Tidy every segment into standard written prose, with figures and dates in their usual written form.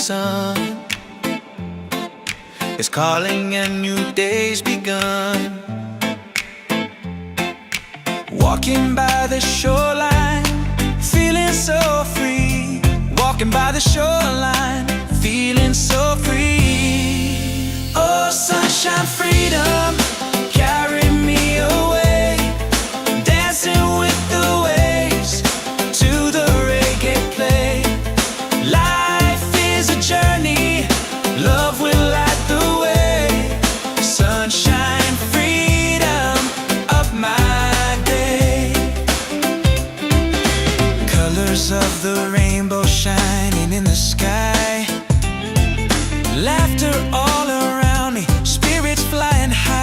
sun is calling and new day's begun. Walking by the shoreline, feeling so free. Walking by the shoreline, feeling so free. Oh, sunshine, freedom, carry me away. Dancing with the waves to the reggae play. Life is a journey, love will light the way. Sunshine, freedom of my day. Colors of the rainbow shining in the sky. Laughter all around me, spirits flying high.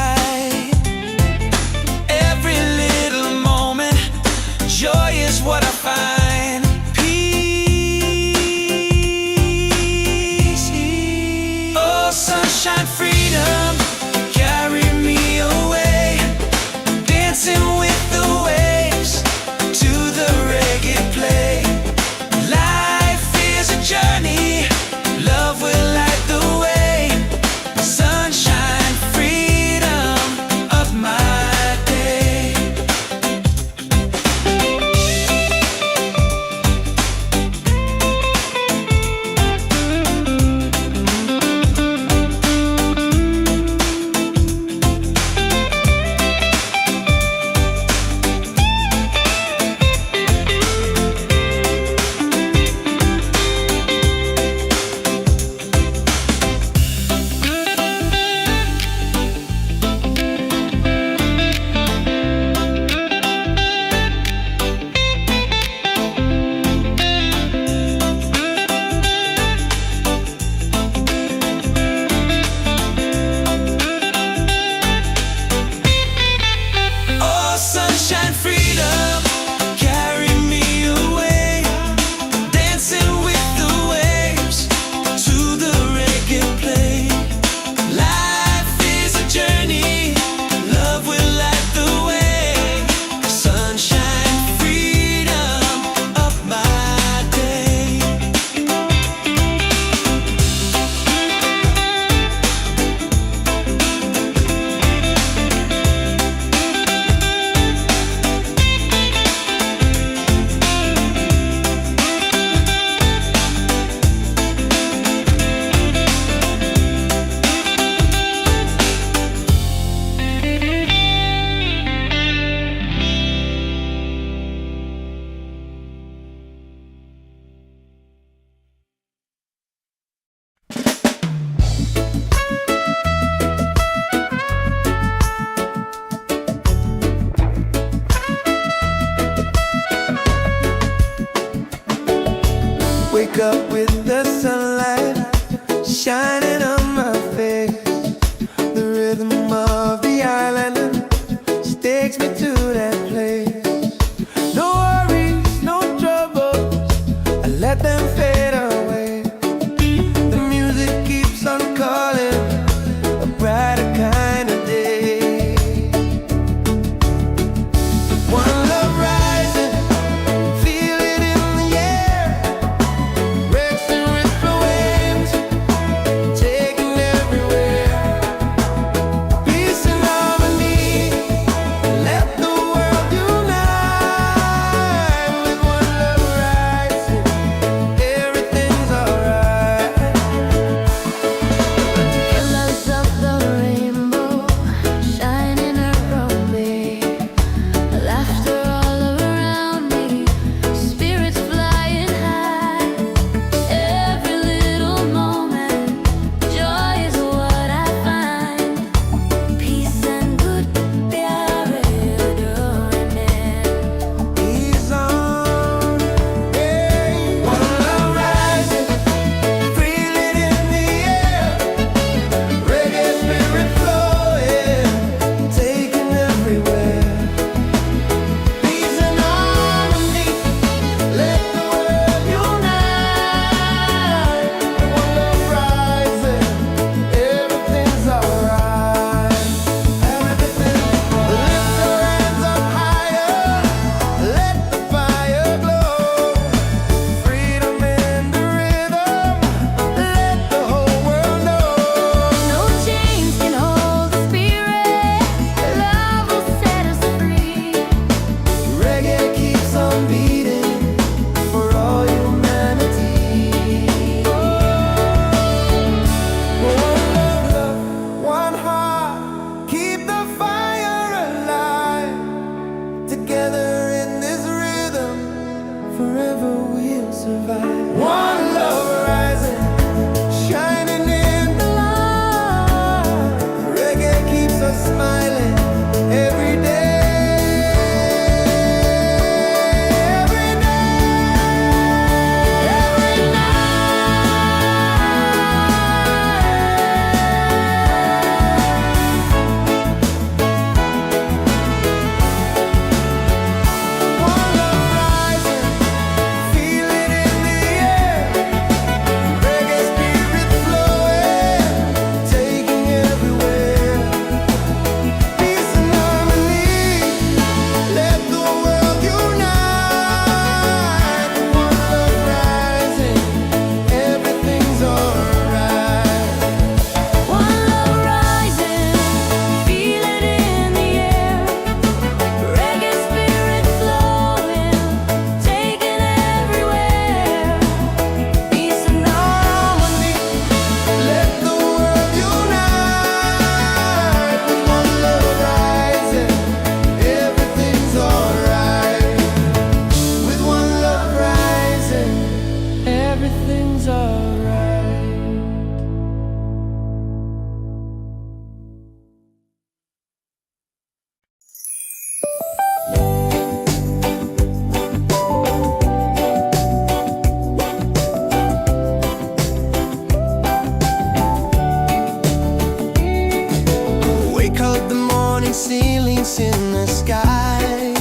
Break out the morning ceilings in the sky.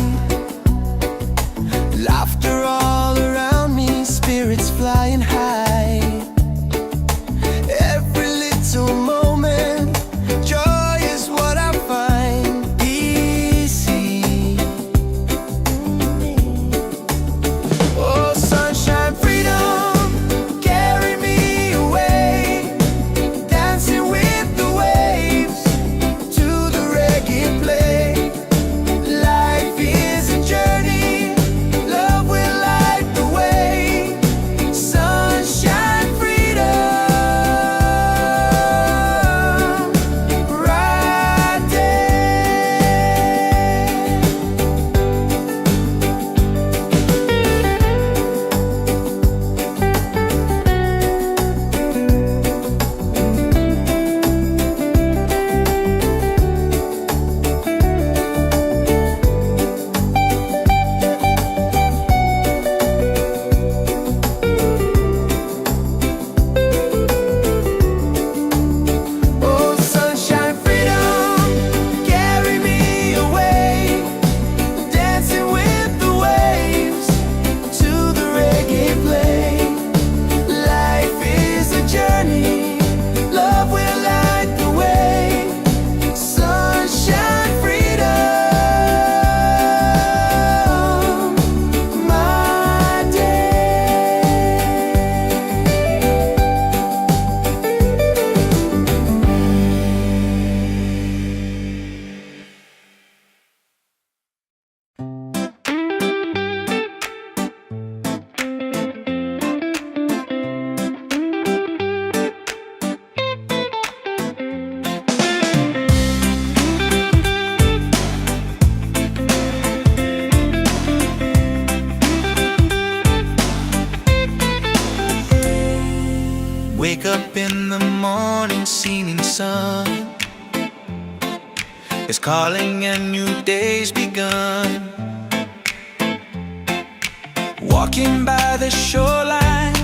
Laughter all around me, spirits flying high. Every little moment, joy is what I find. Easy. Oh, sunshine, freedom, carry me away. Dancing with the waves to the reggae play. Life is a journey, love will light the way. Sunshine, freedom, right there. Oh, sunshine, freedom, carry me away. Dancing with the waves to the reggae play. Life is a journey, love will light the way. Sunshine, freedom, my day. Wake up in the morning, seeing sun is calling and new day's begun. Walking by the shoreline,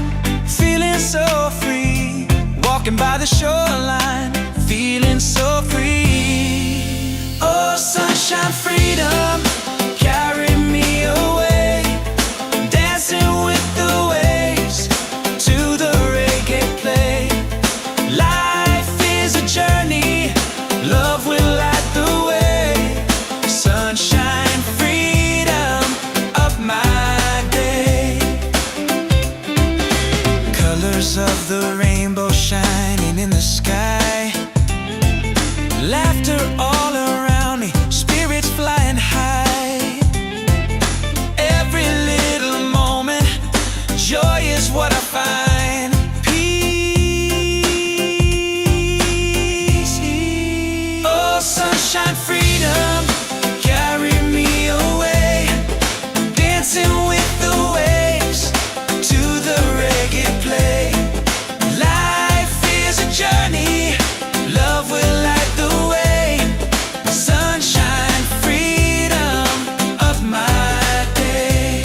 feeling so free. Walking by the shoreline, feeling so free. Oh, sunshine, freedom, carry me away. Dancing with the waves to the reggae play. Life is a journey, love will light the way. Sunshine, freedom, of my day. Colors of the rainbow shining in the sky. Laughter all around me, spirits flying high. Every little moment, joy is what I find. Peace. Oh, sunshine, freedom, carry me away. Dancing with the waves to the reggae play. Life is a journey, love will light the way. Sunshine, freedom, of my day.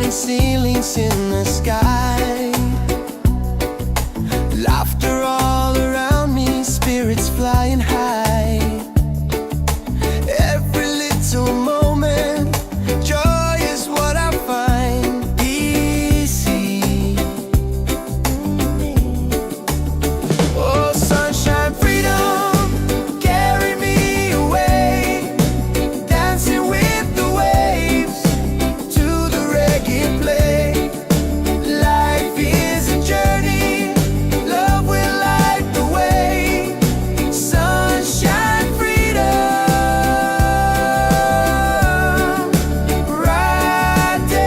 falling ceilings in the sky. Laughter all around me, spirits flying high. Every little moment, joy is what I find easy. Oh, sunshine, freedom, carry me away, dancing with the waves to the reggae play. Life is a journey, love will light the way. Sunshine, freedom, right there.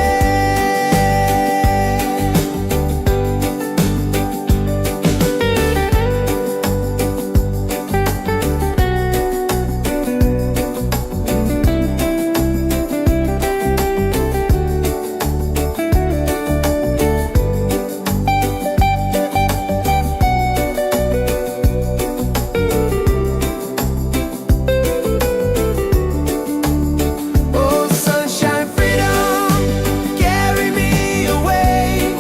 Oh, sunshine, freedom, carry me away,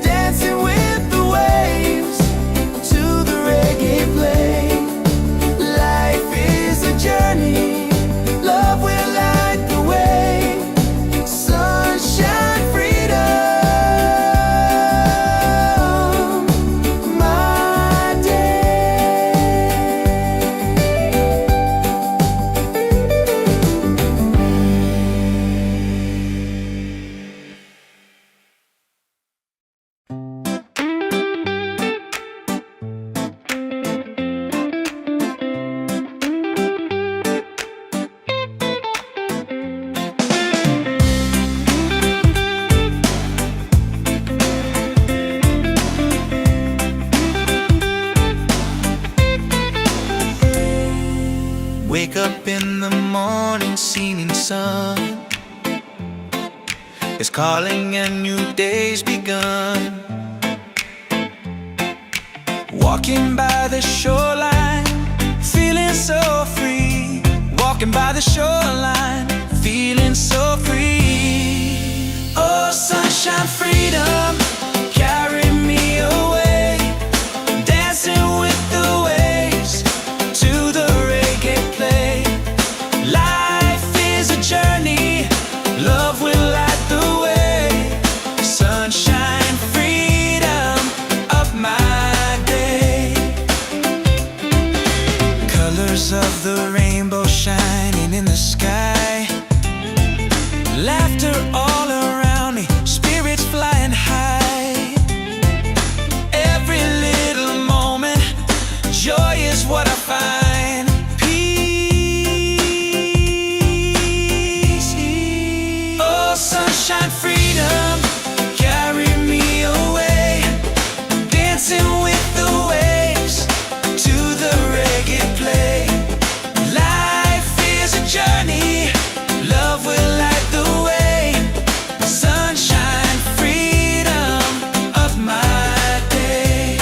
dancing with the waves to the reggae play. Life is a journey, love will light the way. Sunshine, freedom, my day. Wake up in the morning, seeing sun is calling and new day's begun. Walking by the shoreline, feeling so free. Walking by the shoreline, feeling so free. Oh, sunshine, freedom, carry me away, dancing with the waves to the reggae play. Life is a journey, love will light the way. Sunshine, freedom of my day. Colors of the rainbow shining in the sky. Laughter all around me, spirits flying high. Every little moment, joy is what I find. Peace. Oh, sunshine, freedom, carry me away, dancing with the waves to the reggae play. Life is a journey, love will light the way. Sunshine, freedom of my day.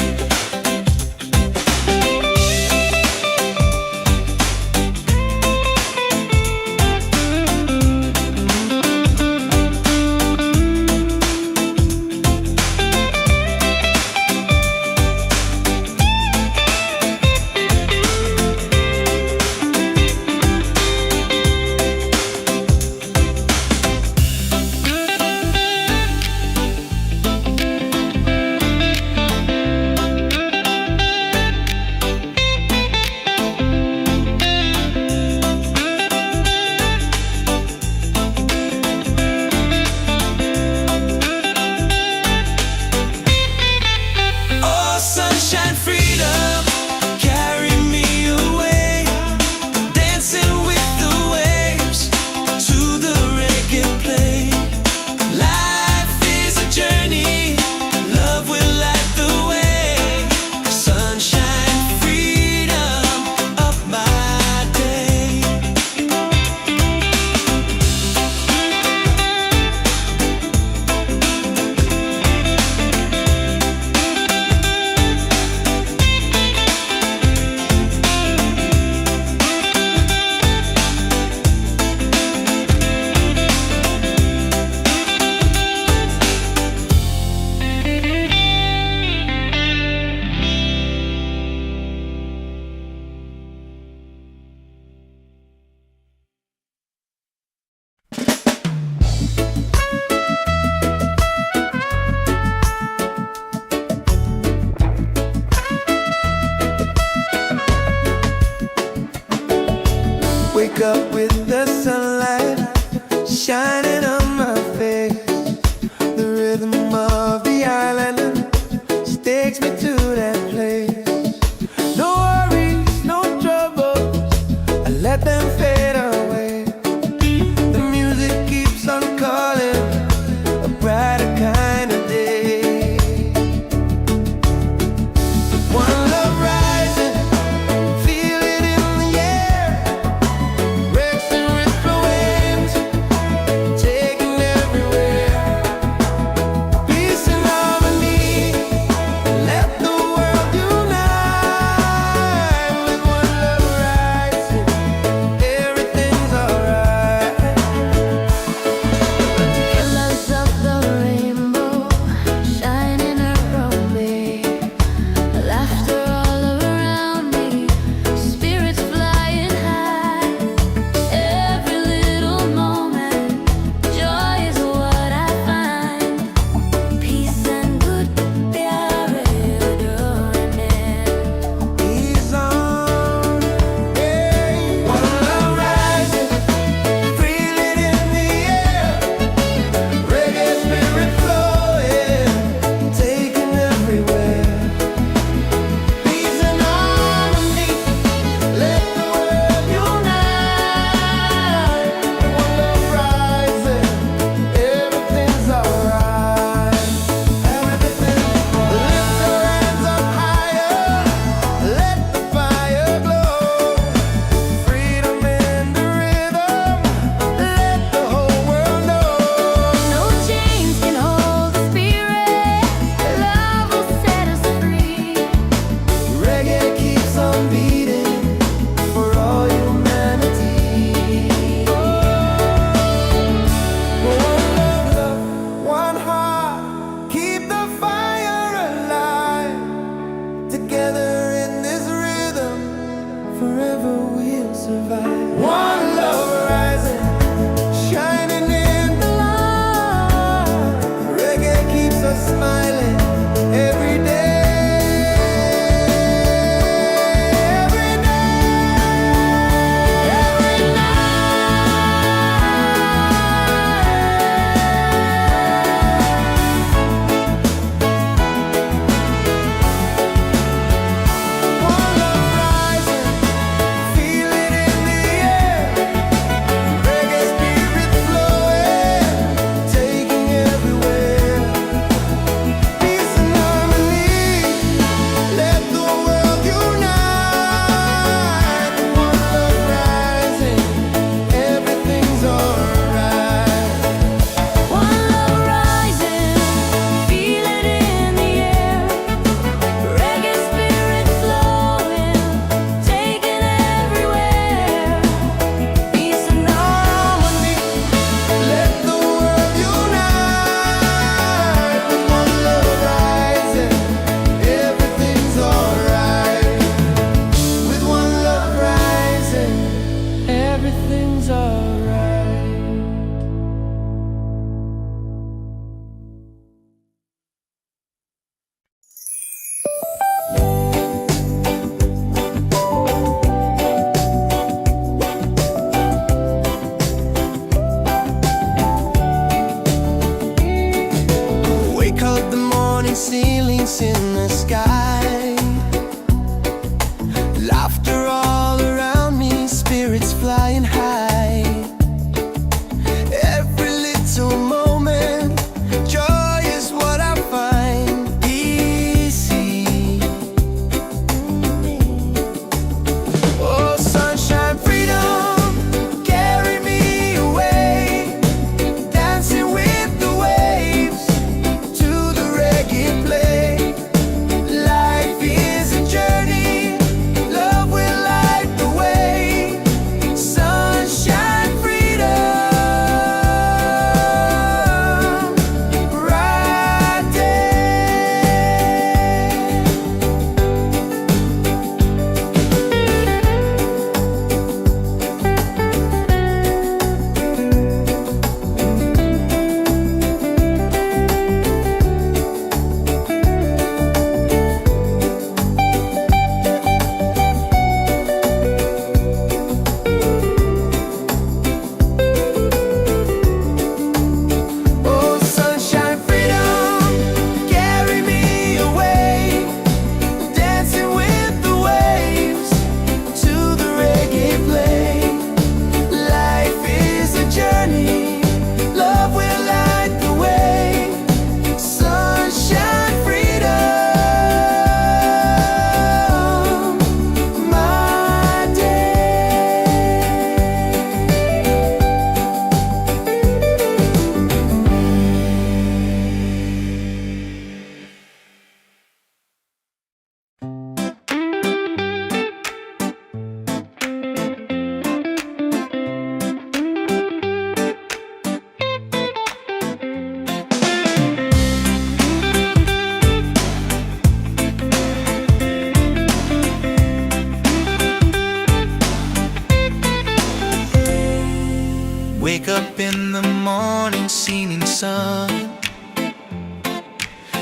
Wake up in the morning, seeing sun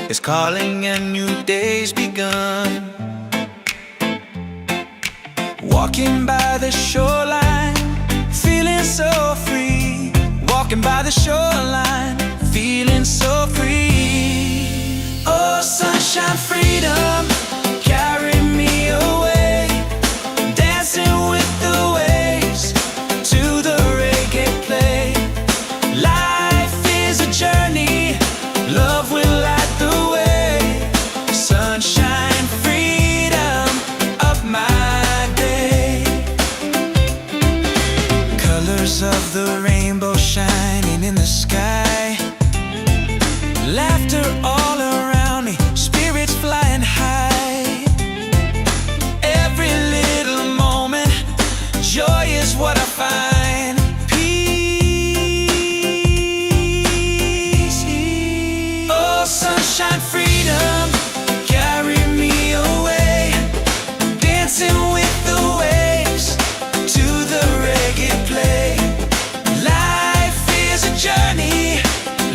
is calling and new day's begun. Walking by the shoreline, feeling so free. Walking by the shoreline, feeling so free. Oh, sunshine, freedom, carry me away. Dancing with the waves to the reggae play. Life is a journey, love will light the way. Sunshine, freedom of my day. Colors of the rainbow shining in the sky. Laughter all around me, spirits flying high. Every little moment, joy is what I find. Peace. Oh, sunshine, freedom, carry me away. Dancing with the waves to the reggae play. Life is a journey,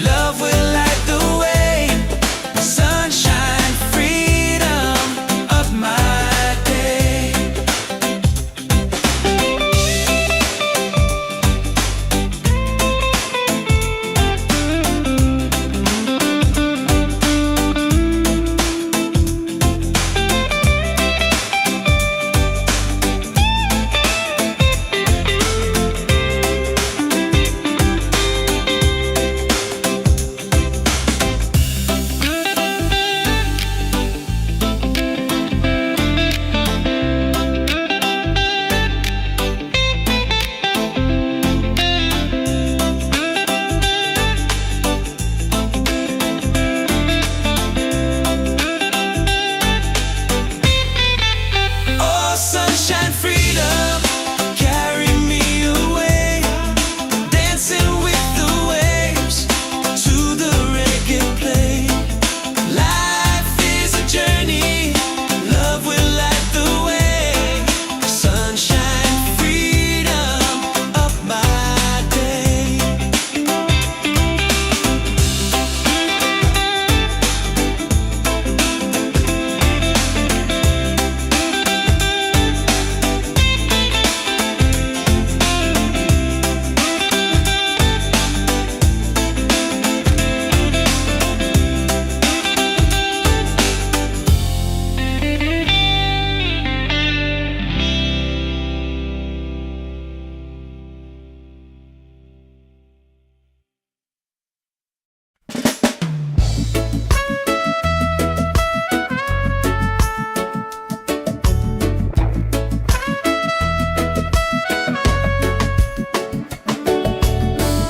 love will light the way. Sunshine, freedom of my day. Oh, sunshine, freedom, carry me away. Dancing with the waves to the reggae play. Life is a journey, love will light the way. Sunshine, freedom of my day.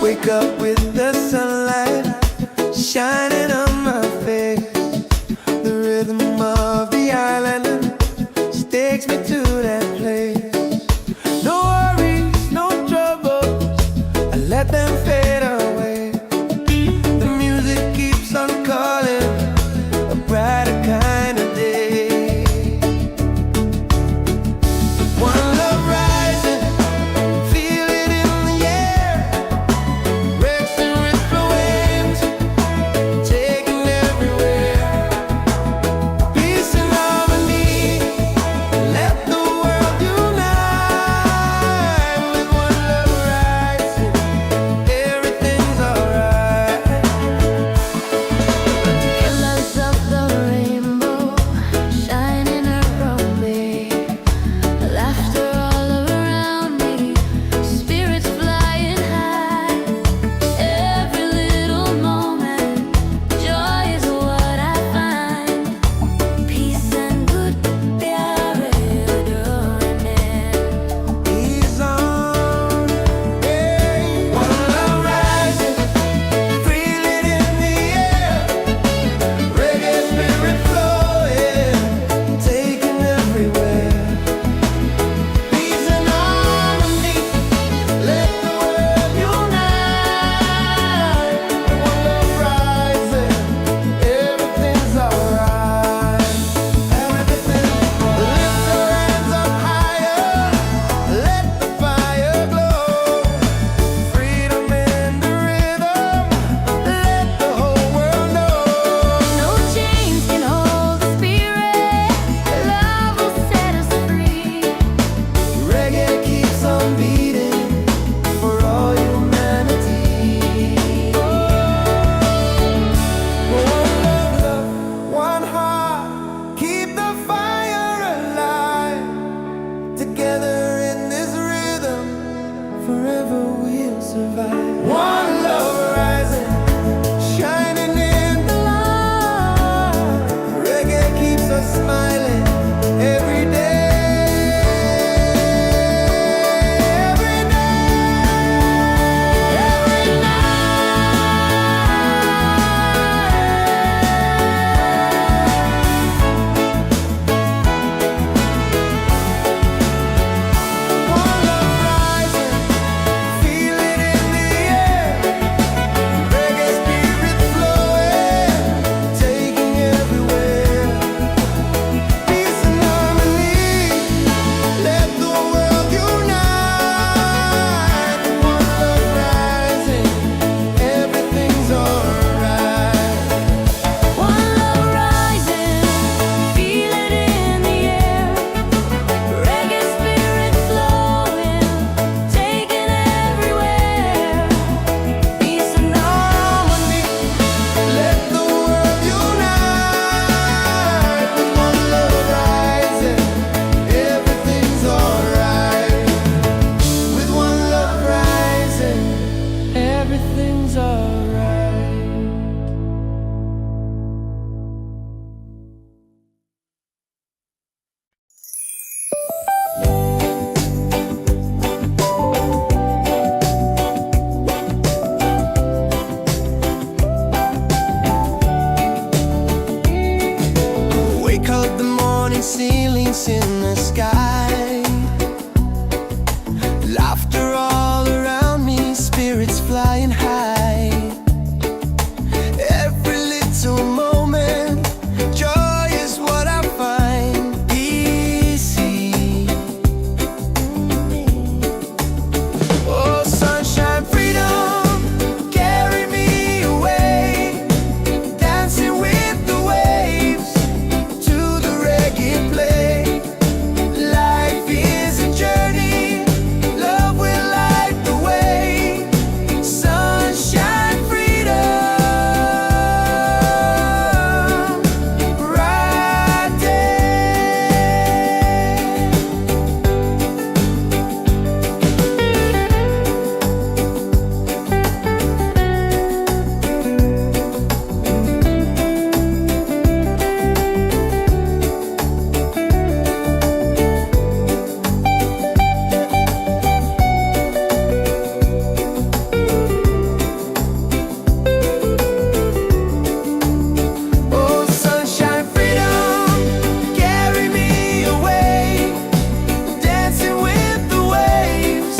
Wake up with the sunlight shining on my face. The rhythm of the island takes me to that place. No worries, no troubles, I let them fade away. The music keeps on calling, a brighter kind of day. One love rising, feel it in the air. Breaks and rips everything's alright. Wake up, the morning ceilings in the sky, laughter all around me, spirits flying high. Every little moment, joy is what I find easy. Oh, sunshine, freedom, carry me away, dancing with the waves to the reggae play. Life is a journey, love will light the way. Sunshine, freedom, right there. Oh, sunshine, freedom, carry me away, dancing with the waves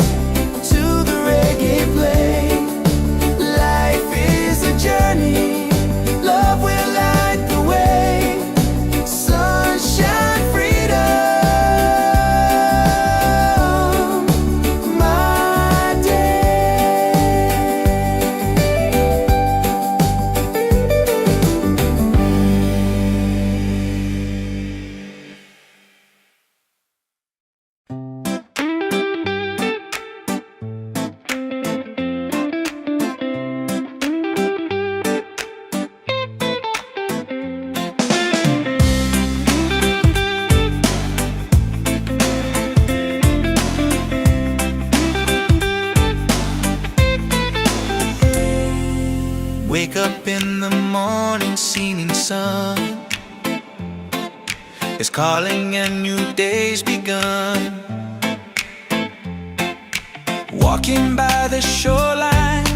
to the reggae play. Life is a journey, love will light the way. Sunshine, freedom, my day. Wake up in the morning, seeing sun is calling and new day's begun. Walking by the shoreline,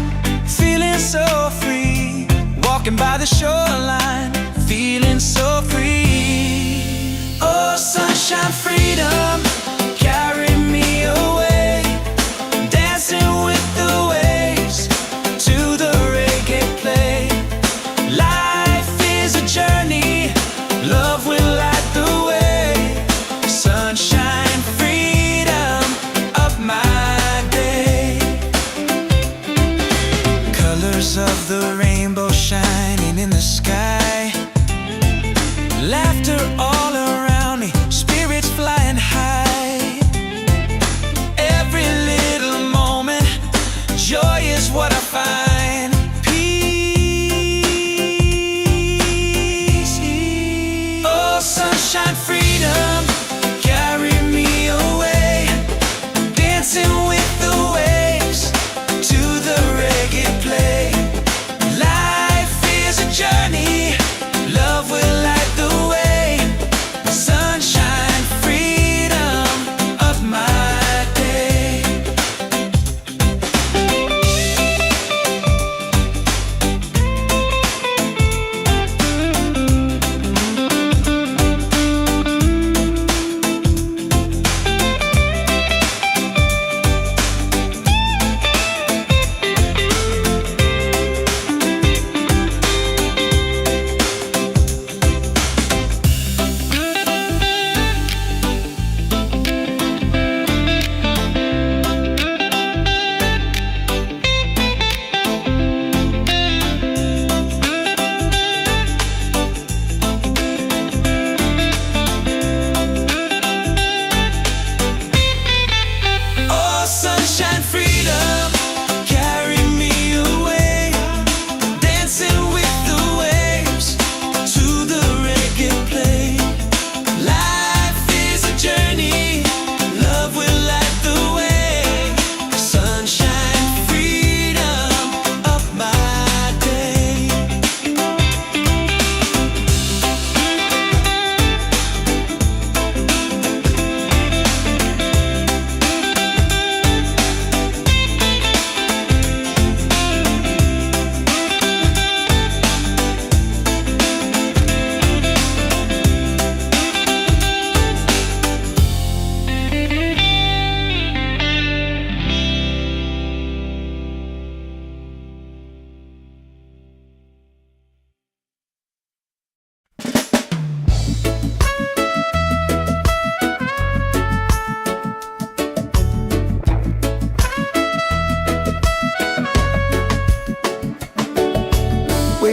feeling so free. Walking by the shoreline, feeling so free. Oh, sunshine, freedom, carry me away, dancing with the waves to the reggae play. Life is a journey, love will light the way. Sunshine, freedom of my day. Colors of the rainbow shining in the sky, laughter all around me, spirits flying high. Every little moment, joy is what I find. Peace. Oh, sunshine, freedom, carry me away, dancing with the waves to the reggae play. Life is a journey, love will light the way. Sunshine, freedom of my day.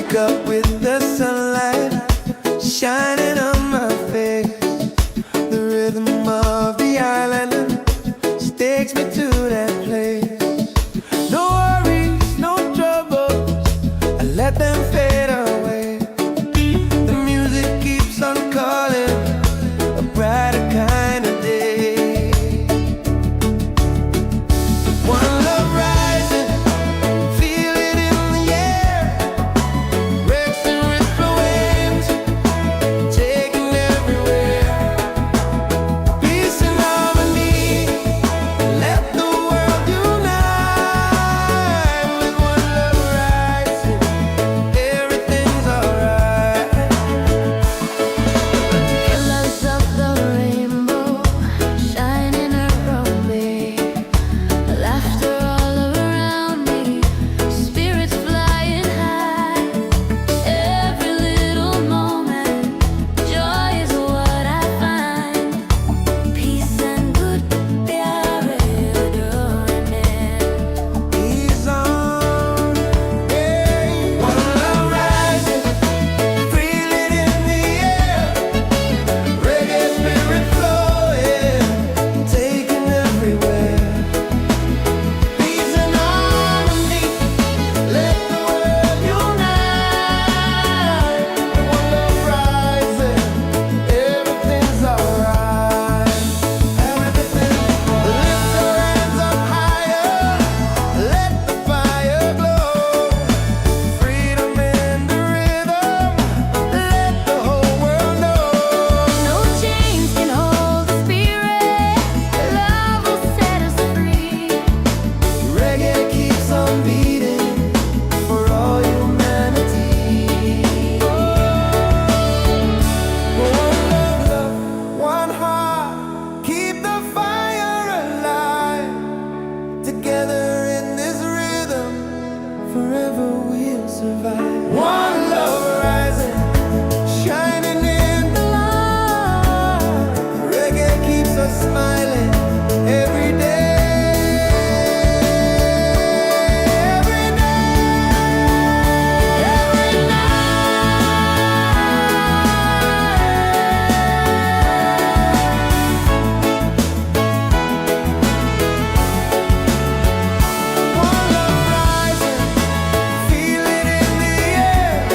wake up with the sunlight shining on my face. The rhythm of the island takes me to that place. No worries, no troubles, I let them fade away. The music keeps on calling, a brighter kind of day. One love rising, feel it in the air. Racing with the waves, taking everywhere. Peace and harmony, let the world unite. With one love rising, everything's alright. Colors of the rainbow shining around me, laughter all around me, spirits flying high. Every little moment, joy is what I find. Peace and good प्यारे डोरने. He's on, hey. One love rising, feel it in the air. Reggae spirit flowing, taking everywhere. Peace and harmony, let the world unite. One love rising, everything's alright. Everything, lift your hands up higher, let the fire glow. Freedom in the rhythm, let the whole world know. No chains can hold the spirit. Love will set us free. Reggae keeps on beating for all humanity. One love, one heart, keep the fire alive. Together in this rhythm, forever we'll survive. One love rising, shining in the light. Reggae keeps us smiling every day. Every night, every night. One love rising, feel it in the air.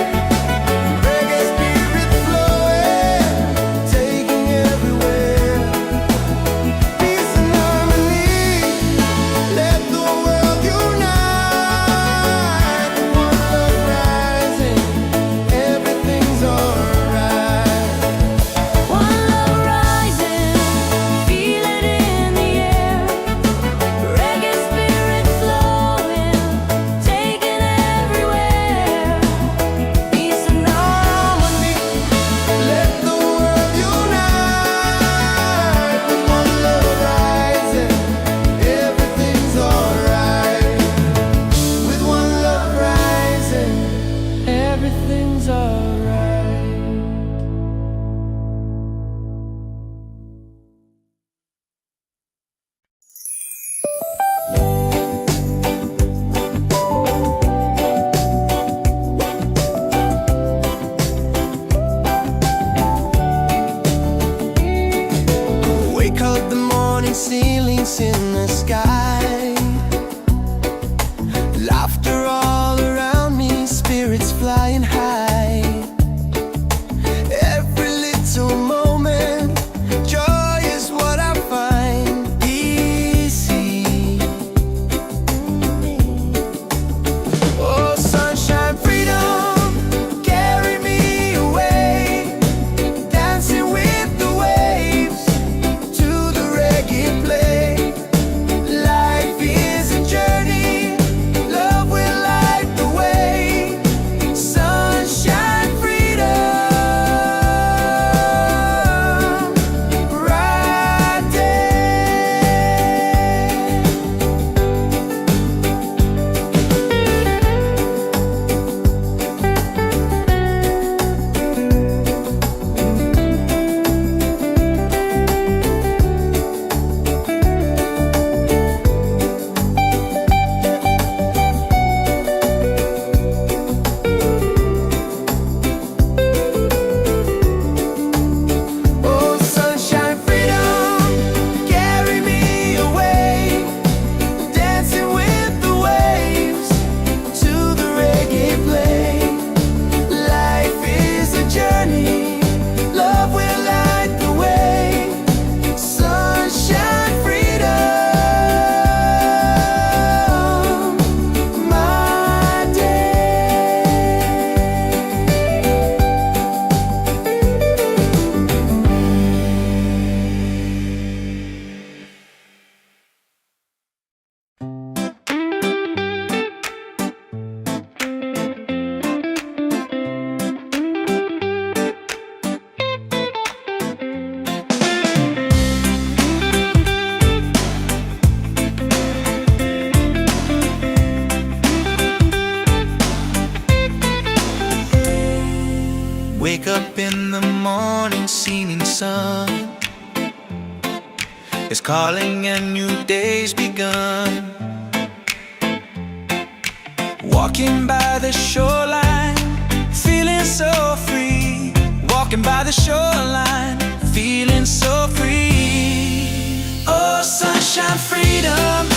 Wake up in the morning, seeing sun is calling and new day's begun. Walking by the shoreline, feeling so free. Walking by the shoreline, feeling so free. Oh, sunshine, freedom,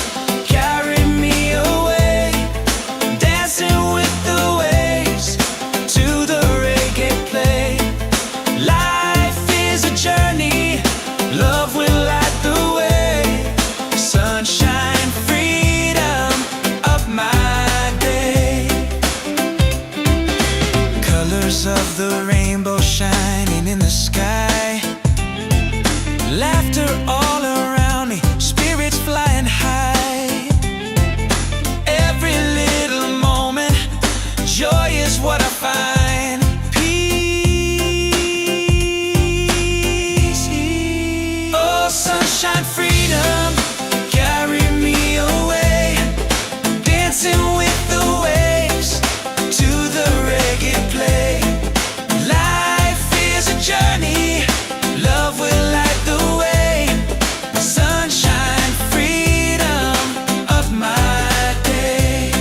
carry me away. Dancing with the waves to the reggae play. Life is a journey, love will light the way. Sunshine, freedom of my day. Colors of the rainbow shining in the sky. Laughter all around me, spirits flying high. Every little moment, joy is what I find. Peace. Oh, sunshine, freedom, carry me away. Dancing with the waves to the reggae play. Life is a journey, love will light the way. Sunshine, freedom of my day.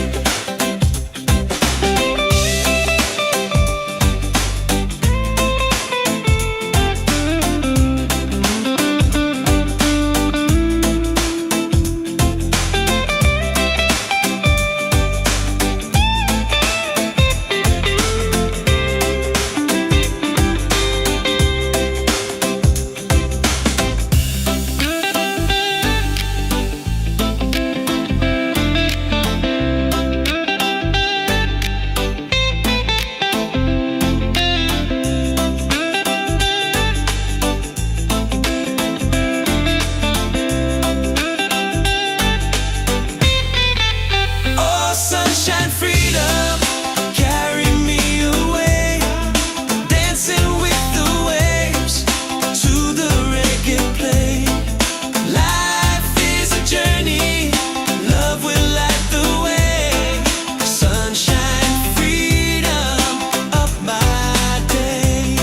Oh, sunshine, freedom, carry me away. Dancing with the waves to the reggae play. Life is a journey, love will light the way. Sunshine, freedom of my day.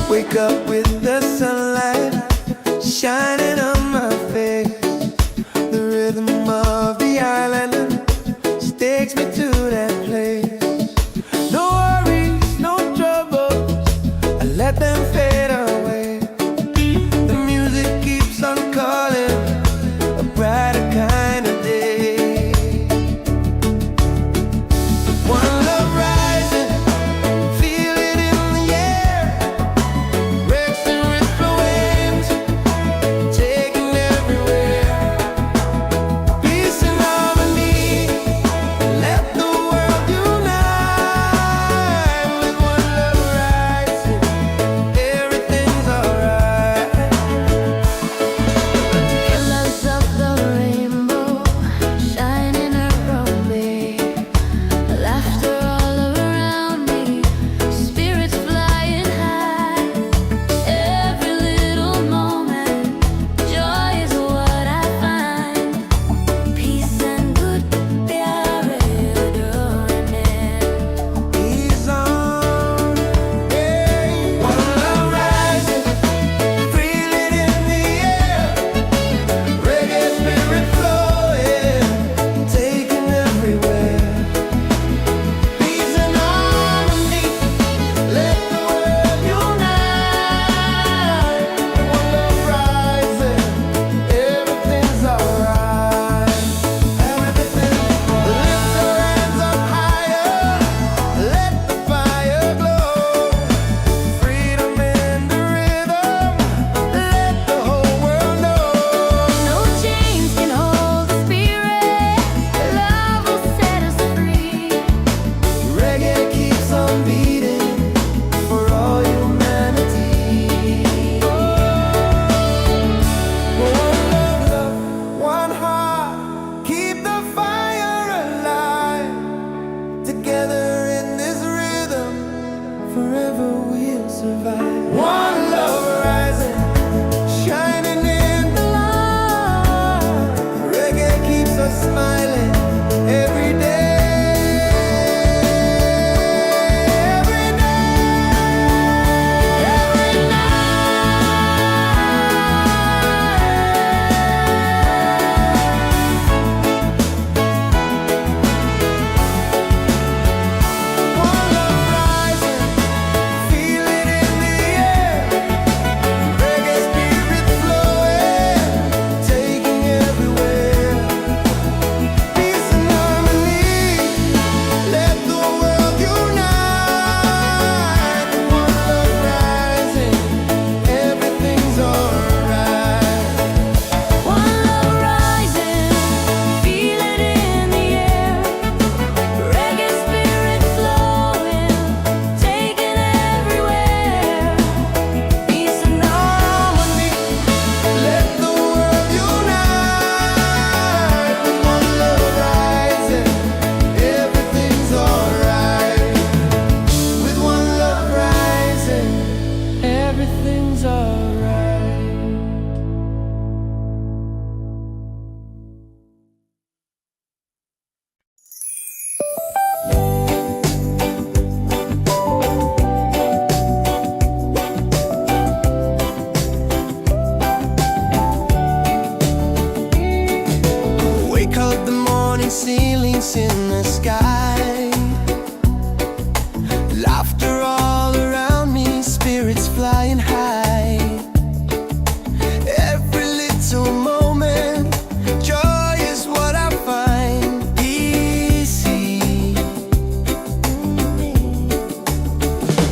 Wake up with the sunlight shining on my face. The rhythm of the island takes me to that place. No worries, no troubles, I let them fade away. The music keeps on calling, a brighter kind of day. One love rising, feel it in the air. Breaks together in this rhythm, forever we'll survive. One love rising, shining in the light. Reggae keeps us smiling every day. Ceilings in the sky, laughter all around me, spirits flying high. Every little moment, joy is what I find. Easy.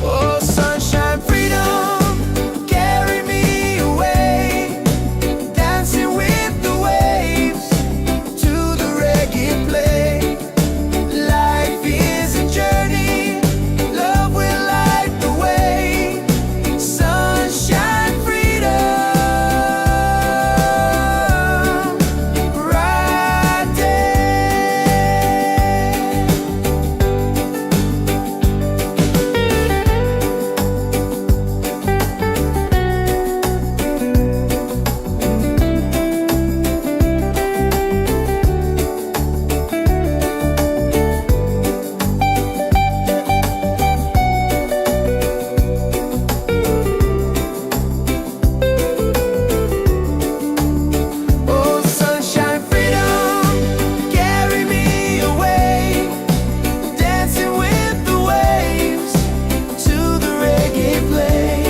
Oh, sunshine, freedom, carry me away, dancing with the waves to the reggae play. Life is a journey, love will light the way. Sunshine, freedom, right Oh, sunshine, freedom, carry me away, dancing with the waves to the reggae play.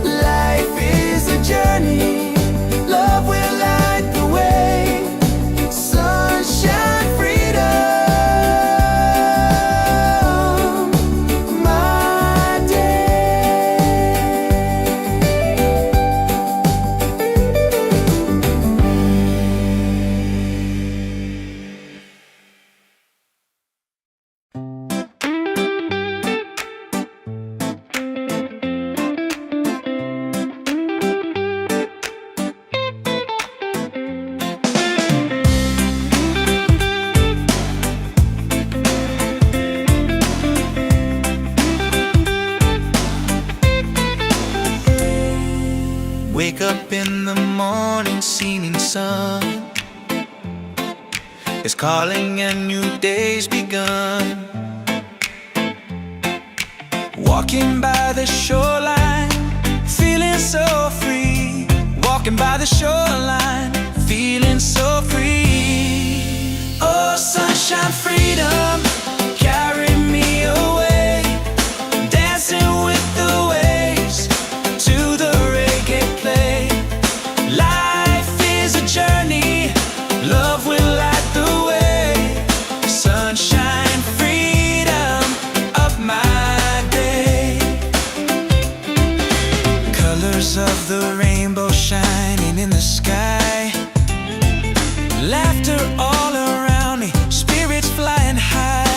Life is a journey, love will light the way. Sunshine, freedom, my day. Wake up in the morning, seeing sun is calling and new day's begun. Walking by the shoreline, feeling so free. Walking by the shoreline, feeling so free. Oh, sunshine, freedom, carry me away, dancing with the waves to the reggae play. Life is a journey, love will light the way. Sunshine, freedom, of my day. Colors of the rainbow shining in the sky, laughter all around me, spirits flying high.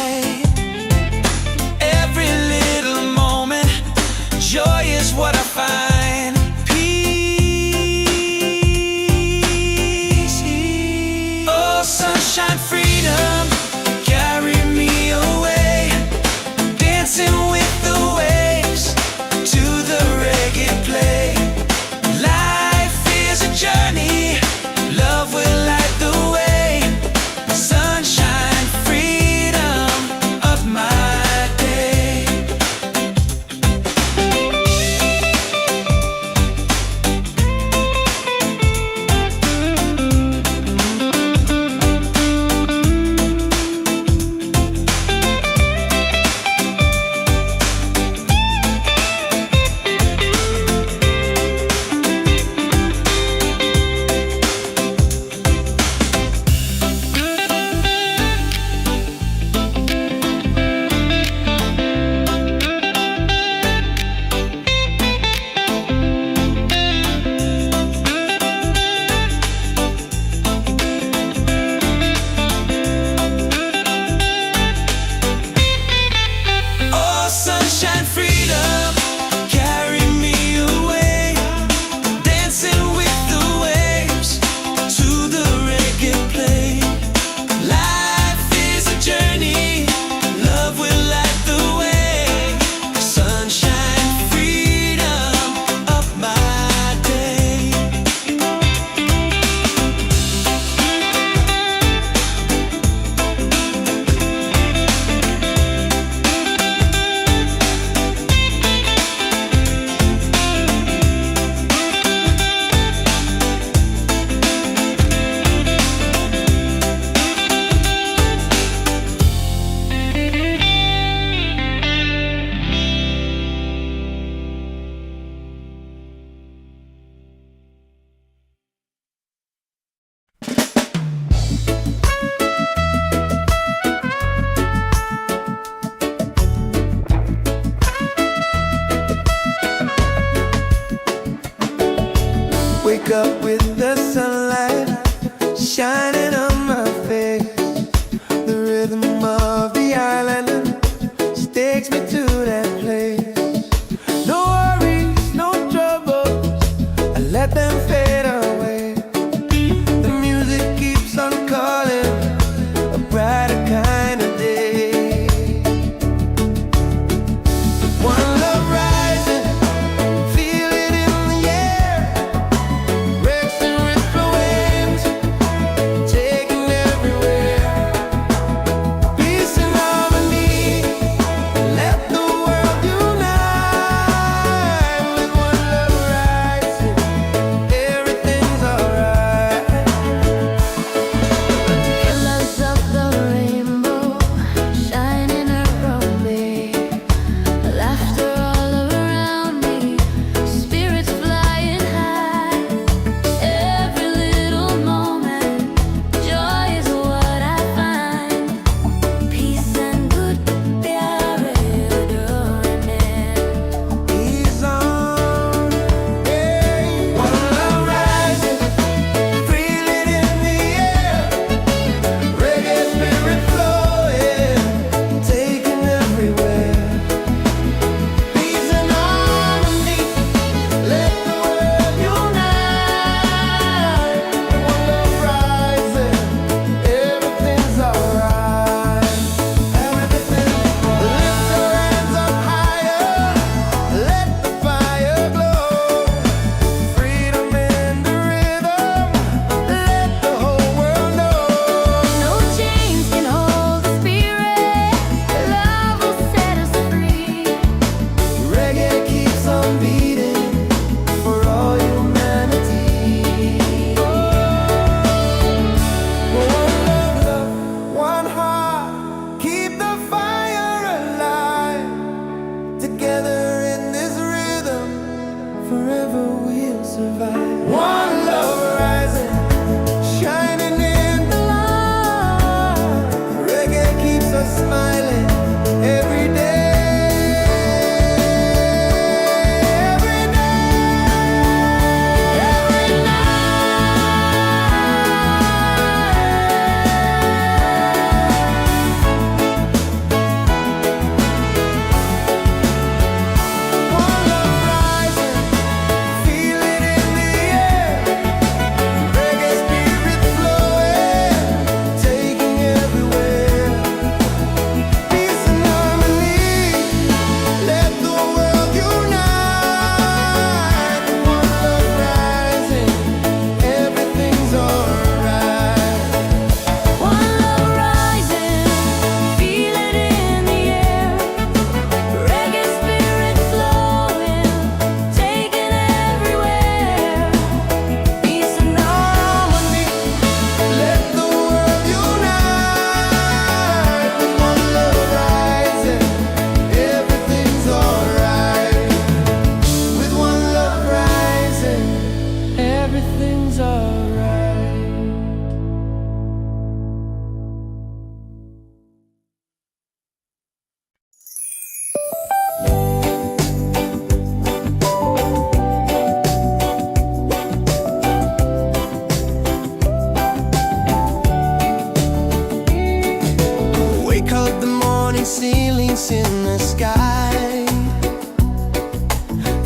blinks in the sky.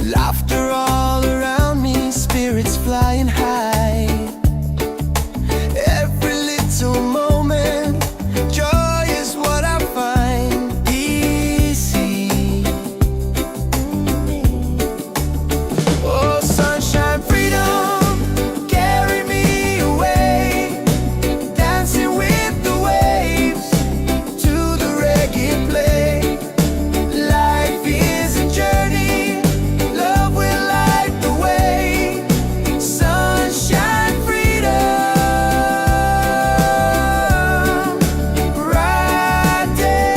Laughter all around me, spirits flying high. Every little moment, joy is what I find easy. Oh, sunshine, freedom, carry me away, dancing with the waves to the reggae play. Life is a journey, love will light the way. Sunshine, freedom, right there.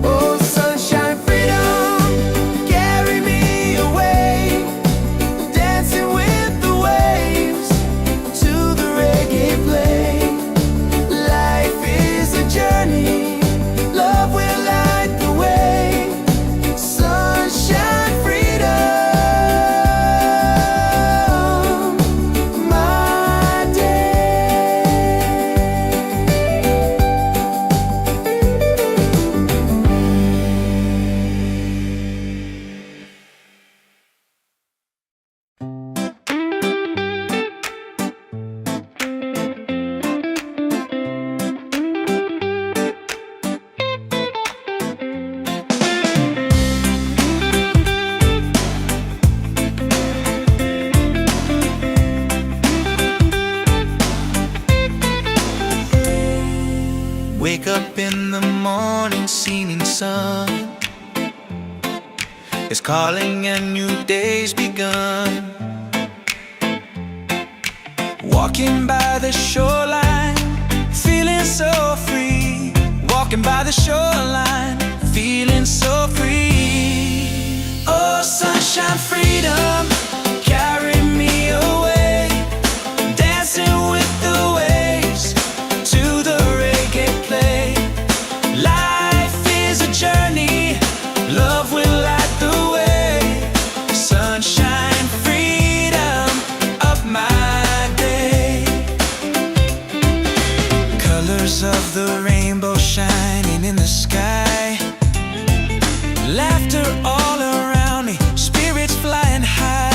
Oh, sunshine, freedom, carry me away, dancing with the waves to the reggae play. Life is a journey, love will light the way. Sunshine, freedom, my day. Wake up in the morning, seeing sun is calling and new day's begun. Walking by the shoreline, feeling so free. Walking by the shoreline, feeling so free. Oh, sunshine, freedom, carry me away, dancing with the waves to the reggae play. Life is a journey, love will light the way. Sunshine, freedom, of my day. Colors of the rainbow shining in the sky. Laughter all around me, spirits flying high.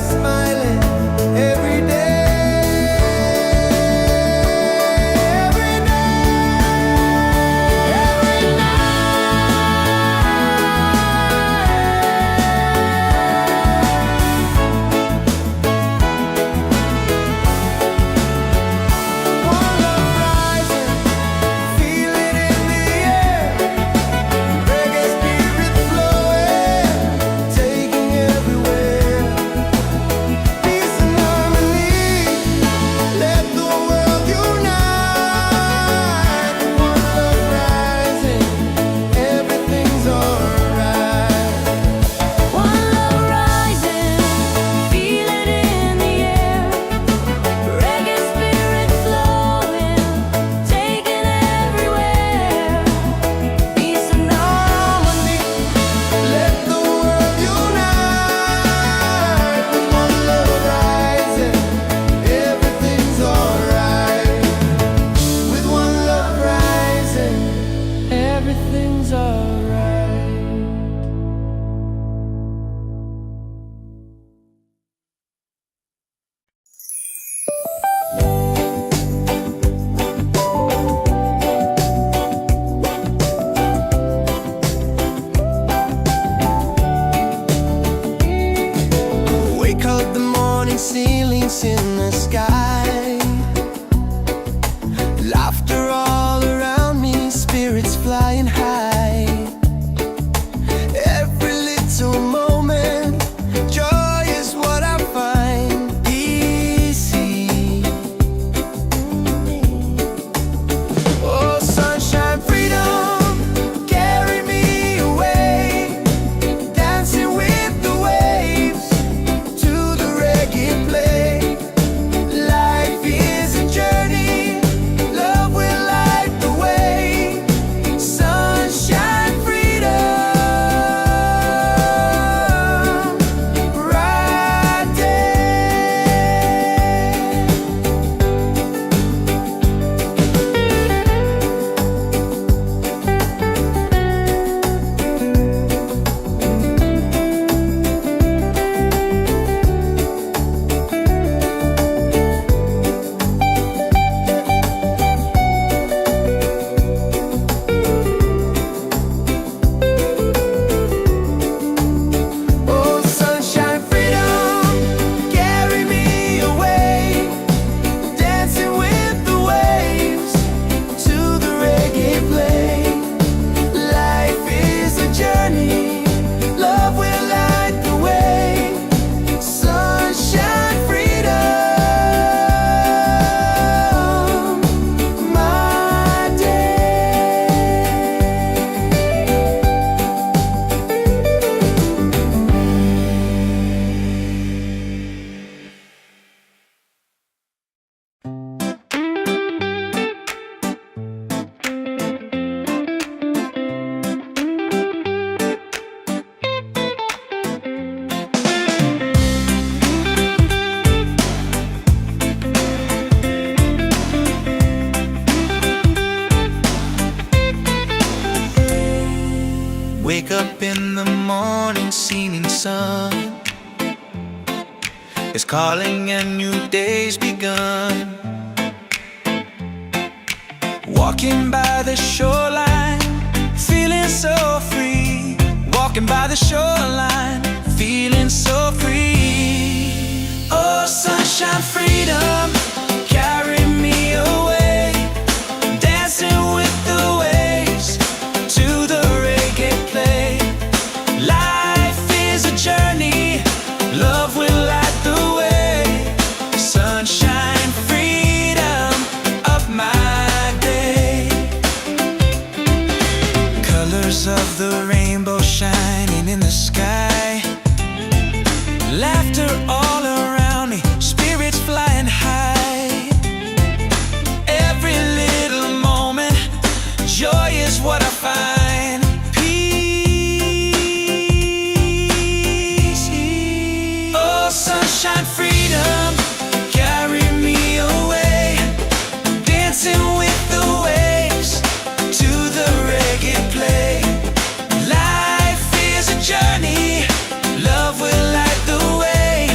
smiling every day. Every One love rising, feel it in the air. Reggae spirit flowing, taking everywhere. Peace and harmony, let the world unite. One love rising, everything's alright. One love rising, feel it in the air. Reggae spirit flowing, taking everywhere. Peace and harmony. Let the world unite. One love rising, everything's alright. With one love rising, everything's alright. Wake up the morning, ceilings in the sky. Laughter all around me, spirits flying high. Every little moment, joy is what I find. Easy. Oh, sunshine, freedom, carry me away. Dancing with the waves to the reggae play. Life is a journey, love will light the way. Sunshine, freedom, right Oh, sunshine, freedom, carry me away. Dancing with the waves to the reggae play. Life is a journey, love will light the way. Sunshine, freedom, my day. Wake up in the morning, seeing sun is calling and new day's begun. Walking by the shoreline, feeling so free. Walking by the shoreline, feeling so free. Oh, sunshine, freedom, carry me away. Dancing with the waves to the reggae play. Life is a journey, love will light the way. Sunshine, freedom of my day. Colors of the rainbow shining in the sky. Laughter all around me, spirits flying high. Every little moment, joy is what I find. Peace. Oh, sunshine, freedom, carry me away. Dancing with the waves to the reggae play. Life is a journey, love will light the way.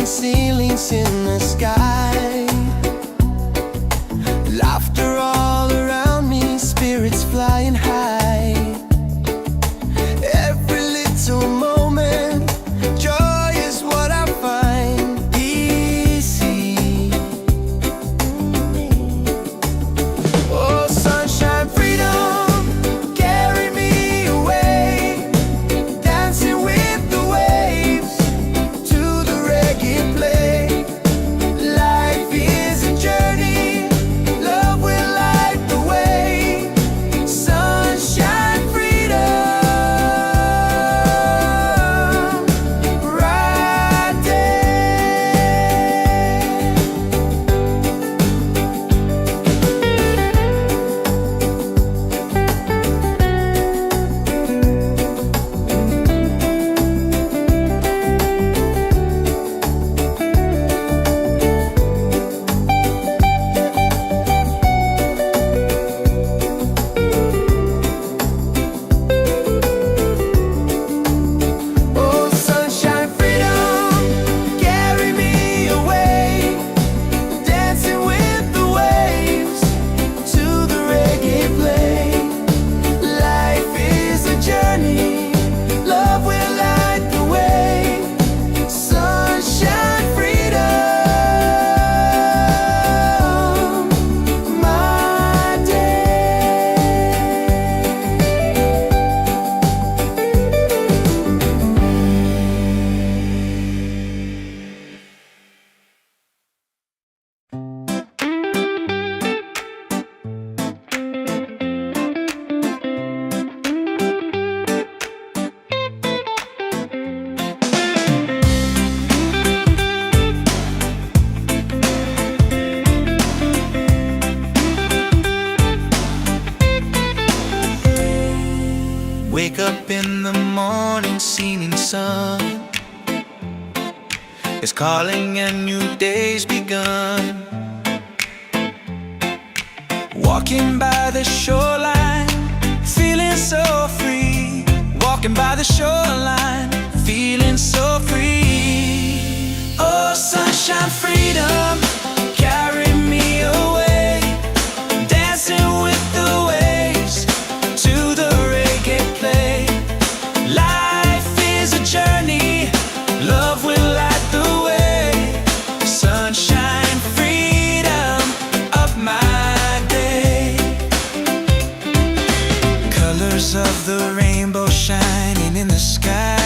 ceilings in the sky, laughter all around me, spirits flying high. Every little moment, joy is what I find easy. Oh, sunshine, freedom, carry me away, dancing with the waves to the reggae play. Life is a journey, love will light the way. Sunshine, freedom, right there. Oh, sunshine, freedom, carry me away, dancing with the waves to the reggae play. Life is a journey, love will light the way. Sunshine, freedom, my day. Wake up in the morning, seeing sun is calling and new day's begun. Walking by the shoreline, feeling so free. Walking by the shoreline, feeling so free. Oh, sunshine, freedom, carry me away, dancing with the waves to the reggae play. Life is a journey, love will light the way. Sunshine, freedom of my day. Colors of the rainbow shining in the sky.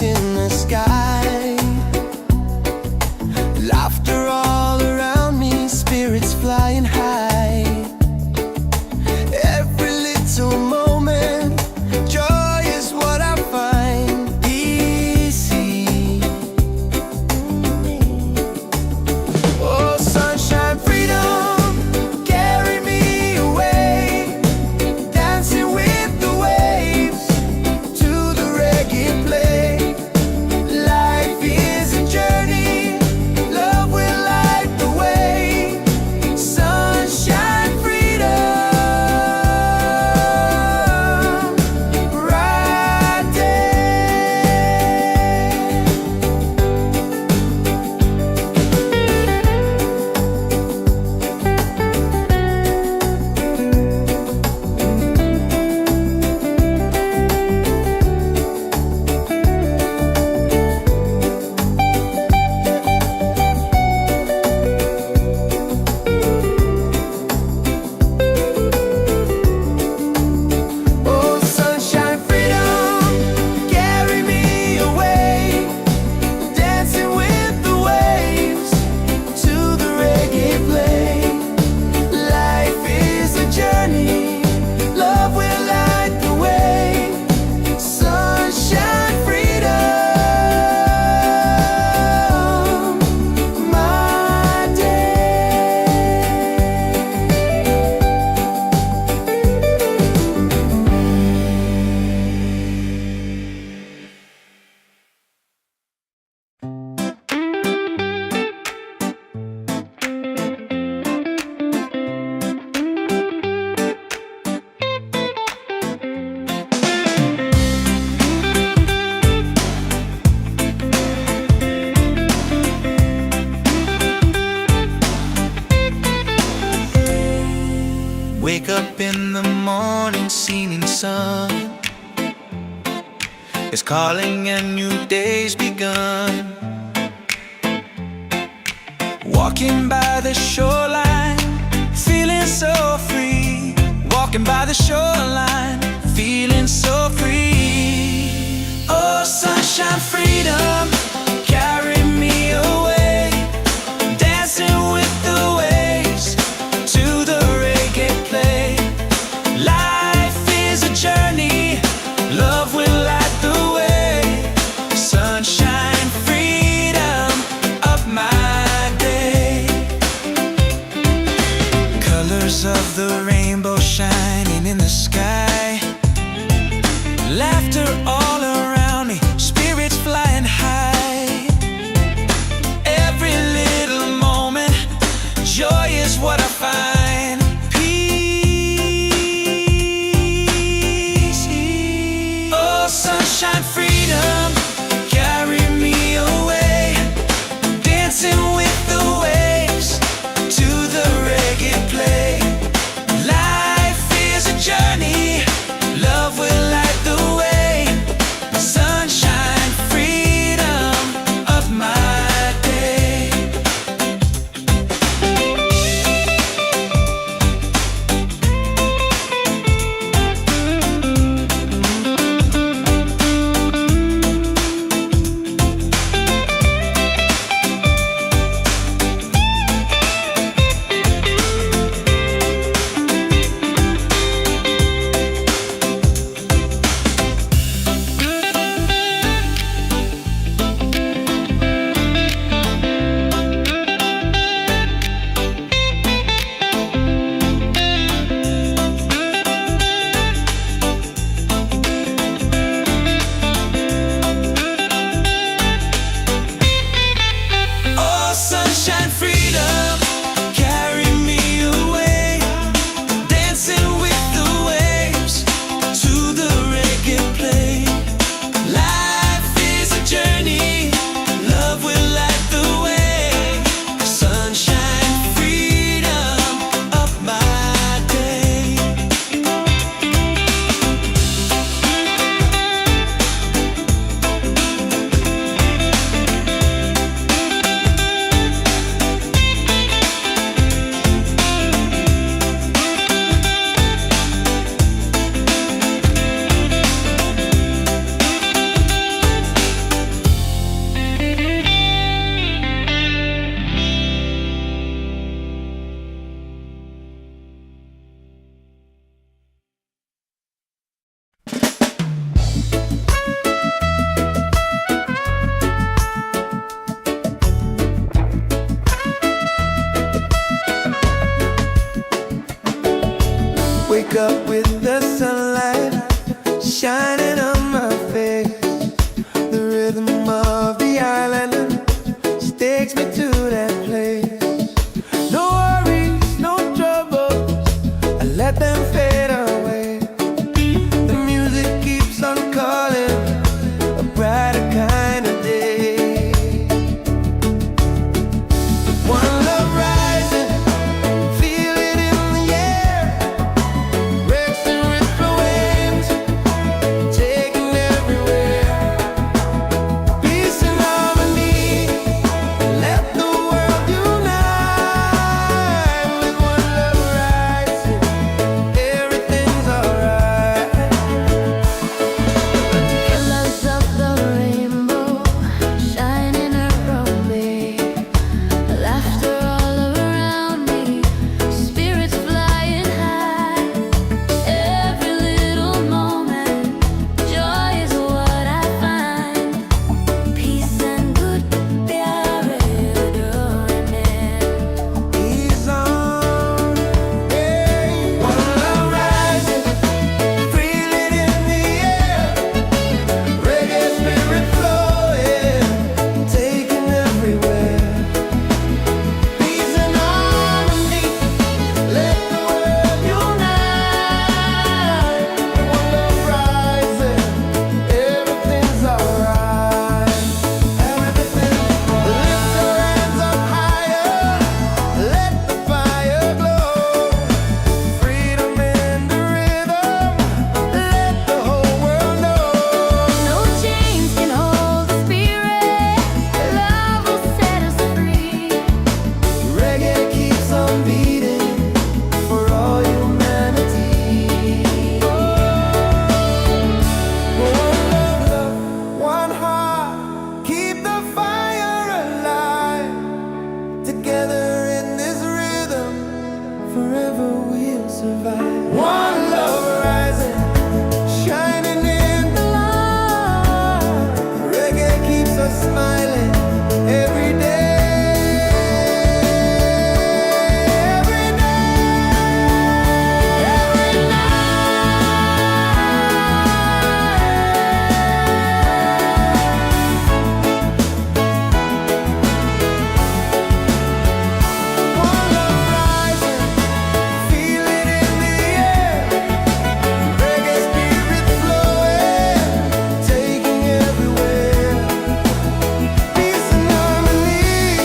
lights in the sky. Laughter all around me, spirits flying high. Every little moment, joy is what I find easy. Oh, sunshine, freedom, carry me away, dancing with the waves to the reggae play. Life is a journey, love will light the way. Sunshine, freedom, bright day. Oh, sunshine, freedom, carry me away, dancing with the waves to the reggae play. Life is a journey, love will light the way. Sunshine, freedom, my day. Wake up in the morning, seeing sun is calling and new day's begun. Walking by the shoreline, feeling so free. Walking by the shoreline, feeling so free. Oh, sunshine, freedom, carry me away, dancing with the waves to the reggae play. Life is a journey, love will light the way. Sunshine, freedom of my day. Colors of the rainbow shining in the sky. Wake up with the sunlight shining on my face. The rhythm of the island takes me to that place. No worries, no troubles, I let them fade away. The music keeps on calling, a brighter kind of day. One love rising, feel it in the air. Breaks and ripple waves, taking everywhere. Peace and harmony, let the world unite. With one love rising, everything's alright. Colors of the rainbow shining around me, laughter all around me, spirits flying high. Every little moment, joy is what I find. Peace and good प्यारे डोने Ease on, hey. One love rising, feel it in the air. Reggae spirit flowing, taking everywhere. Peace and harmony, let the world unite. One love rising, everything's alright. Everything, lift your hands up higher, let the fire glow. Freedom in the rhythm, let the whole world know. No chains can hold the spirit, love will set us free. Reggae keeps on beating for all humanity. One love, one heart, keep the fire alive. Together in this rhythm, forever we'll survive. One love rising, shining in the light. Reggae keeps us smiling every day. Every One love rising, feel it in the air. Reggae spirit flowing, taking everywhere. Peace and harmony,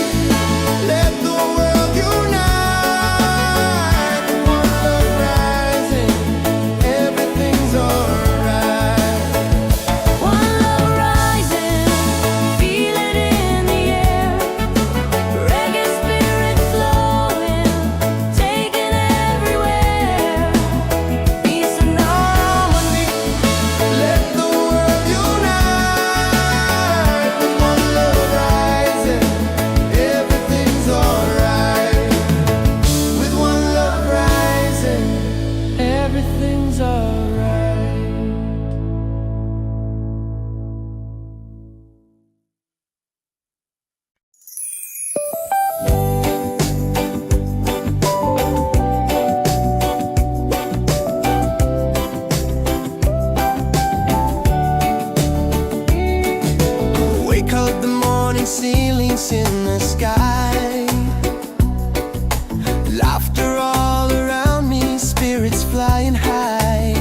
let the world unite. One love rising, everything's alright. One love rising, feel it in the air. Reggae spirit flowing, taking everywhere. Peace and harmony, Let the world unite. One love rising, everything's alright. With one love rising, everything's alright. Wake up the morning ceilings in the sky. Laughter all around me, spirits flying high.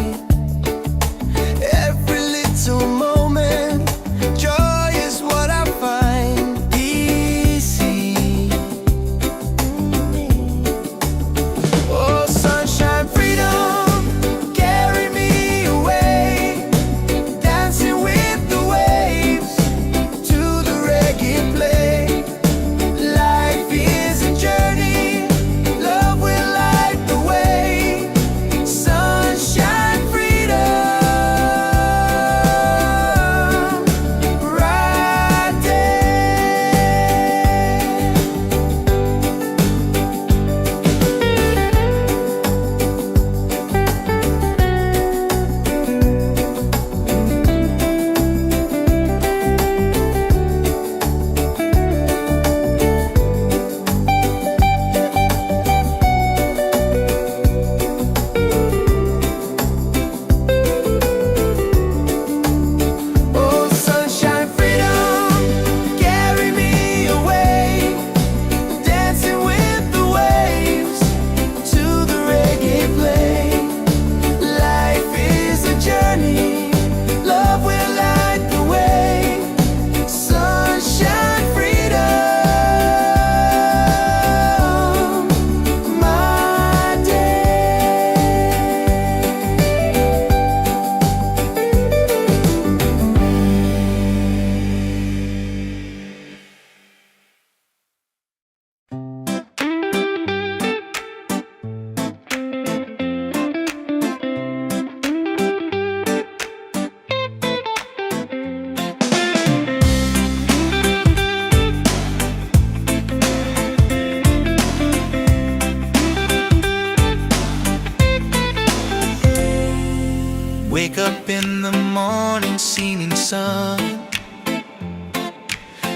Wake up in the morning, seeing sun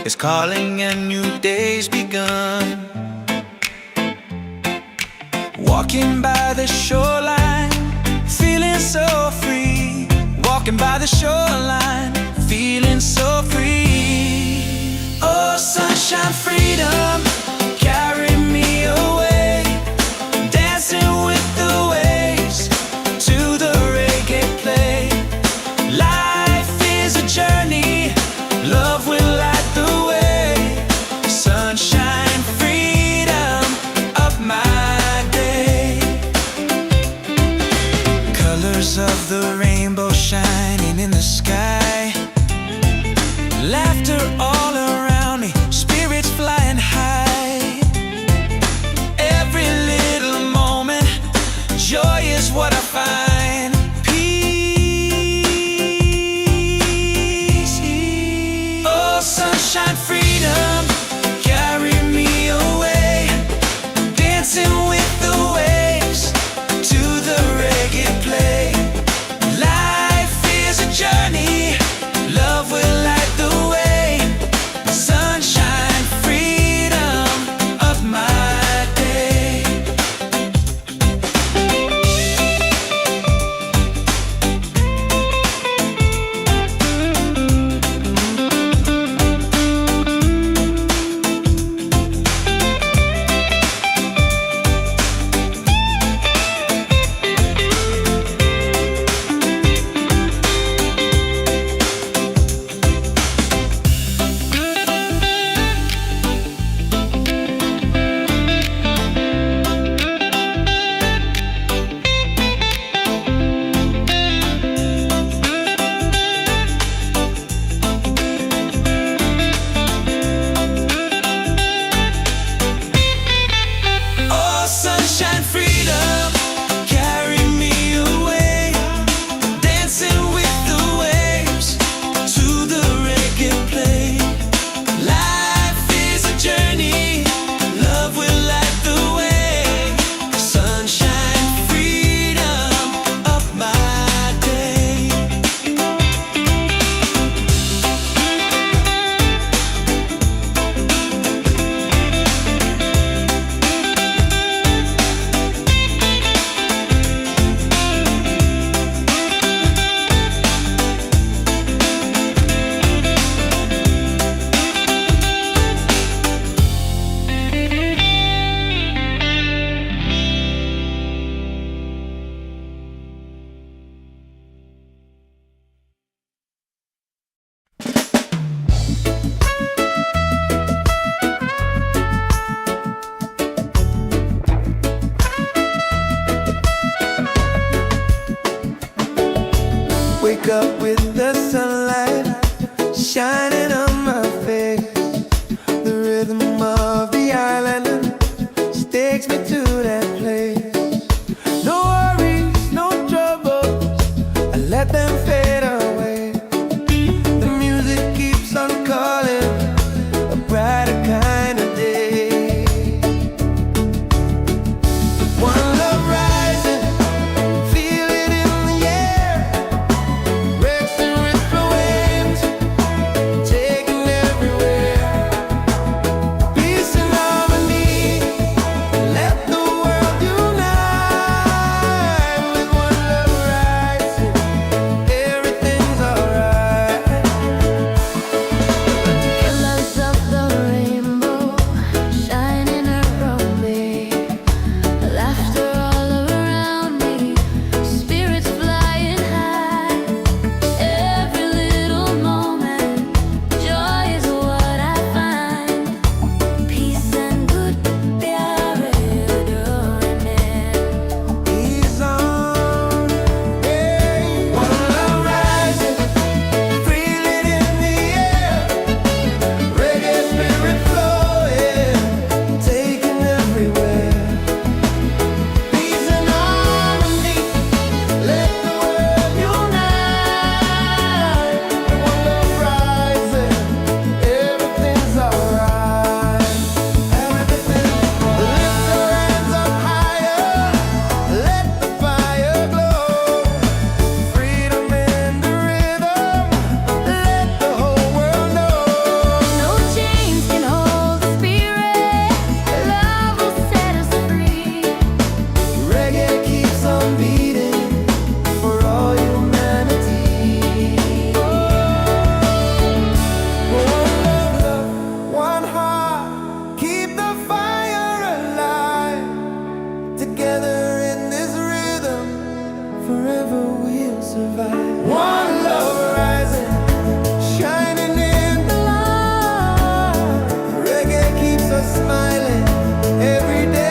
is calling and new day's begun. Walking by the shoreline, feeling so free. Walking by the shoreline, feeling so free. Oh, sunshine, freedom, carry me away. Dancing with the waves to the reggae play. Life is a journey, love will light the way. Sunshine, freedom of my day. Colors of the rainbow shining in the sky. Laughter all around me, spirits flying high. Every little moment, joy is what I find. Peace. Oh, sunshine, freedom, carry me away. Dancing with the waves to the reggae play. Life is a journey, love will light the way. Sunshine, freedom of my day. Oh, sunshine, freedom, carry me away. Dancing with the waves to the reggae play. Life is a journey, love will light the way. Sunshine, freedom of my day. Wake up with the sunlight shining on my face. The rhythm of the island takes me to that place. No worries, no troubles, I let them fade away. The music keeps on calling, a brighter kind of day. One love rising, feel it in the air. Racing with forever we'll survive. One love rising, shining in the light. Reggae keeps us smiling every day.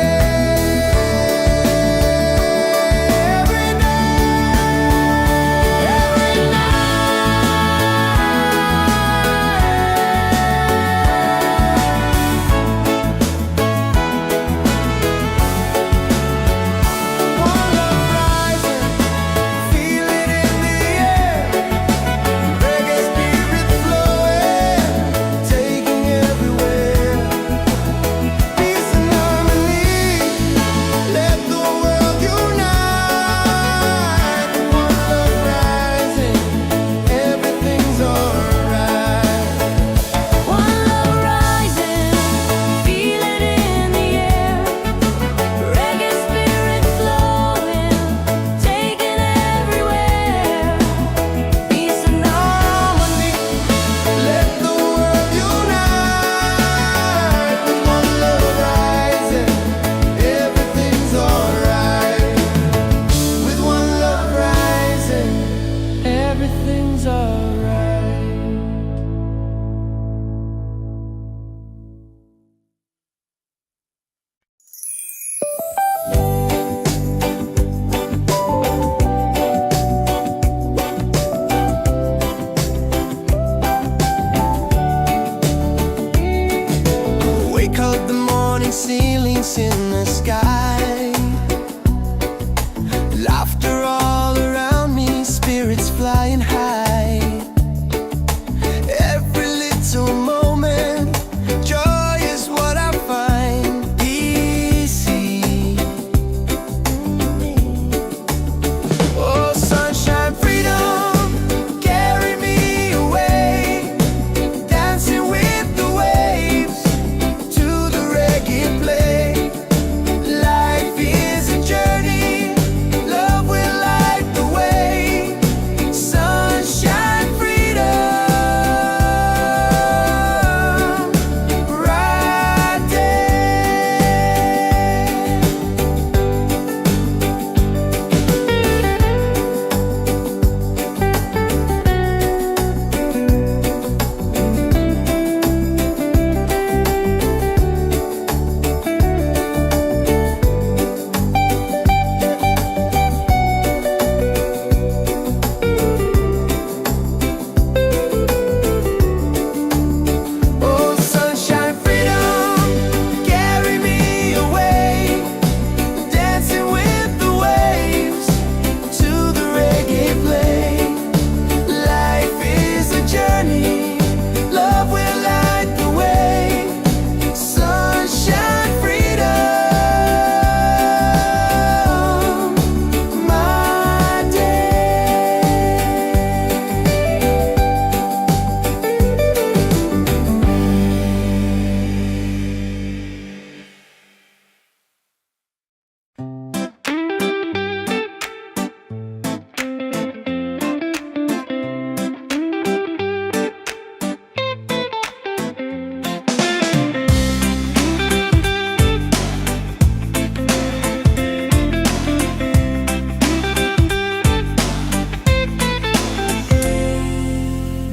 Ceilings in the sky, laughter all around me, spirits flying high. Every little moment, joy is what I find. Easy. Oh, sunshine, freedom, carry me away, dancing with the waves to the reggae play. Life is a journey, love will light the way. Sunshine, freedom, right Oh, sunshine, freedom, carry me away, dancing with the waves to the reggae play. Life is a journey, love will light the way. Sunshine, freedom, my day.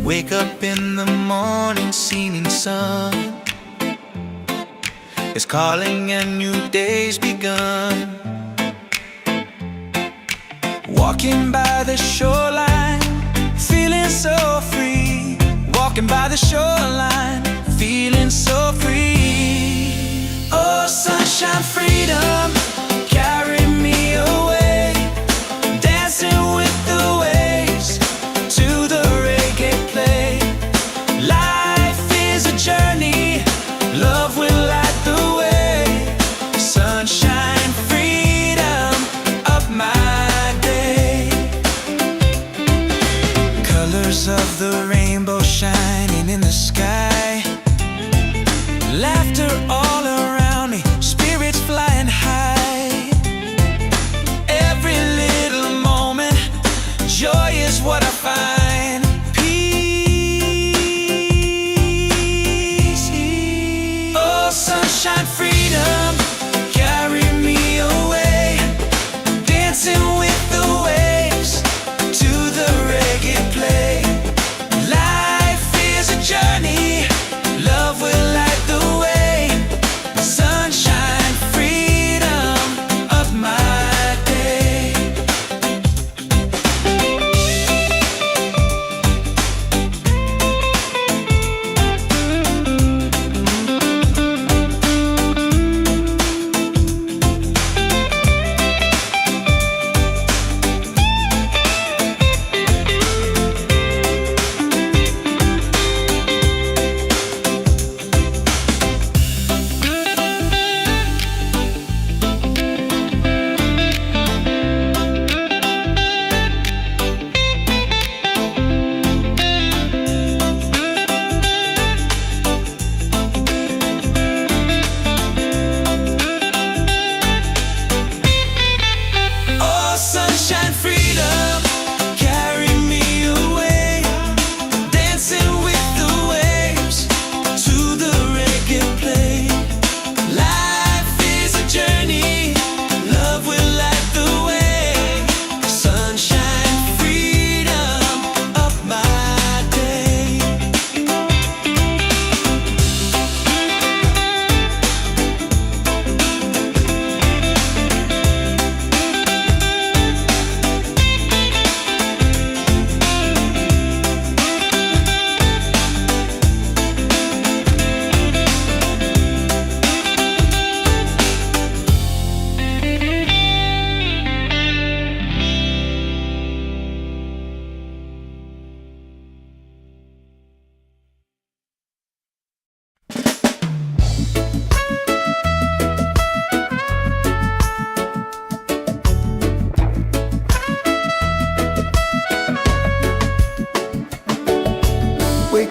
Wake up in the morning, seeing sun is calling and new day's begun. Walking by the shoreline, feeling so free. Walking by the shoreline, feeling so free. Oh, sunshine, freedom, carry me away, dancing with the waves to the reggae play. Life is a journey, love will light the way. Sunshine, freedom, up my day. Colors of the rainbow shining in the sky, laughter all around me, spirits flying high. Every little moment, joy is what I find. Peace. Oh, sunshine, freedom, carry me away, dancing with the waves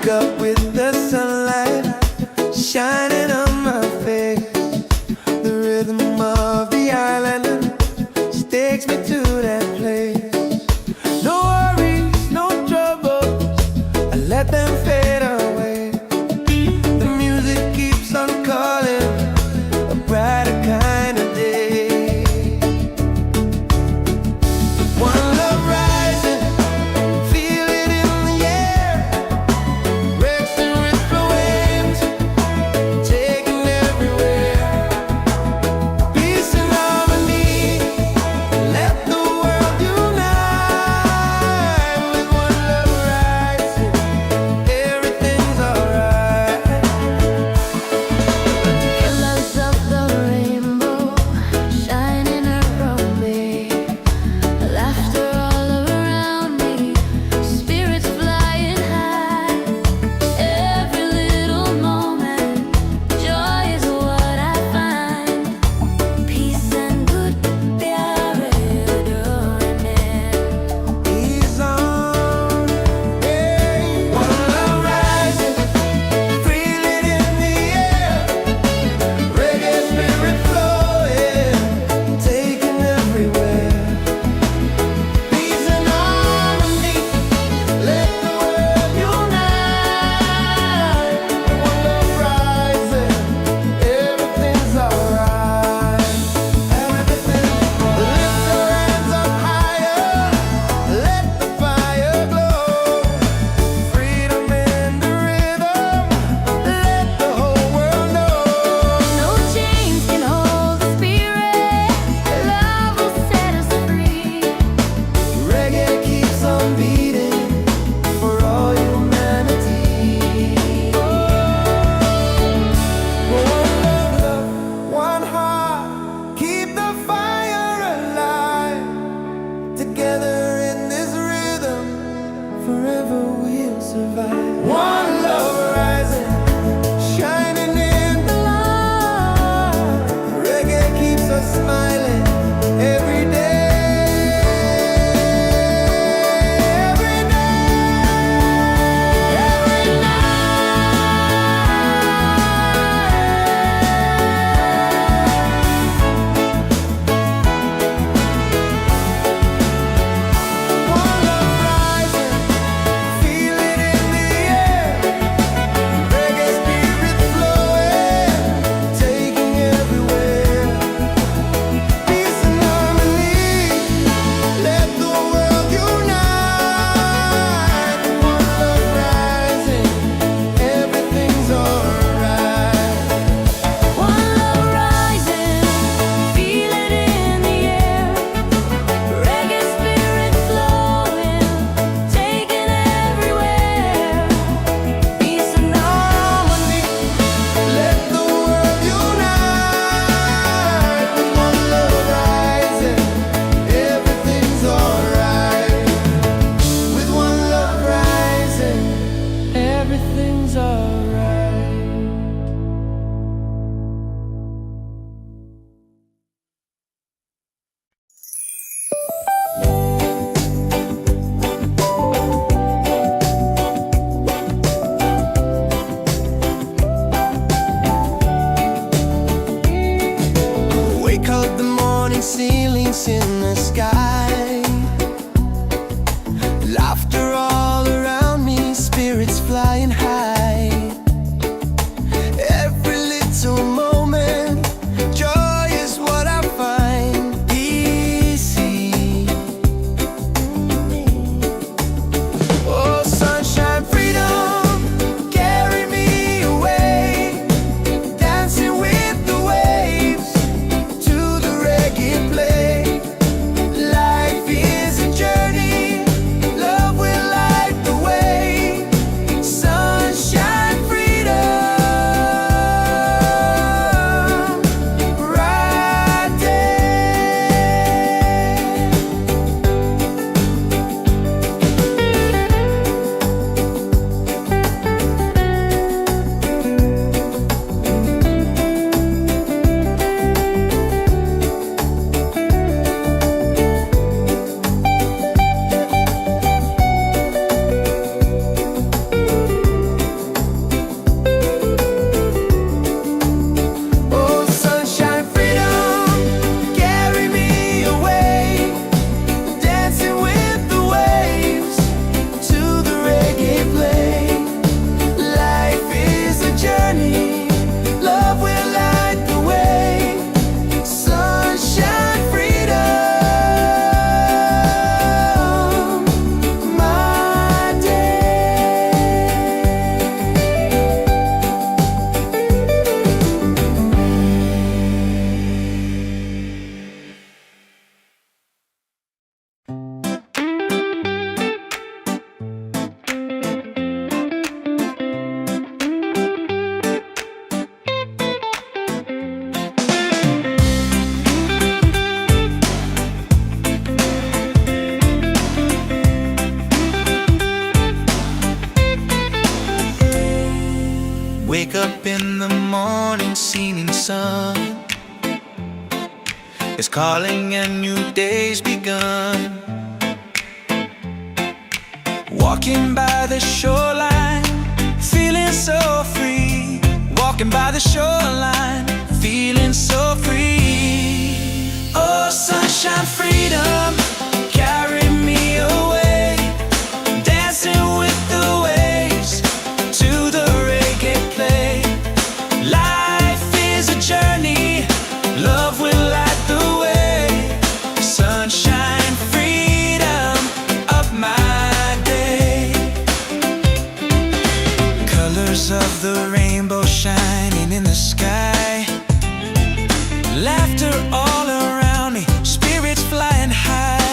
wake up with the sunlight shining on my face. The rhythm of the island takes me to that place. No worries, no troubles, I let them fade away. The music keeps on calling, a brighter kind of day. One love rising, feel it in the air. Racing with the waves, taking everywhere. Peace and harmony, let the world unite. With one love rising, everything's alright. Colors of the rainbow shining around me, laughter all around me, spirits flying high. Every little moment, joy is what I find. Peace and good, प्यारे डोरने. He's on, hey. One love rising, feel it in the air. Reggae spirit flowing, taking everywhere. Peace and harmony, let the world unite. One love rising, everything's alright. Everything, lift your hands up higher, let the fire glow. Freedom in the rhythm, let the whole world know. No chains can hold the spirit. Love will set us free. Reggae keeps on beating for all humanity. One love, one heart, keep the fire alive. Together in this rhythm, forever we'll survive. One love rising, shining in the light. Reggae keeps us smiling every day. Every day, every night. One love rising, feel it in the air. morning seeming sun is calling and new day's begun. Walking by the shoreline, feeling so free. Walking by the shoreline, feeling so free. Oh, sunshine, freedom, carry me away. Dancing with the waves to the reggae play. Life is a journey, love will light the way. Sunshine, freedom, up my day. Colors of the rainbow shining in the sky. Laughter all around me, spirits flying high.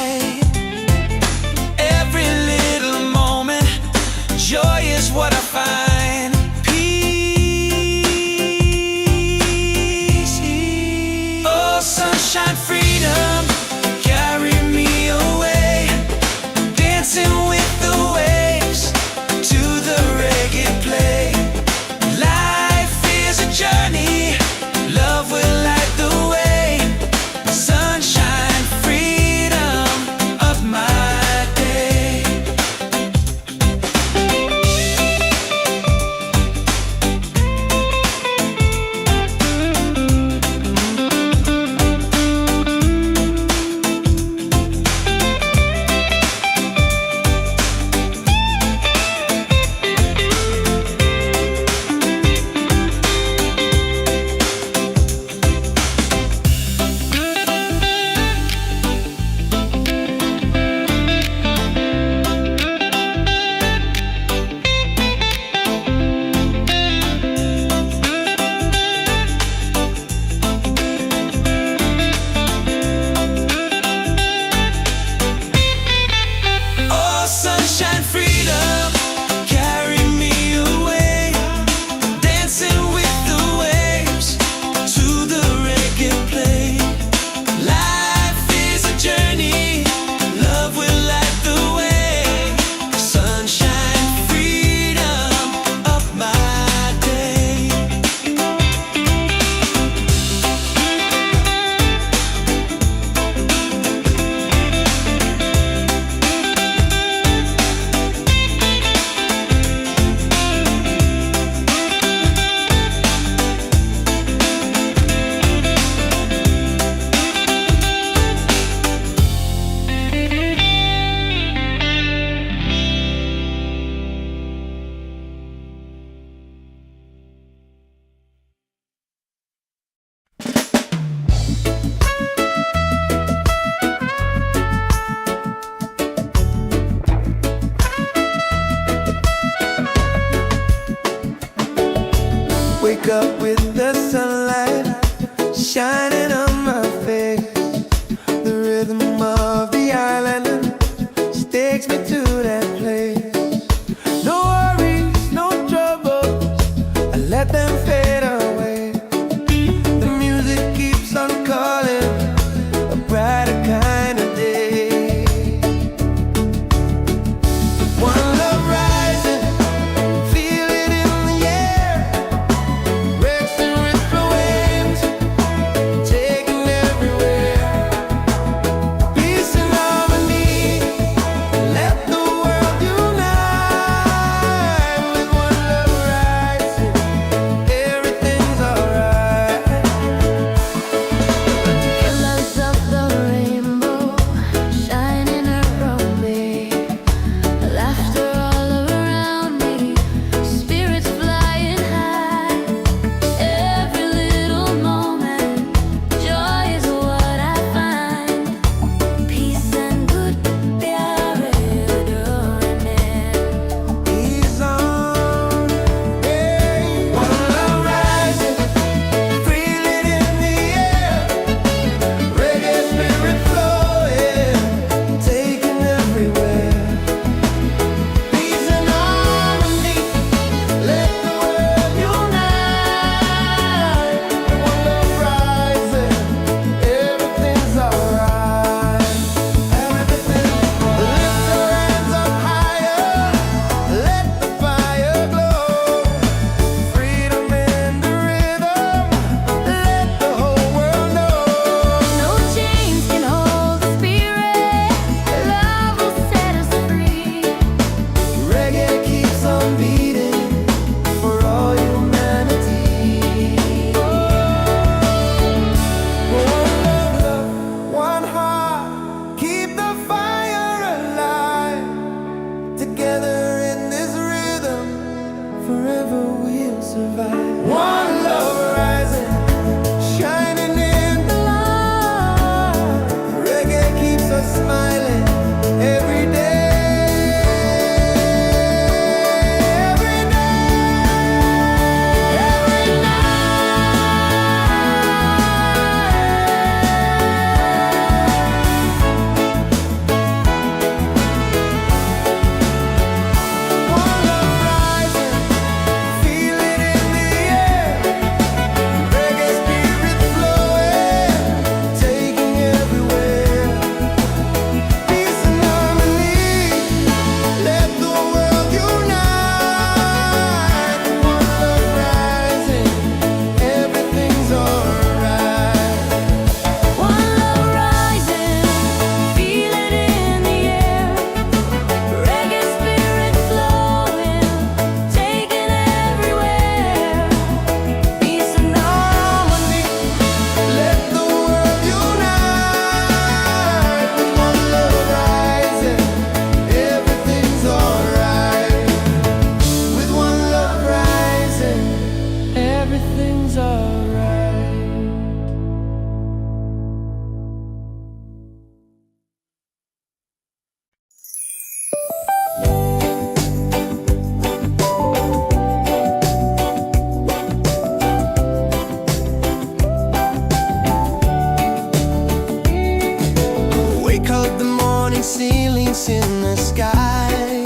blinks in the sky.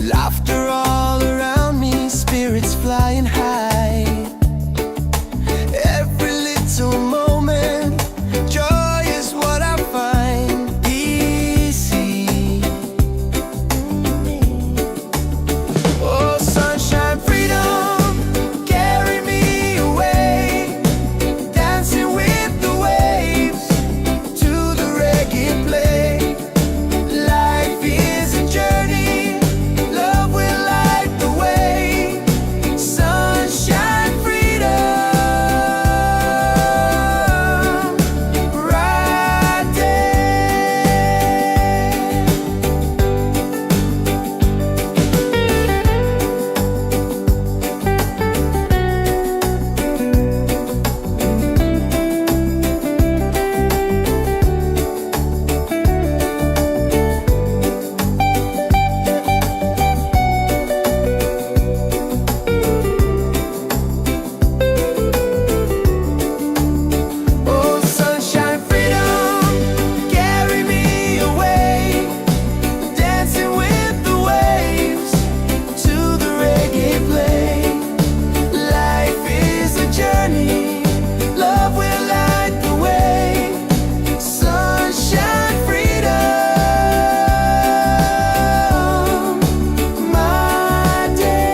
Laughter all around me, spirits flying high. Every little moment, joy is what I find. Easy. Oh, sunshine, freedom, carry me away. Dancing with the waves to the reggae play. Life is a journey, love will light the way. Sunshine, freedom, right there. Oh, sunshine, freedom, carry me away. Dancing with the waves to the reggae play. Life is a journey, love will light the way. Sunshine, freedom, my day.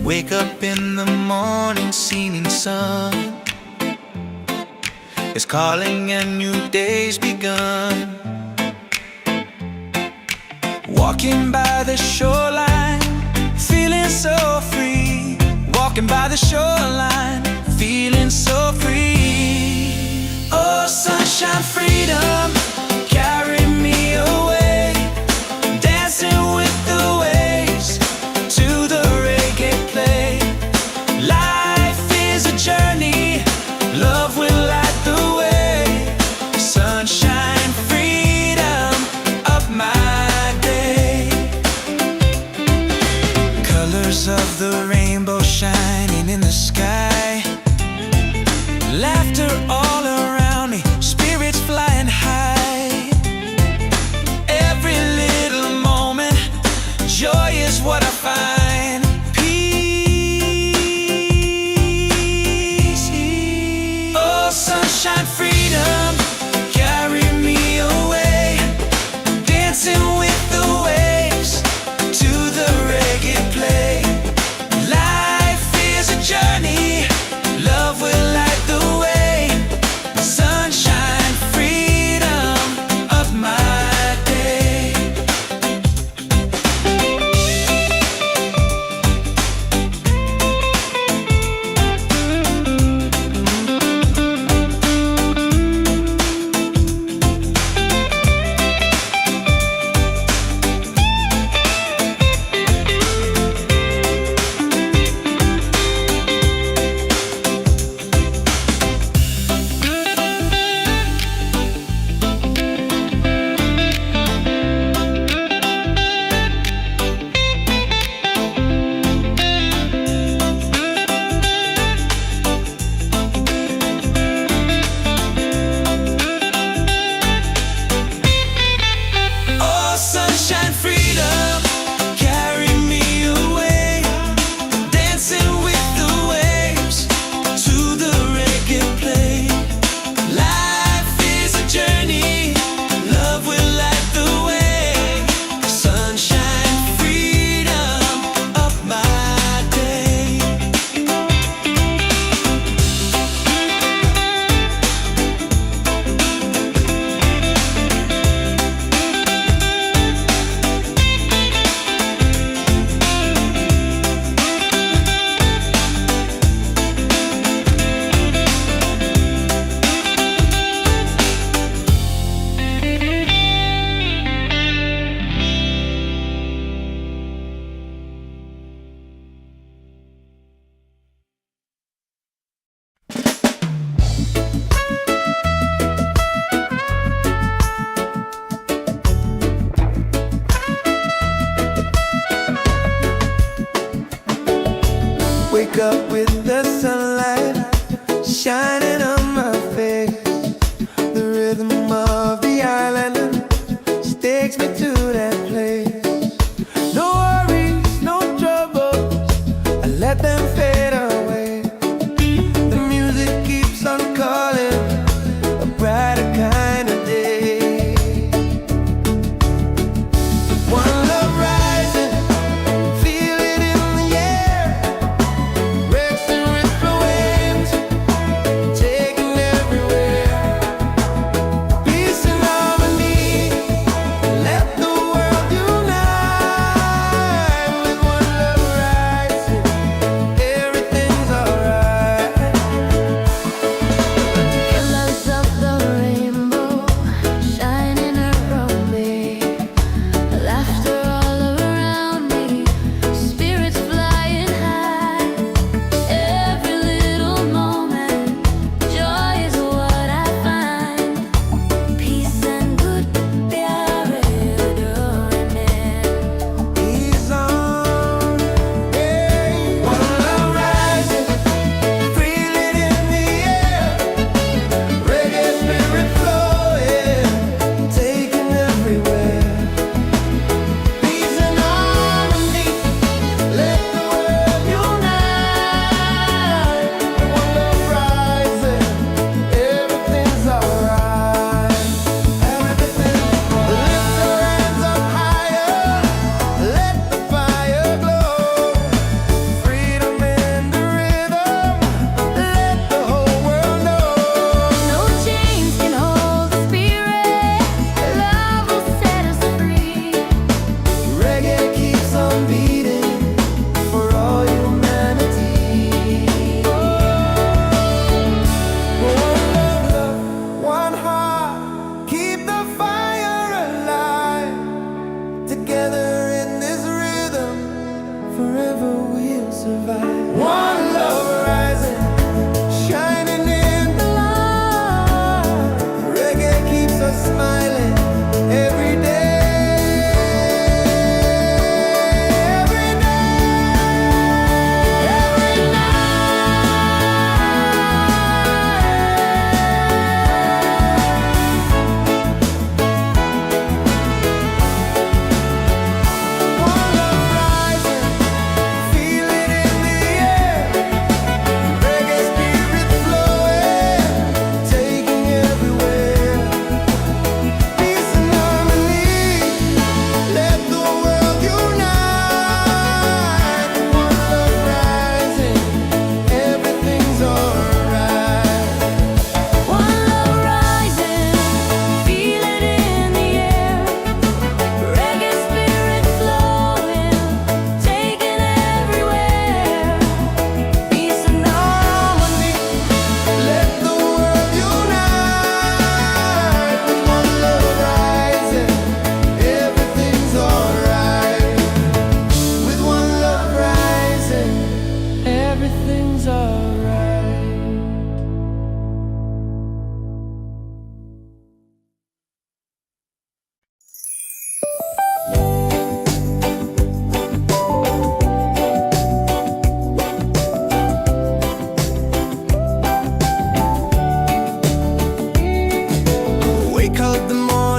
Wake up in the morning, seeing sun is calling and new day's begun. Walking by the shoreline, feeling so free. Walking by the shoreline, feeling so free. Oh, sunshine, freedom, carry me away. Dancing with the waves to the reggae play. Life is a journey, love will light the way. Sunshine, freedom, up my day. Colors of the rainbow shining in the sky. Laughter all around me, spirits flying high.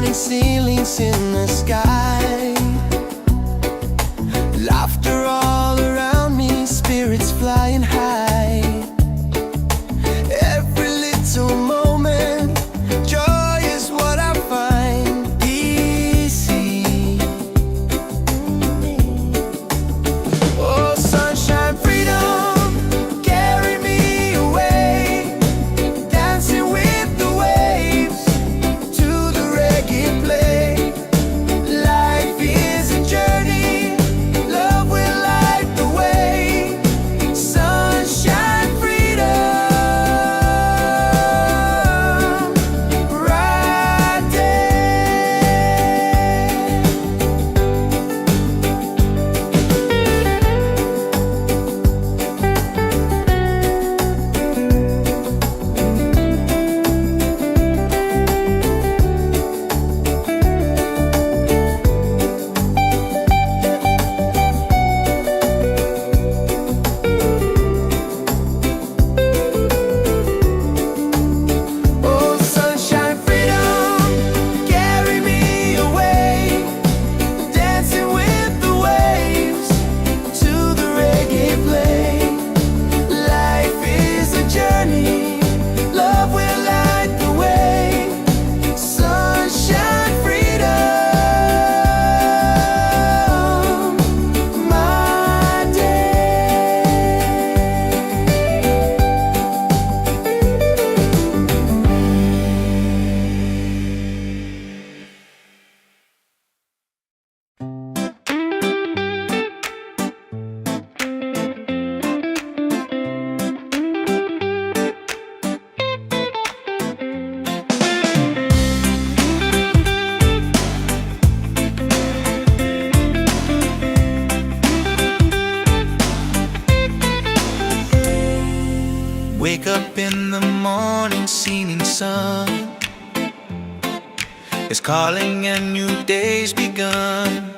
falling ceilings in the sky. Laughter all around me, spirits flying high. Every little moment, joy is what I find easy. Oh, sunshine, freedom, carry me away, dancing with the waves to the reggae play. Life is a journey, love will light the way. Sunshine, freedom, right there. Oh, sunshine, freedom, carry me away, dancing with the waves to the reggae play. Life is a journey, love will light the way. Sunshine, freedom, my day. Wake up in the morning, seeing sun is calling and new day's begun.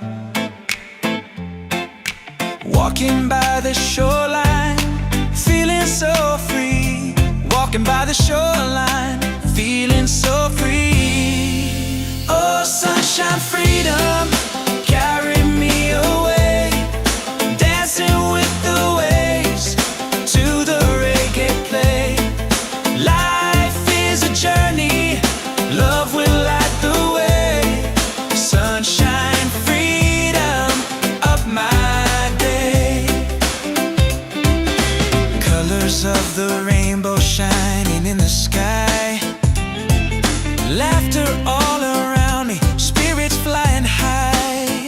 Walking by the shoreline, feeling so free. Walking by the shoreline, feeling so free. Oh, sunshine, freedom, carry me away, dancing with the waves to the reggae play. Life is a journey, love will light the way. Sunshine, freedom, of my day. Colors of the rainbow shining in the sky. Laughter all around me, spirits flying high.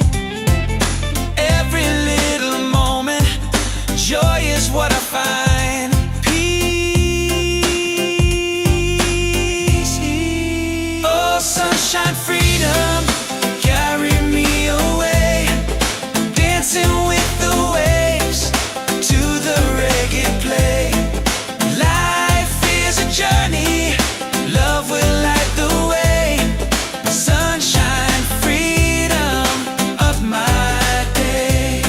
Every little moment, joy is what I find. Peace. Oh, sunshine, freedom, carry me away, dancing with the waves to the reggae play. Life is a journey, love will light the way. Sunshine, freedom, of my day.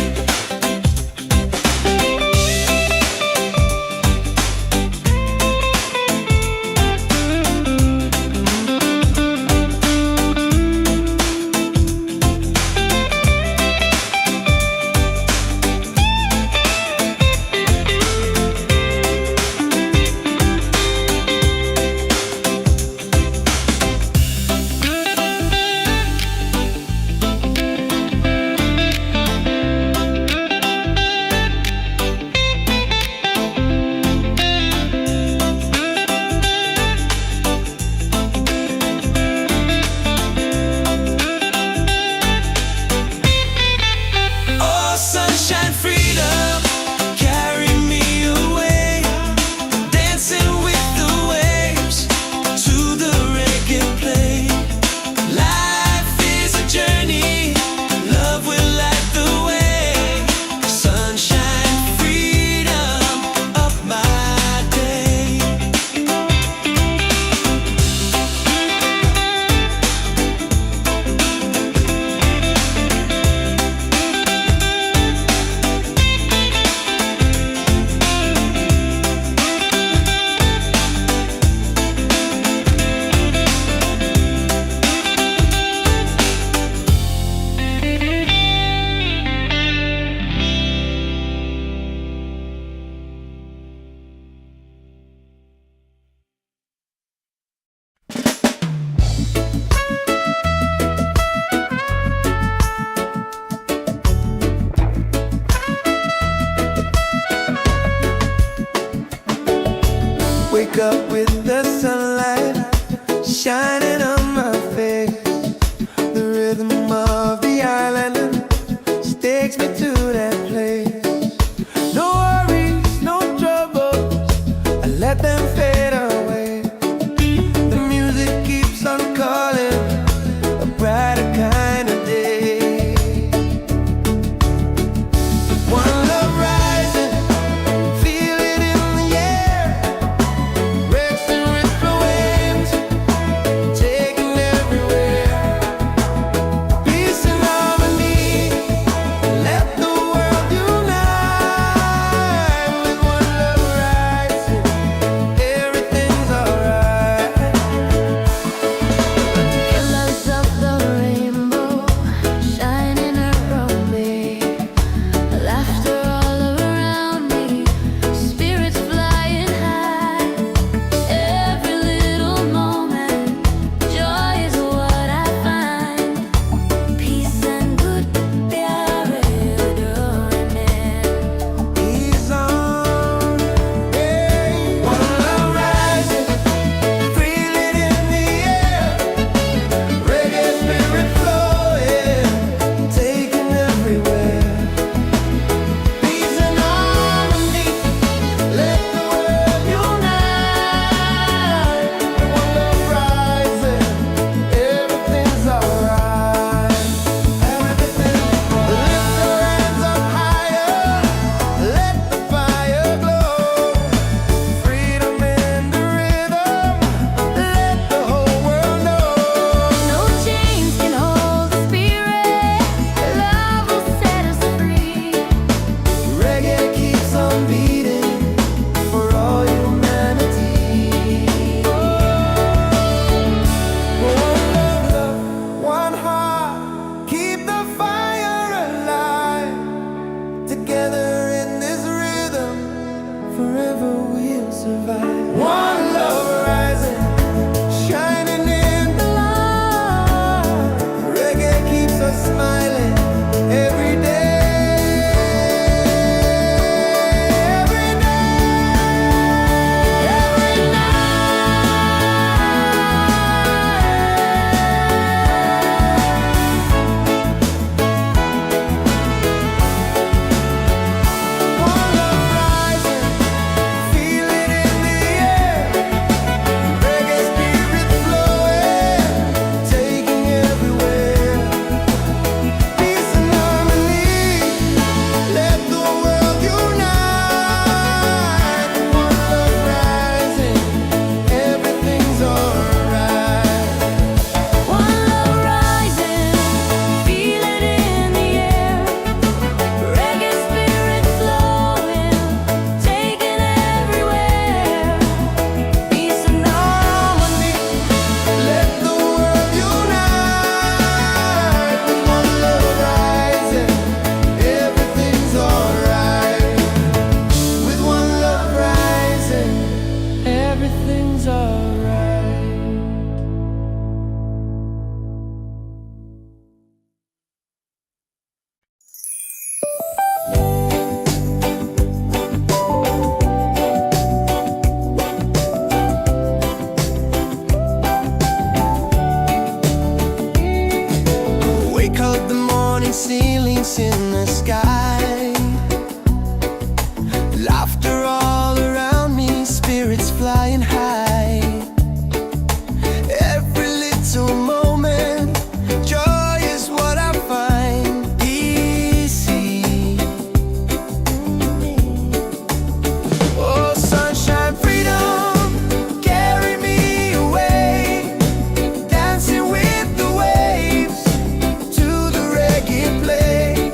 ceilings in the sky. Laughter all around me, spirits flying high. Every little moment, joy is what I find easy. Oh, sunshine, freedom, carry me away, dancing with the waves to the reggae play.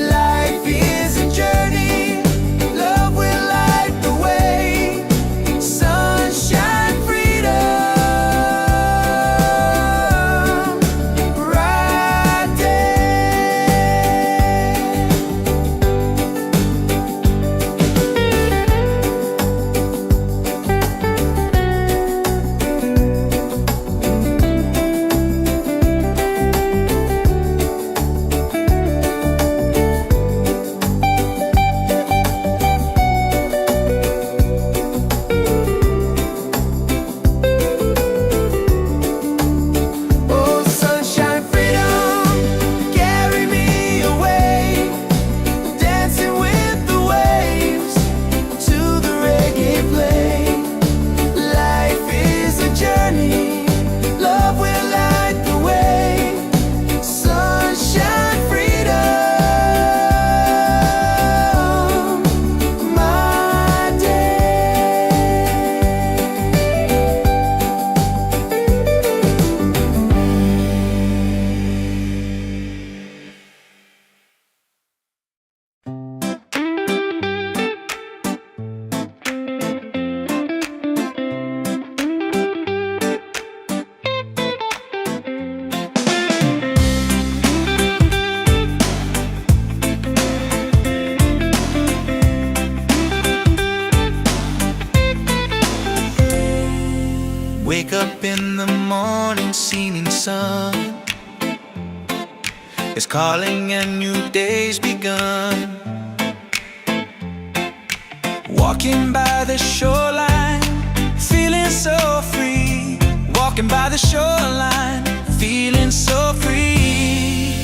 Life is a journey, love will light the way. Sunshine, freedom, right there. Oh, sunshine, freedom, carry me away, dancing with the waves to the reggae play. Life is a journey, love will light the way. Sunshine, freedom, my day. Wake up in the morning, seeing sun is calling and new day's begun. Walking by the shoreline, feeling so free. Walking by the shoreline, feeling so free.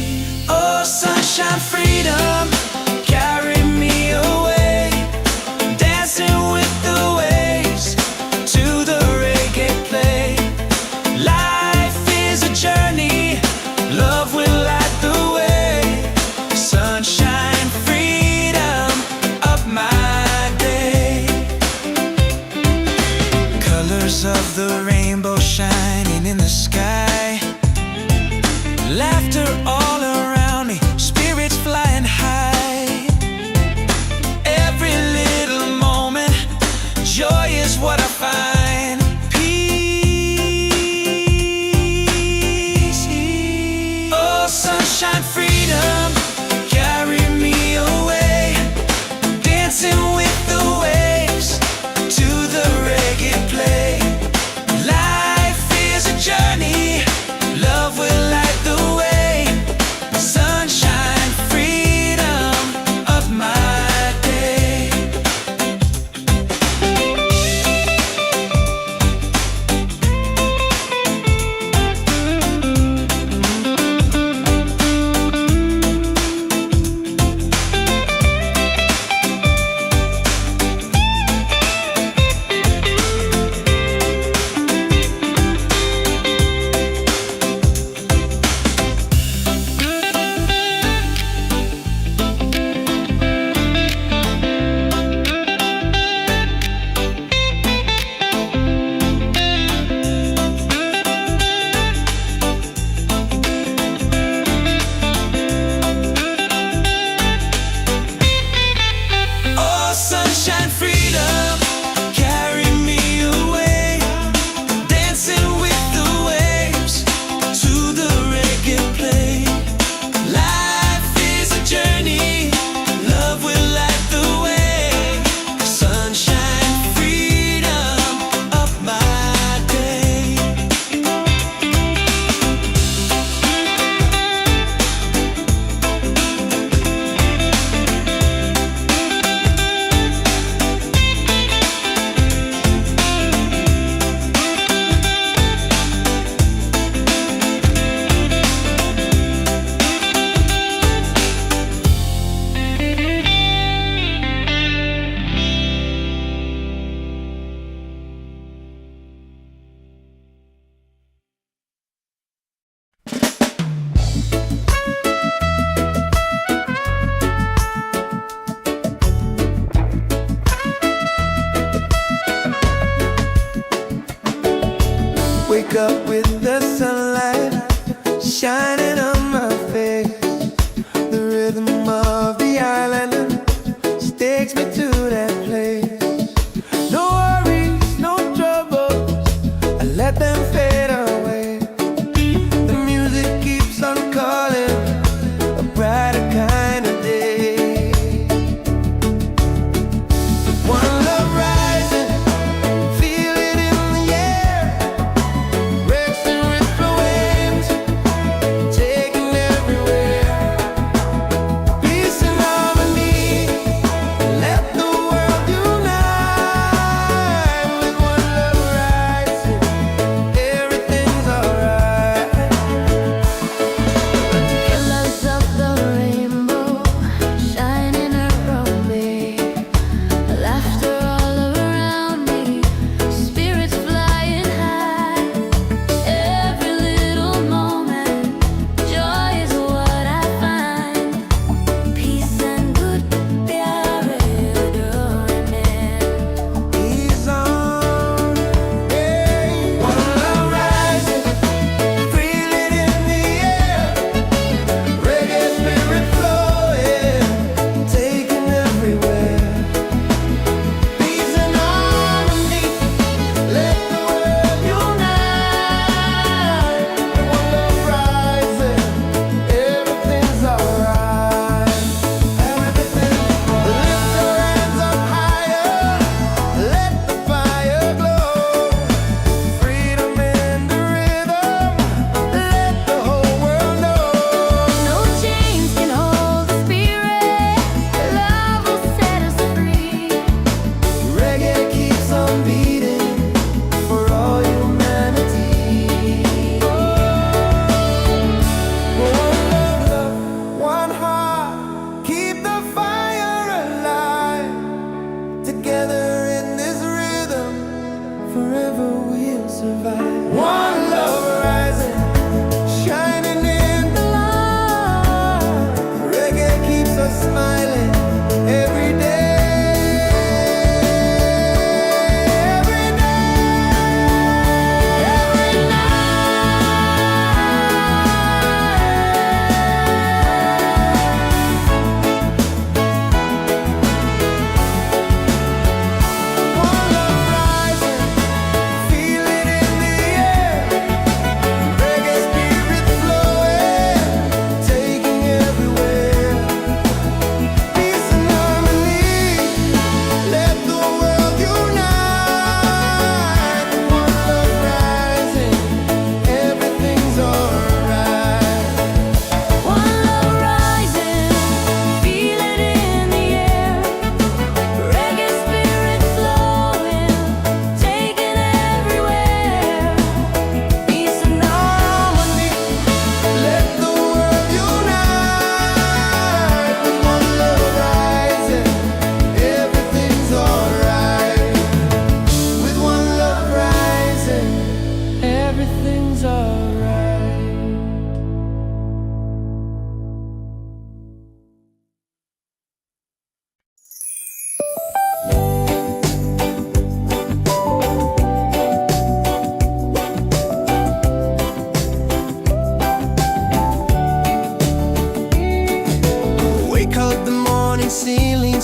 Oh, sunshine, freedom, carry me away, dancing with the waves to the reggae play. Life is a journey, love will light the way. Sunshine, freedom, up my day. Colors of the rainbow shining in the sky.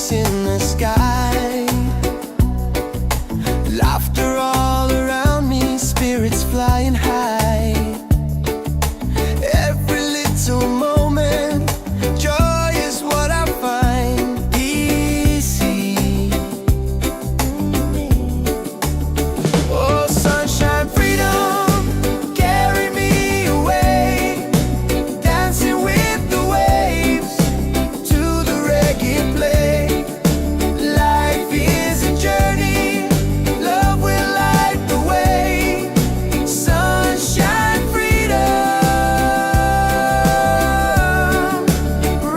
dance in the sky. Laughter all around me, spirits flying high. Every little moment, joy is what I find easy. Oh, sunshine, freedom, carry me away, dancing with the waves to the reggae play. Life is a journey, love will light the way. Sunshine, freedom,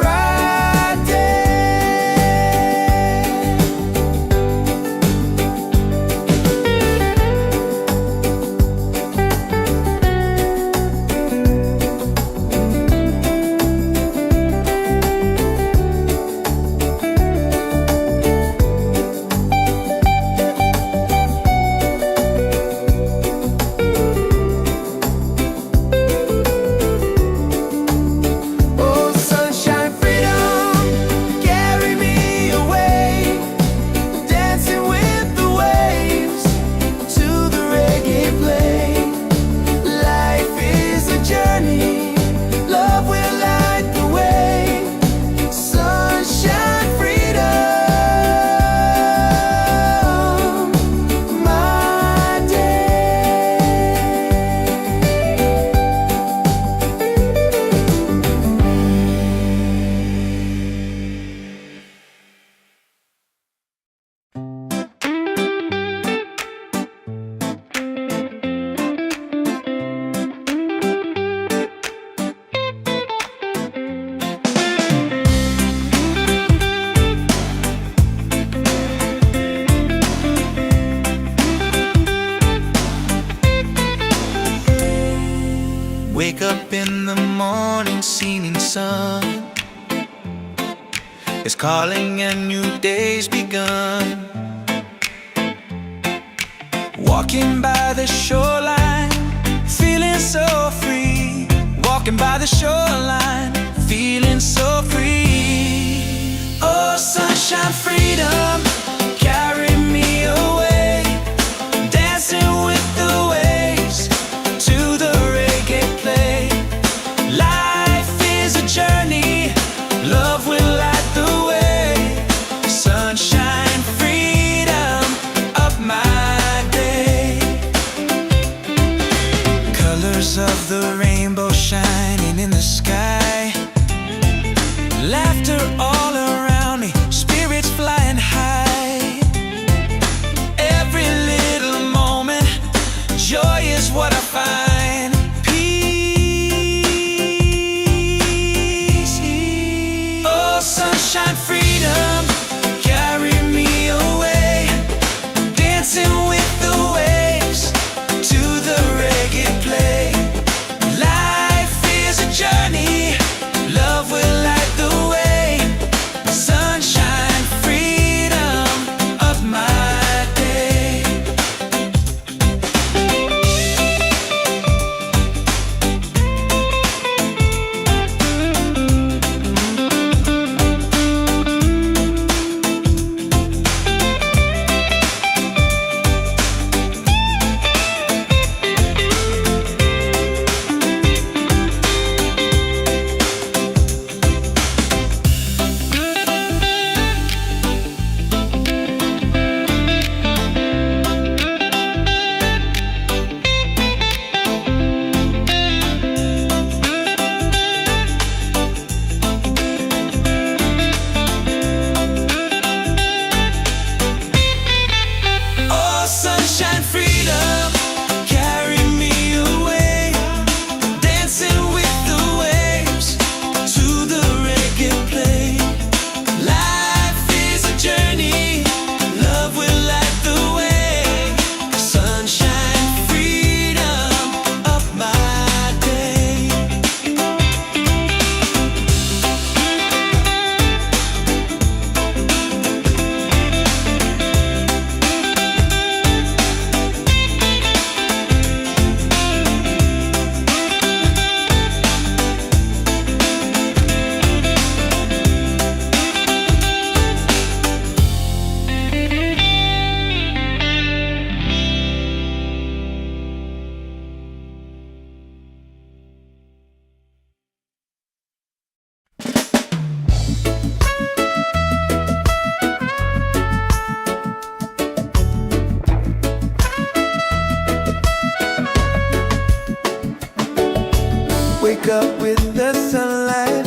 right there. Oh, sunshine, freedom, carry me away, dancing with the waves to the reggae play. Life is a journey, love will light the way. Sunshine, freedom, my day. Wake up in the morning, seeing sun is calling and new day's begun. Walking by the shoreline, feeling so free. Walking by the shoreline, feeling so free. Oh, sunshine, freedom, carry me away, dancing with the waves to the reggae play. Life is a journey, love will light the way. Sunshine, freedom, up my day. Colors of the rainbow shining in the sky. Wake up with the sunlight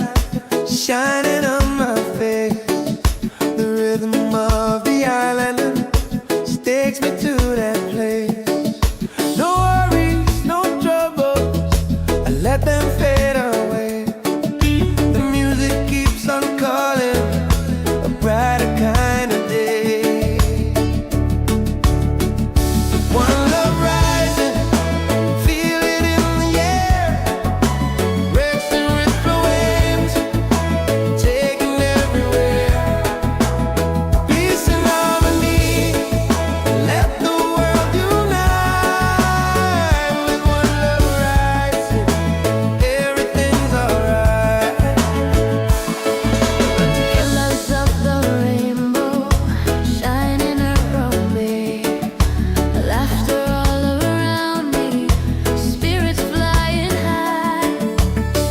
shining on my face. The rhythm of the island takes me to that place. No worries, no troubles, I let them fade away. The music keeps on calling, a brighter kind of day. One love rising, feel it in the air. Racing with the waves, taking everywhere. Peace and harmony, let the world unite. With one love rising, everything's alright. Colors of the rainbow shining around me, laughter all around me, spirits flying high.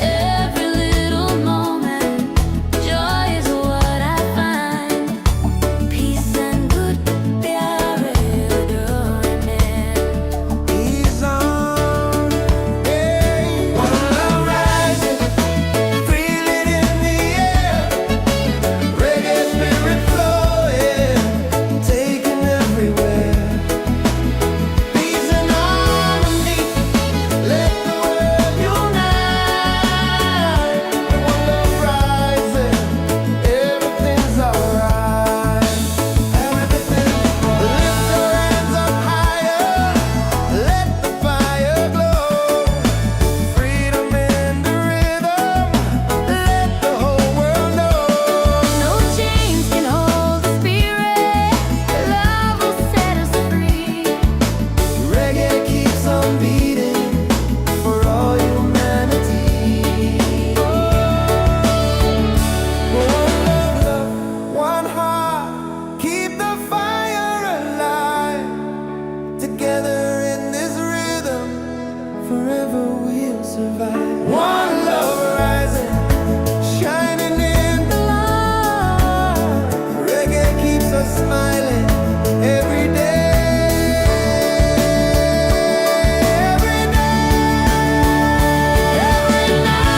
Every little moment, joy is what I find. Peace and good pyare mein. He's on, hey. One love rising, feel it in the air. Reggae spirit flowing, taking everywhere. Peace and harmony, let the world unite. One love rising, everything's alright. Everything's lift your hands up higher, let the fire glow. Freedom in the rhythm, let the whole world know. No chains can hold the spirit. Love will set us free. Reggae keeps on beating for all humanity. One love, one heart, keep the fire alive. Together in this rhythm, forever we'll survive. One love rising, shining in the light. Reggae keeps us smiling every day. Every day, every night.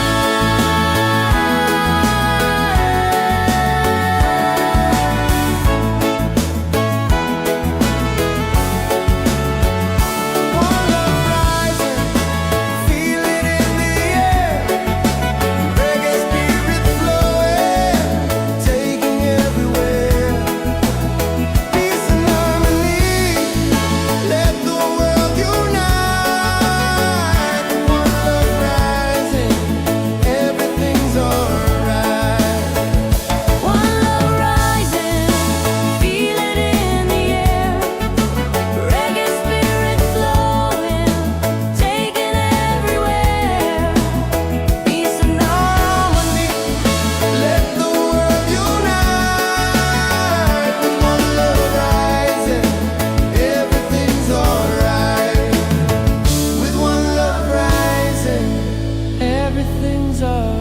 One love rising, feel it in the air. Reggae spirit flowing, taking everywhere. Peace and harmony, let the world unite. One love rising, everything's alright. One love rising, feel it in the air. Reggae spirit flowing, taking everywhere. Peace and harmony, let the world unite. One love rising, everything's alright. With one love rising, everything's alright.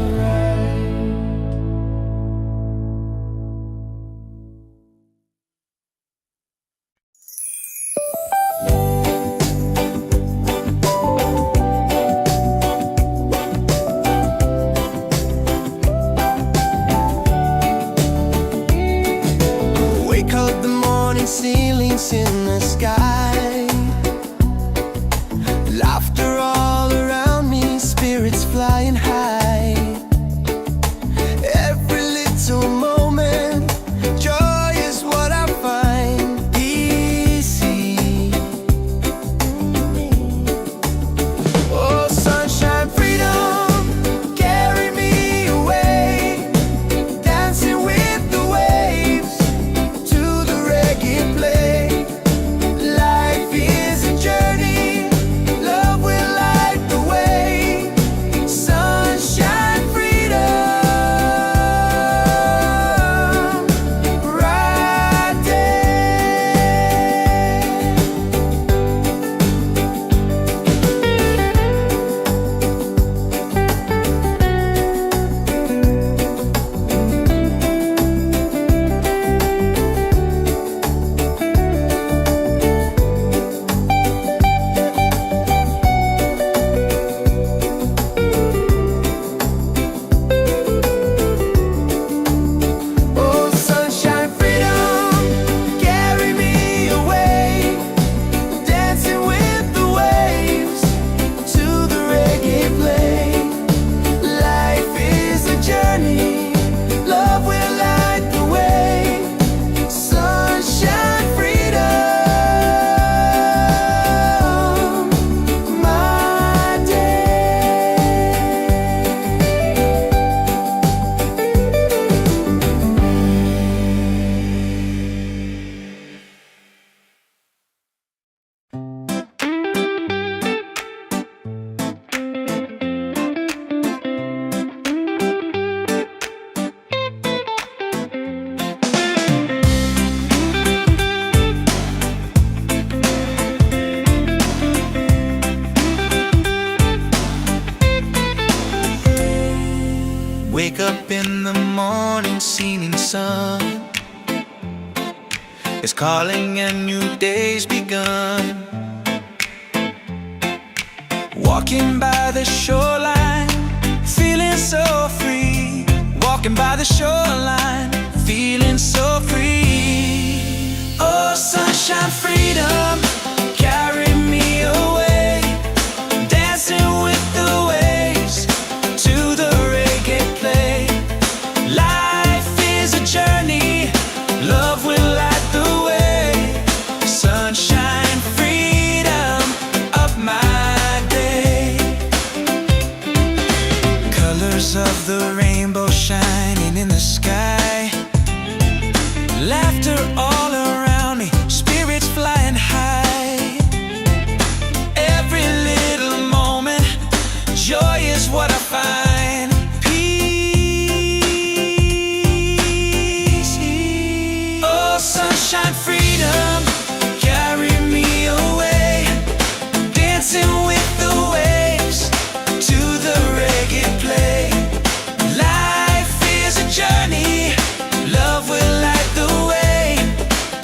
Wake up the morning, ceilings in the sky. Laughter all around me, spirits flying high. Every little moment, joy is what I find. Easy. Oh, sunshine, freedom, carry me away. Dancing with the waves to the reggae play. Life is a journey, love will light the way. Sunshine. Wake up in the morning, seeing sun is calling and new day's begun. Walking by the shoreline, feeling so free. Walking by the shoreline, feeling so free. Oh, sunshine, freedom, carry me away. Dancing with the waves to the reggae play. Life is a journey, love will light the way. Sunshine, freedom, up my day. Colors of the rainbow shining in the sky. Laughter all around me, spirits flying high. Every little moment, joy is what I find. Peace. Oh, sunshine, freedom, carry me away. Dancing with the waves to the reggae play. Life is a journey, love will light the way.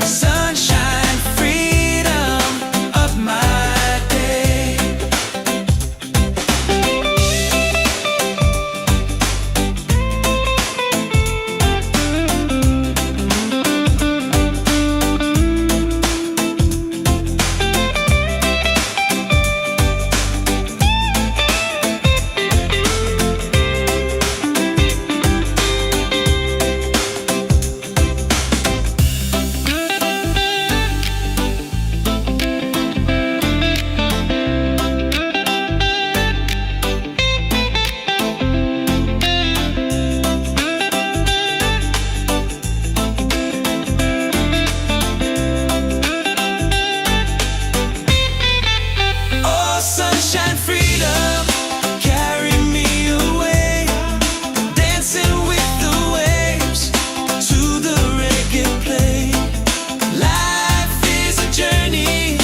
Sunshine, freedom, of my day. Oh, sunshine, freedom, carry me away. Dancing with the waves to the reggae play. Life is a journey,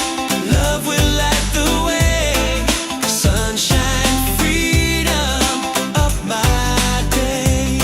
love will light the way. Sunshine, freedom, of my day.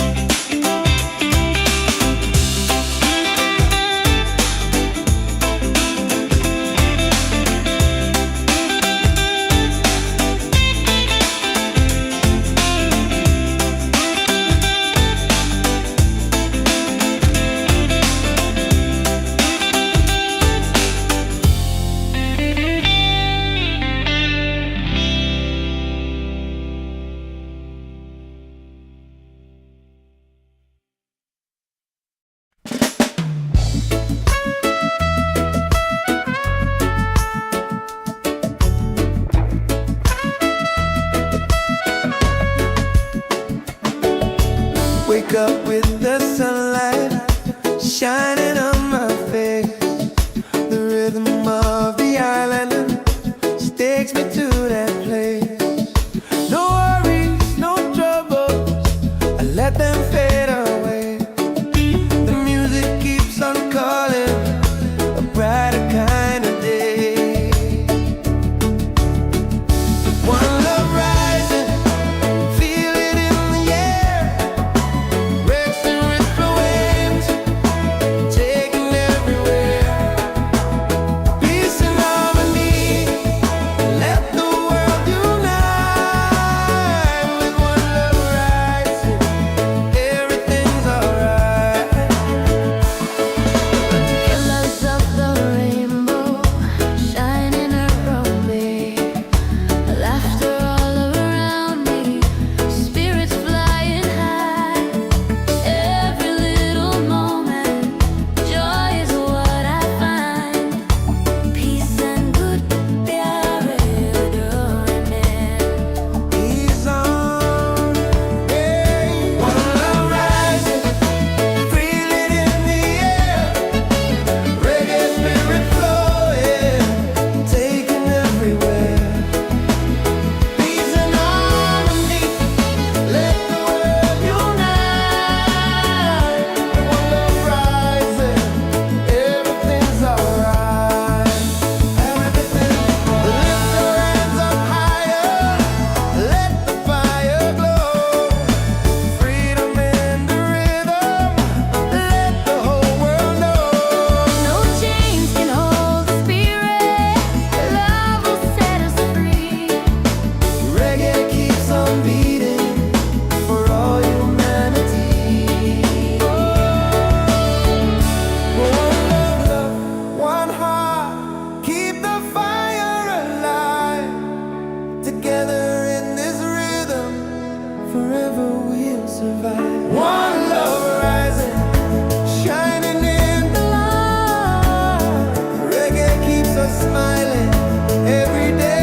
Wake up with the sunlight shining on my face. The rhythm of the island just takes me to that place. No worries, no troubles, I let them fade away. The music keeps on calling, a brighter kind of day. One love rising, feel it in the air. Racing with the waves forever we'll survive. One love rising, shining in the light. Reggae keeps us smiling every day.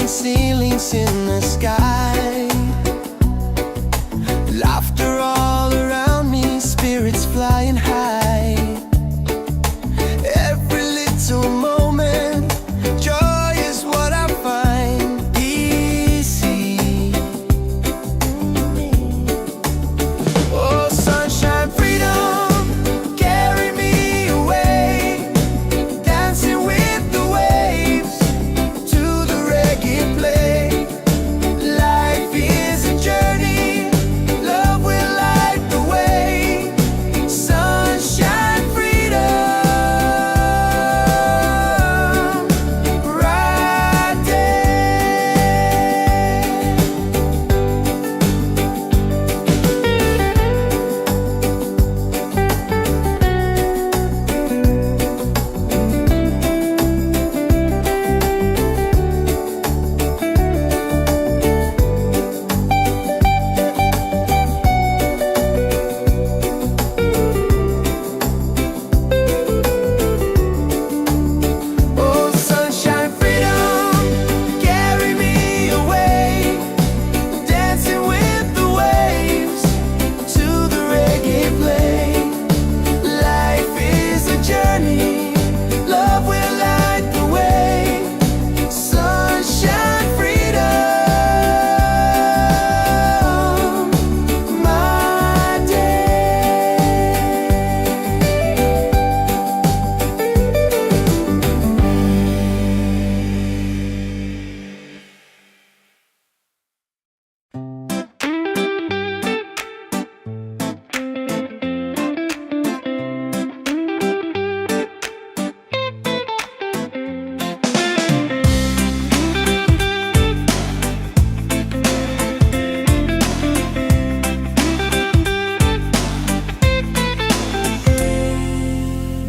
Ceilings in the sky, laughter all around me, spirits flying high. Every little moment, joy is what I find. Easy. Oh, sunshine, freedom, carry me away, dancing with the waves to the reggae play. Life is a journey, love will light the way. Sunshine, freedom, bright Oh, sunshine, freedom, carry me away, dancing with the waves to the reggae play. Life is a journey, love will light the way. Sunshine, freedom, my day.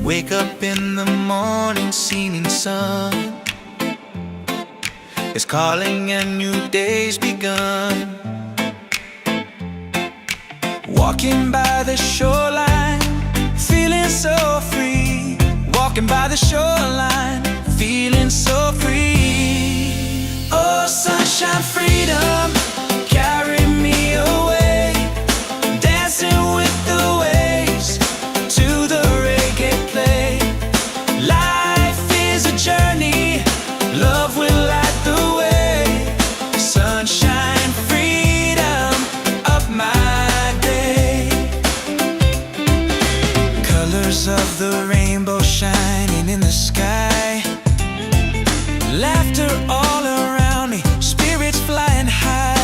Wake up in the morning, seeing sun is calling and new day's begun. Walking by the shoreline, feeling so free. Walking by the shoreline, feeling so free. Oh, sunshine, freedom, carry me away, dancing with the waves to the reggae play. Life is a journey, love will light the way. Sunshine, freedom, up my day. Colors of the rainbow shining in the sky, laughter all around me, spirits flying high.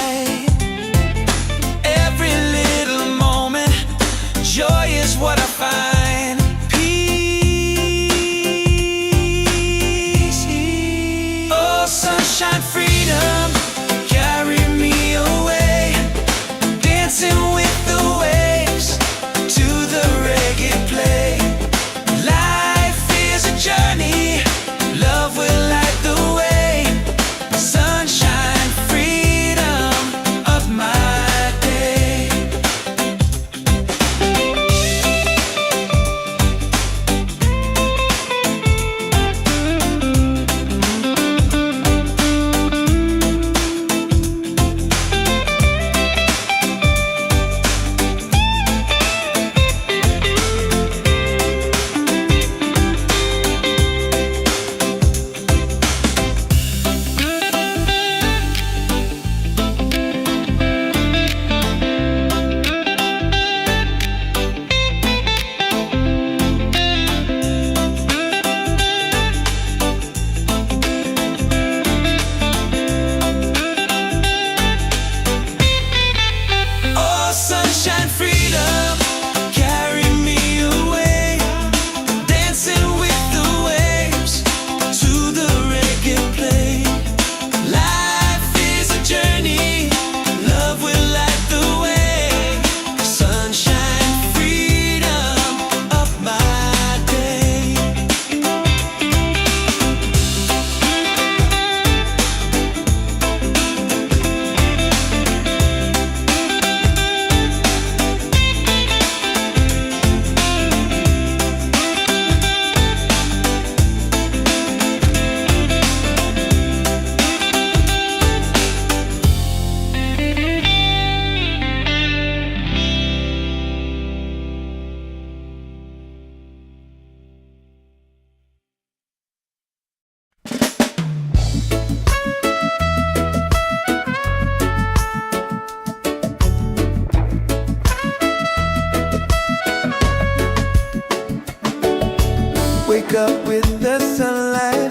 wake up with the sunlight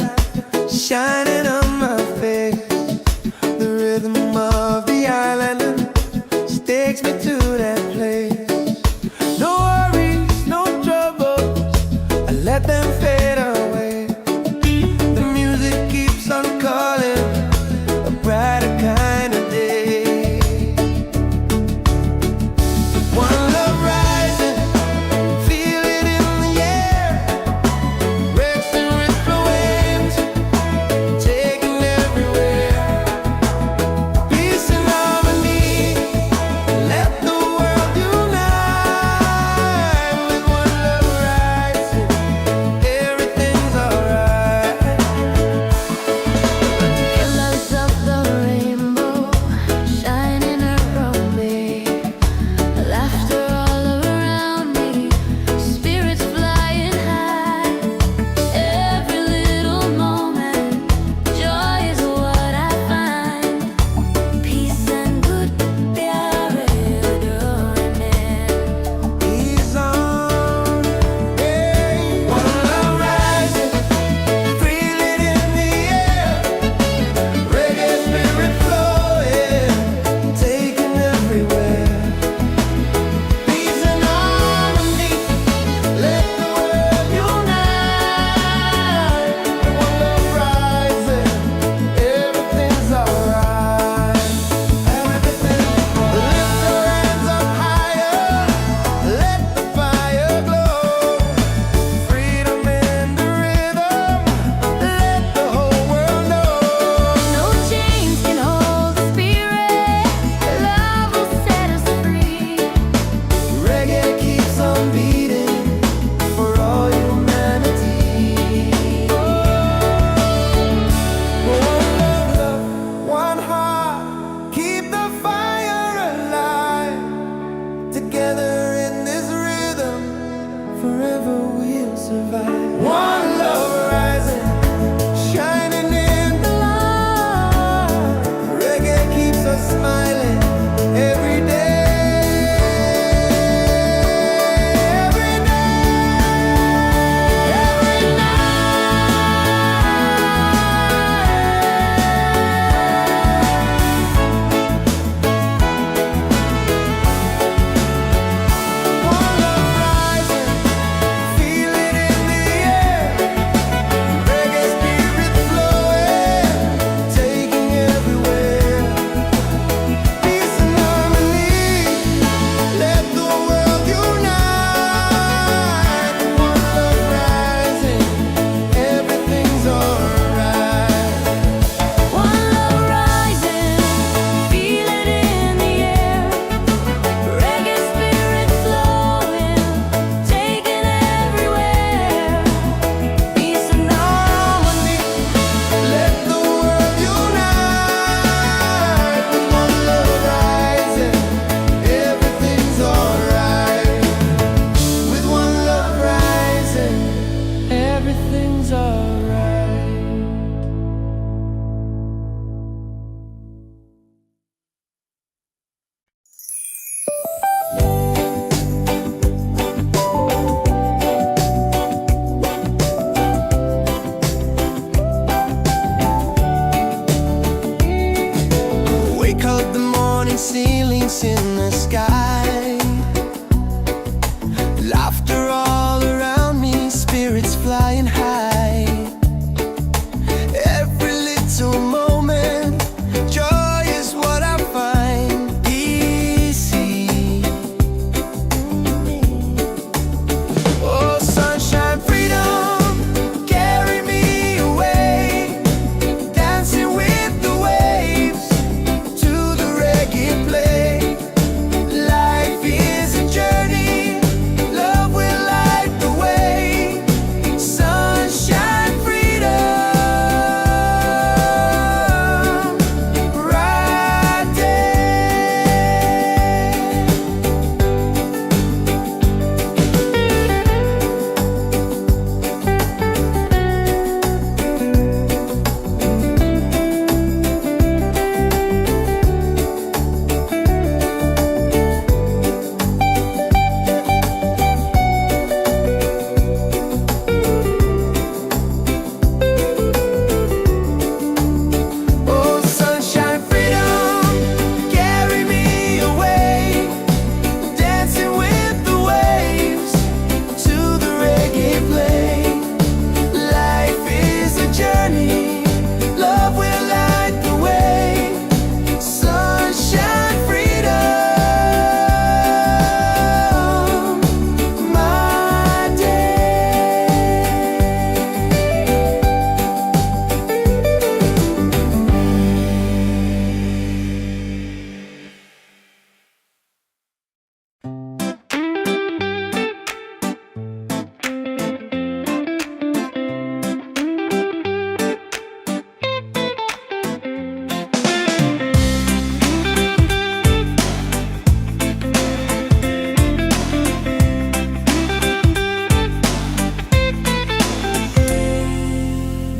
shining on my face. The rhythm of the island takes me to that place. No worries, no troubles, I let them fade away. The music keeps on calling, a brighter kind of day. One love rising, feel it in the air. Racing with the waves, taking everywhere. Peace and harmony, let the world unite. With one love rising, everything's alright. Colors of the rainbow shining around me, laughter all around me, spirits flying high. Every little moment, joy is what I find. Peace and good प्यारे door में. He's on, hey. One love rising, feel it in the air. Reggae spirit flowing, taking everywhere. Peace and harmony, let the world unite. One love rising, everything's alright. Everything, lift your hands up higher, let the fire glow. Freedom in the rhythm, let the whole world know. No chains can hold the spirit. Love will set us free. Reggae keeps on beating for all humanity. One love, one heart, keep the fire alive. Together in this rhythm, forever we'll survive. One love rising, shining in the light. Reggae keeps us smiling every day. Every night, every night. One love rising, feel it in the air.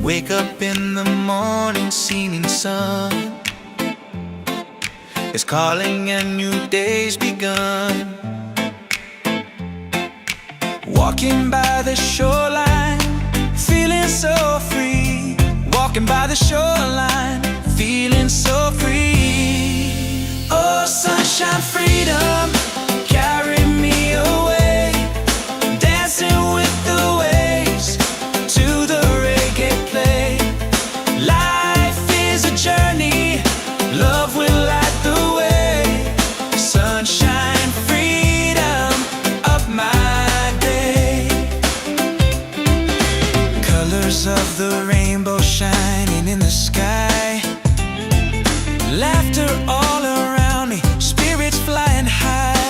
Wake up in the morning, seeing sun is calling and new day's begun. Walking by the shoreline, feeling so free. Walking by the shoreline, feeling so free. Oh, sunshine, freedom, carry me away. Dancing with the waves to the reggae play. Life is a journey, love will light the way. Sunshine, freedom, up my day. Colors of the rainbow shining in the sky. Laughter all around me, spirits flying high.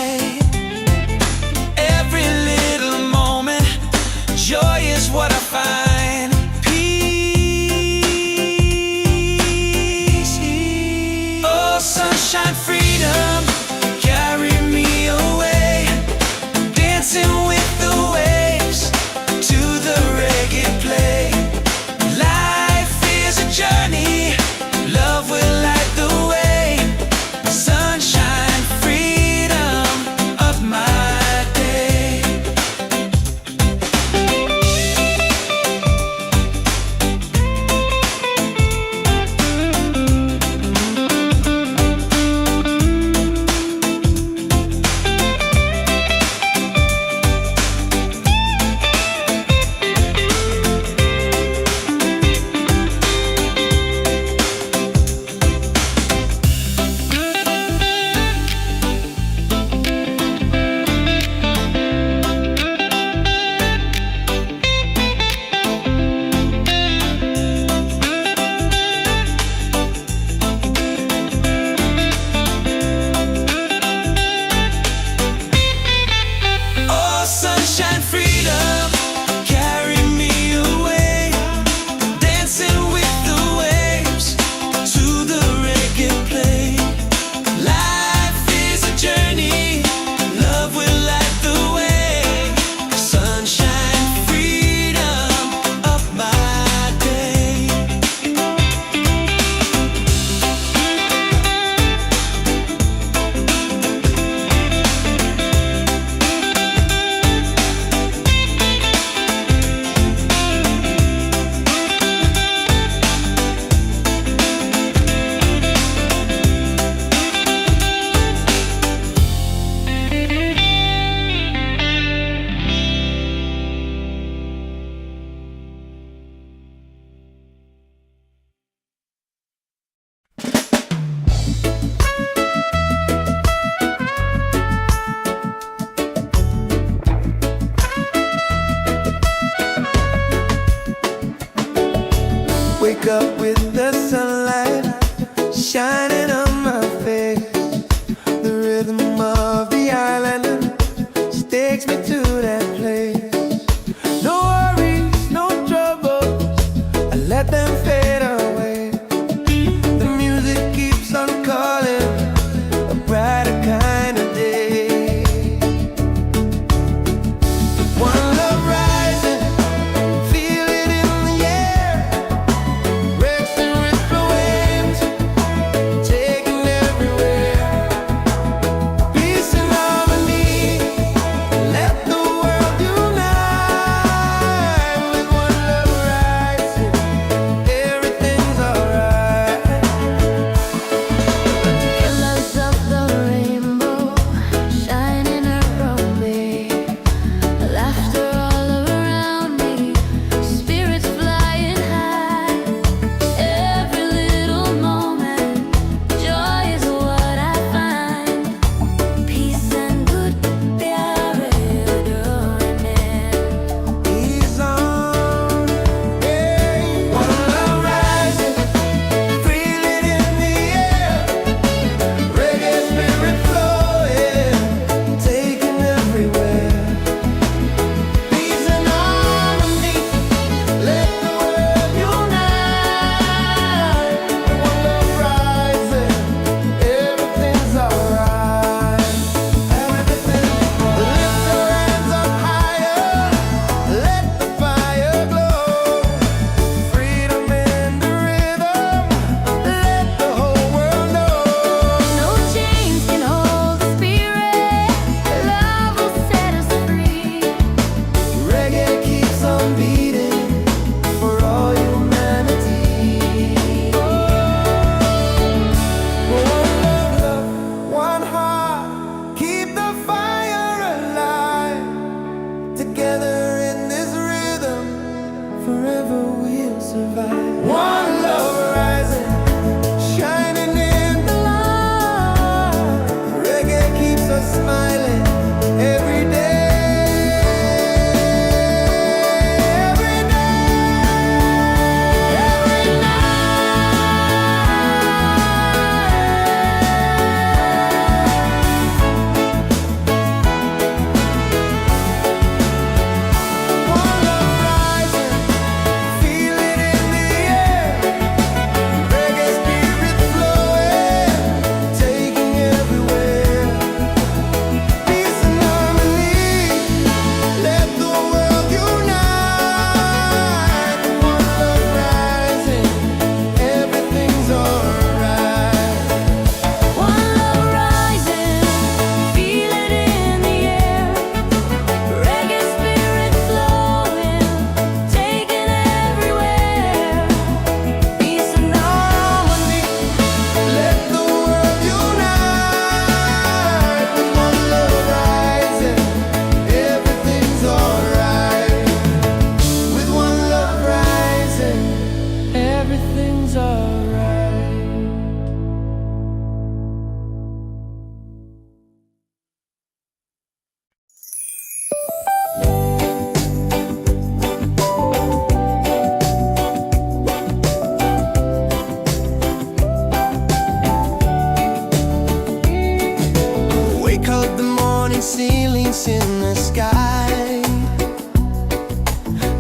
saints in the sky.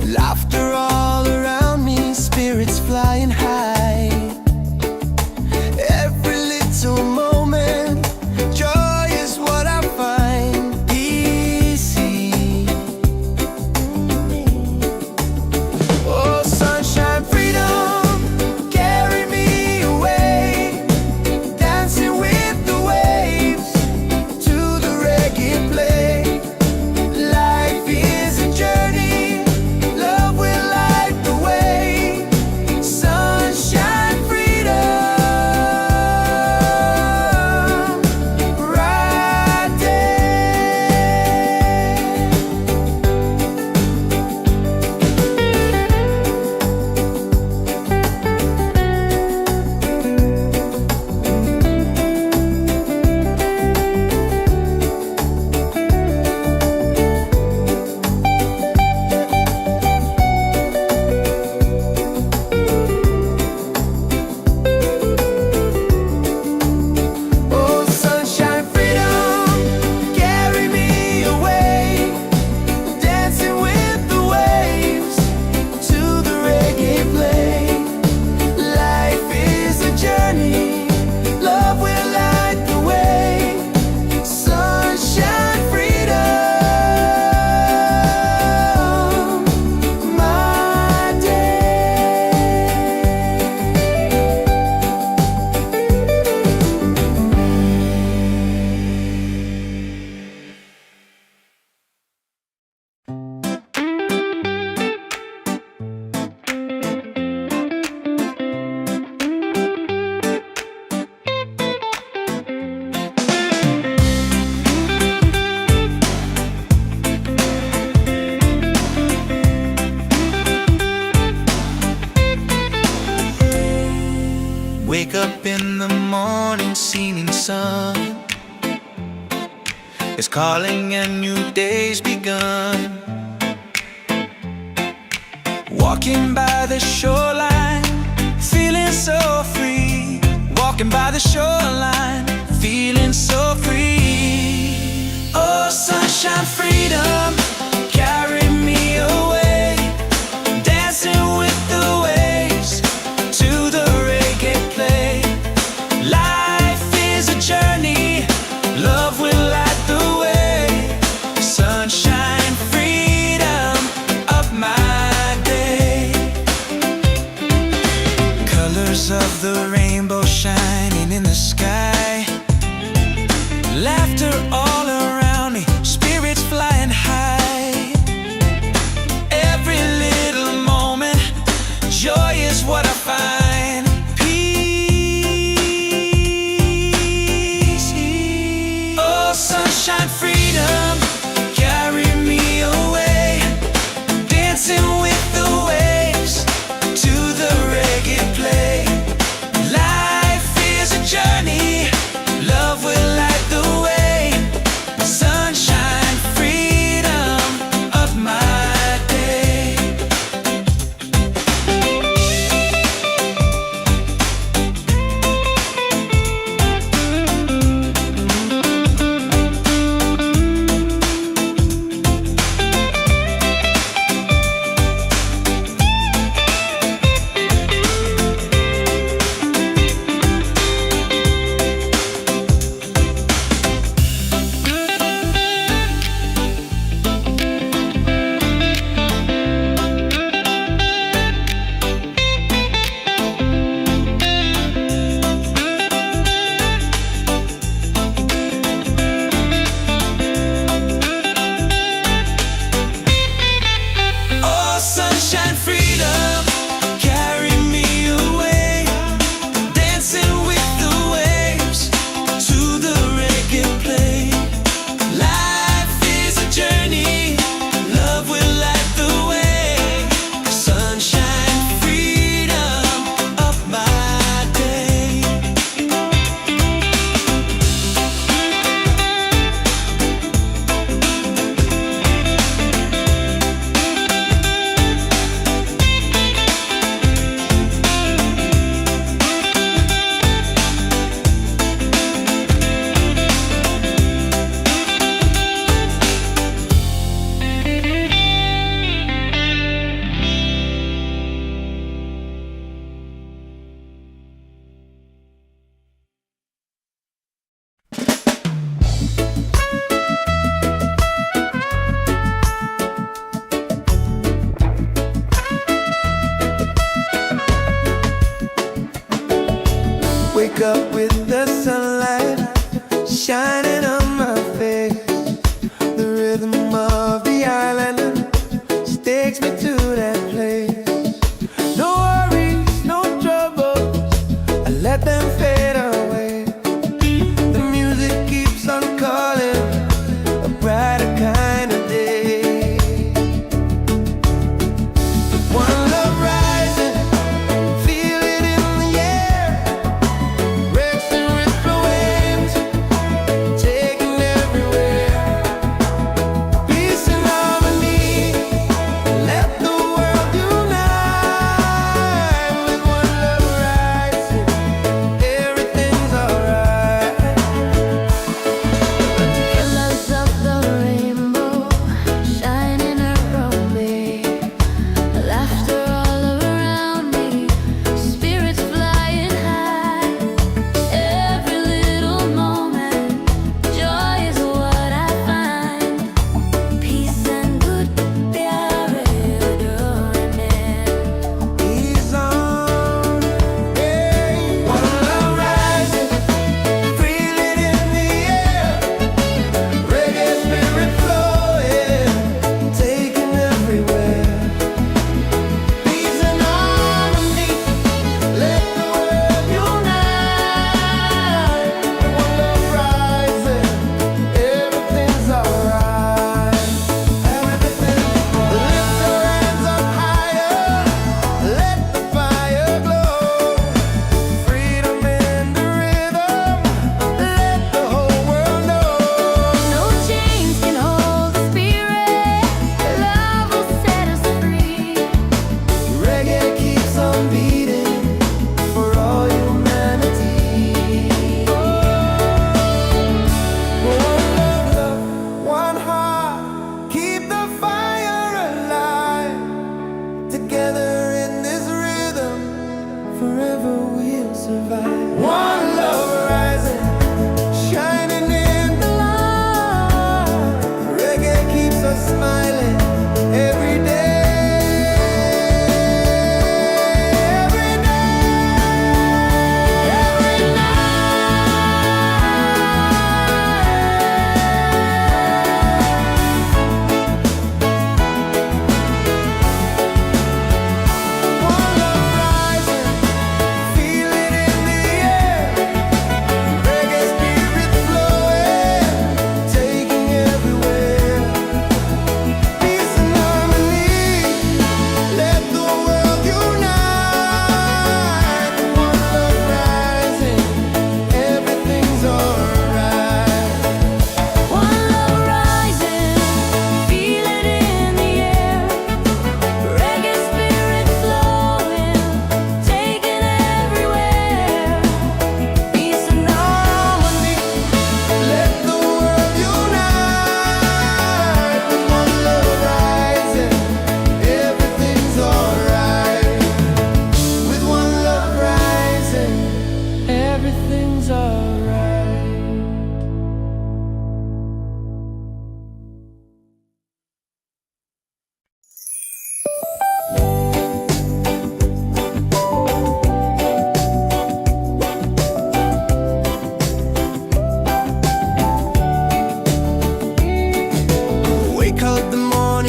Laughter all around me, spirits flying high. Every little moment, joy is what I find. Easy. Oh, sunshine, freedom, carry me away. Dancing with the waves to the reggae play. Life is a journey, love will light the way. Sunshine, freedom, right there. Oh, sunshine, freedom, carry me away. Dancing with the waves to the reggae play. Life is a journey, love will light the way. Sunshine, freedom, my day. Wake up in the morning, seeing sun is calling and new day's begun. Walking by the shoreline, feeling so free. Walking by the shoreline, feeling so free. Oh, sunshine, freedom, carry me away. Dancing with the waves to the reggae play. Life is a journey, love will light the way. Sunshine, freedom of my day. Colors of the rainbow shining in the sky. Laughter all around me, spirits flying high.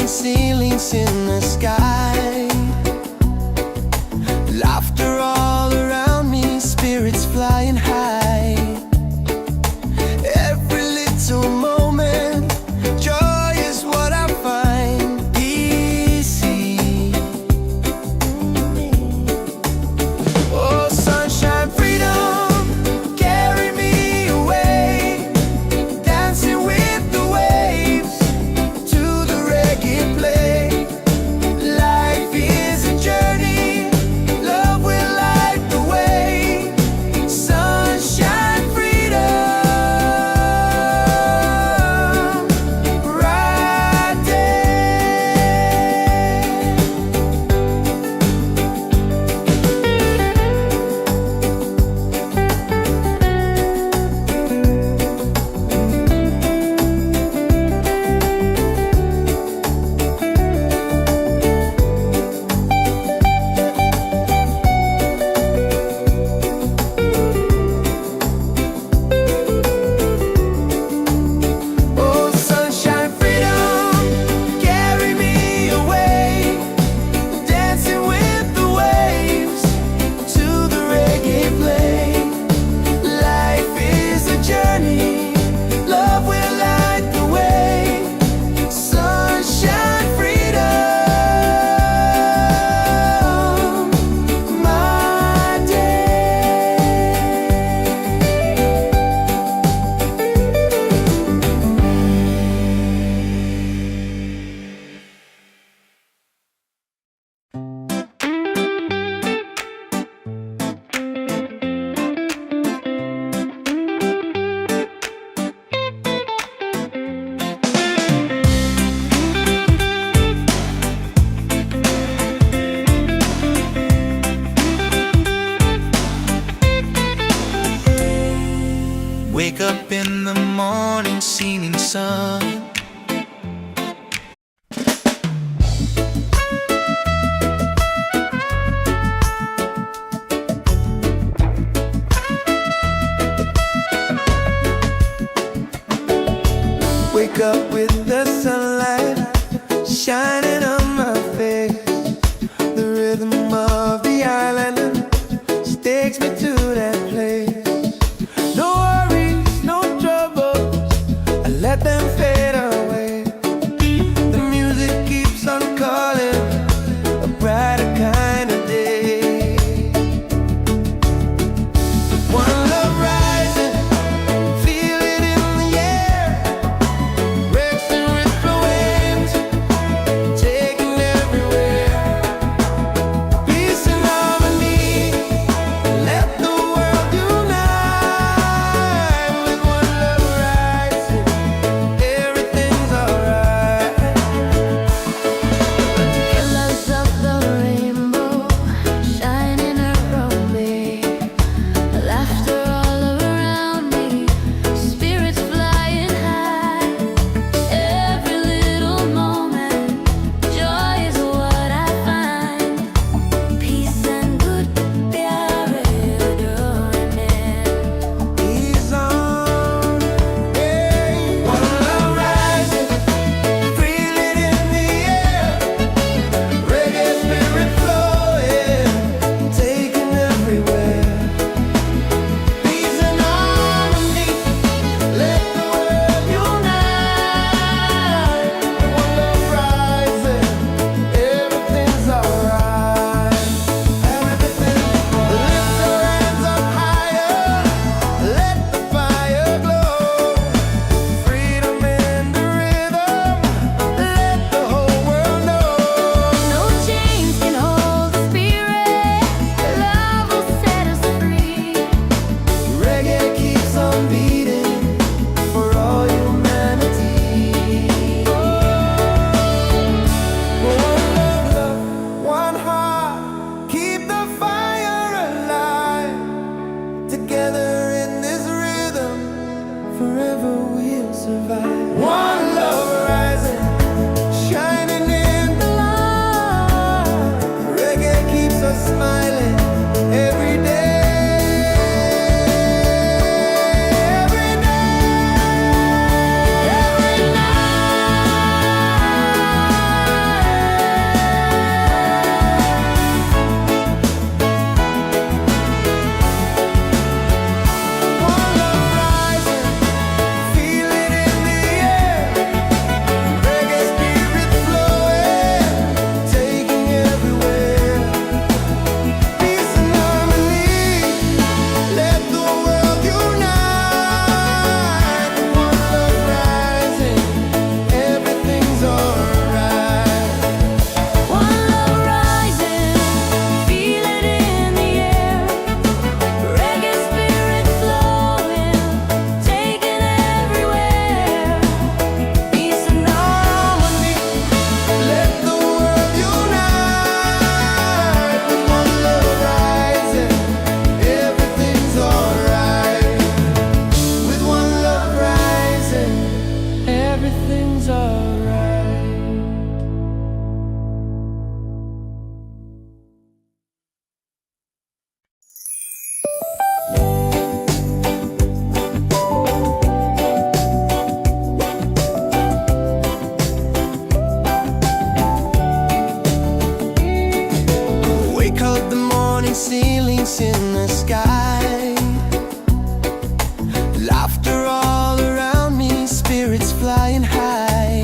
falling ceilings in the sky. Laughter all around me, spirits flying high. Every little moment, joy is what I find. Easy. Oh, sunshine, freedom, carry me away. Dancing with the waves to the reggae play. Life is a journey, love will light the way. Sunshine, freedom, right there. Oh, sunshine, freedom, carry me away. Dancing with the waves to the reggae play. Life is a journey, love will light the way. Sunshine, freedom, my day. Wake up in the morning, seeing sun. Wake up with the sunlight shining on my face. The rhythm of the island just takes me to that place. No worries, no troubles, I let them fade away. The music keeps on calling, a brighter kind of day. One love rising, feel it in the air. Breaks and ripple waves, ceilings in the sky. Laughter all around me, spirits flying high.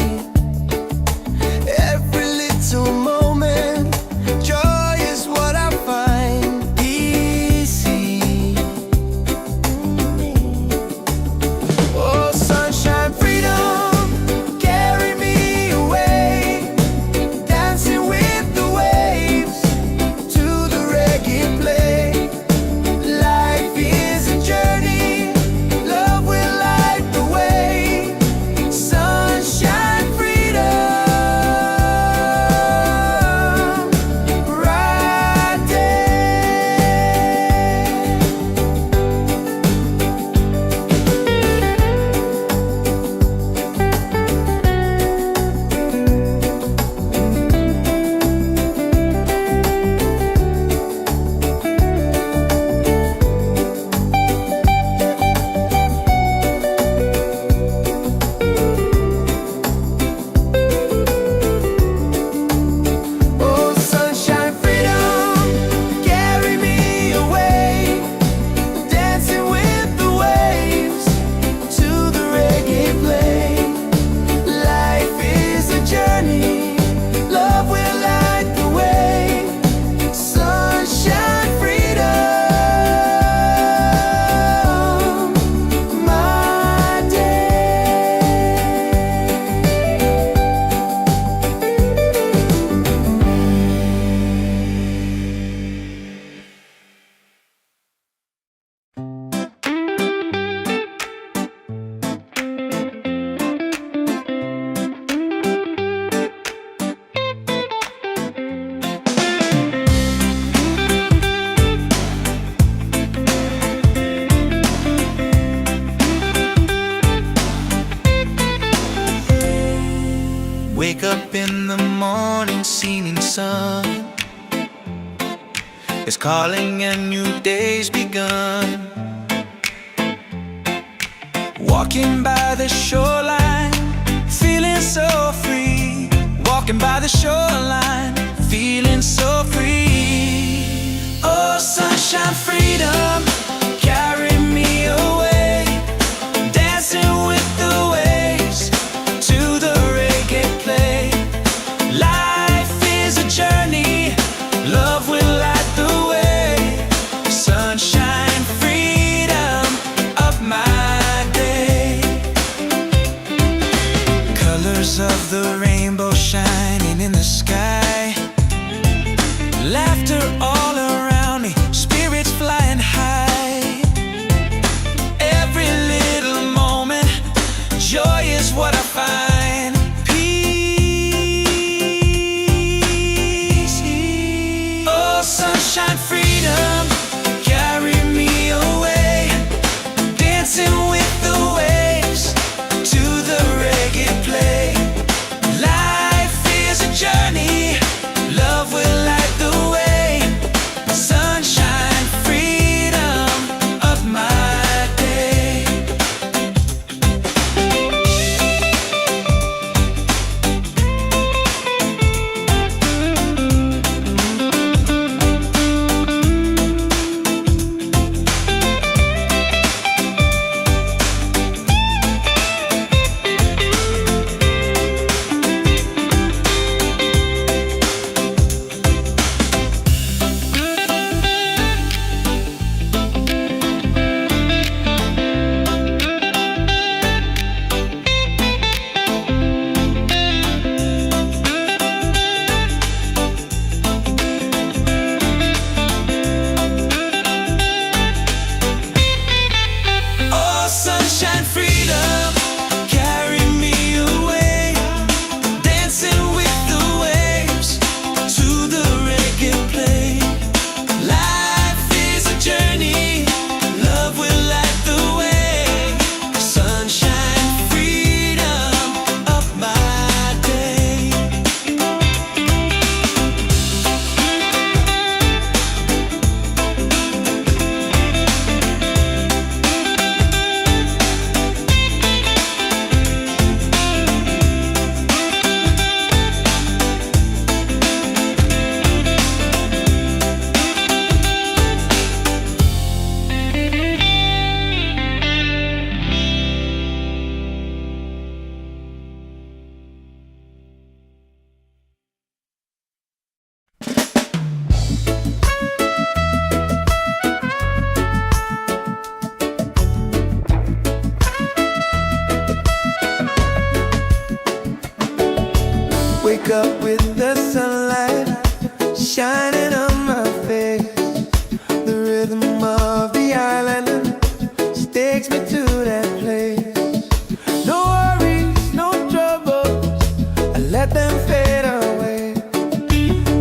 Every little moment, joy is what I find. Easy. Oh, sunshine, freedom, carry me away. Dancing with the waves to the reggae play. Life is a journey, love will light the way. Sunshine, freedom, right there. Oh, sunshine, freedom, carry me away. Dancing with the waves to the reggae play. Life is a journey, love will light the way. Sunshine, freedom, my day. Wake up in the morning, seeing sun is calling and new day's begun. Walking by the shoreline, feeling so free. Walking by the shoreline, feeling so free. Oh, sunshine, freedom, carry me away. Dancing with the waves to the reggae play. Life is a journey, love will light the way. Sunshine, freedom of my day. Colors of the rainbow shining in the sky. Laughter all around me, spirits fly Wake up with the sunlight shining on my face. The rhythm of the island takes me to that place. No worries, no troubles, I let them fade away.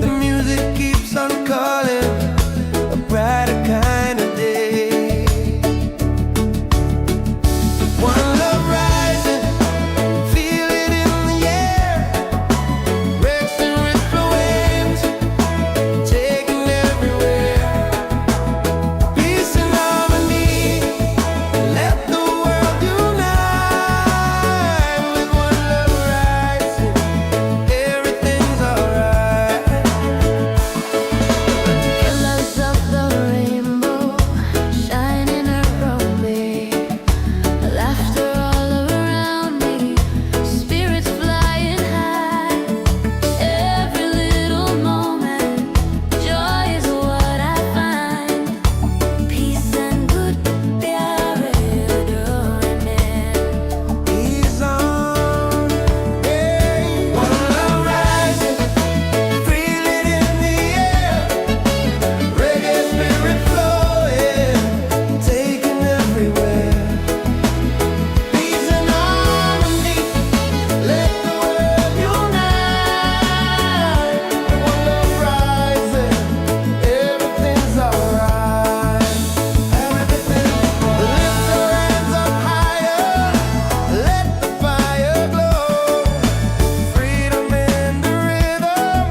The music keeps on calling, a brighter kind of day. One love rising, feel it in the air. Racing with the waves, taking everywhere. Peace and harmony, let the world unite. With one love rising, everything's alright. Colors of the rainbow shining around me, laughter all around me, spirits flying high. Every little moment, joy is what I find. Peace and good प्यारे डोरने. He's on, hey. One love rising, feel it in the air. Reggae spirit flowing, taking everywhere. Peace and harmony, let the world unite. One love rising, everything's alright. Everything's lift your hands up higher, let the fire glow. Freedom in the rhythm,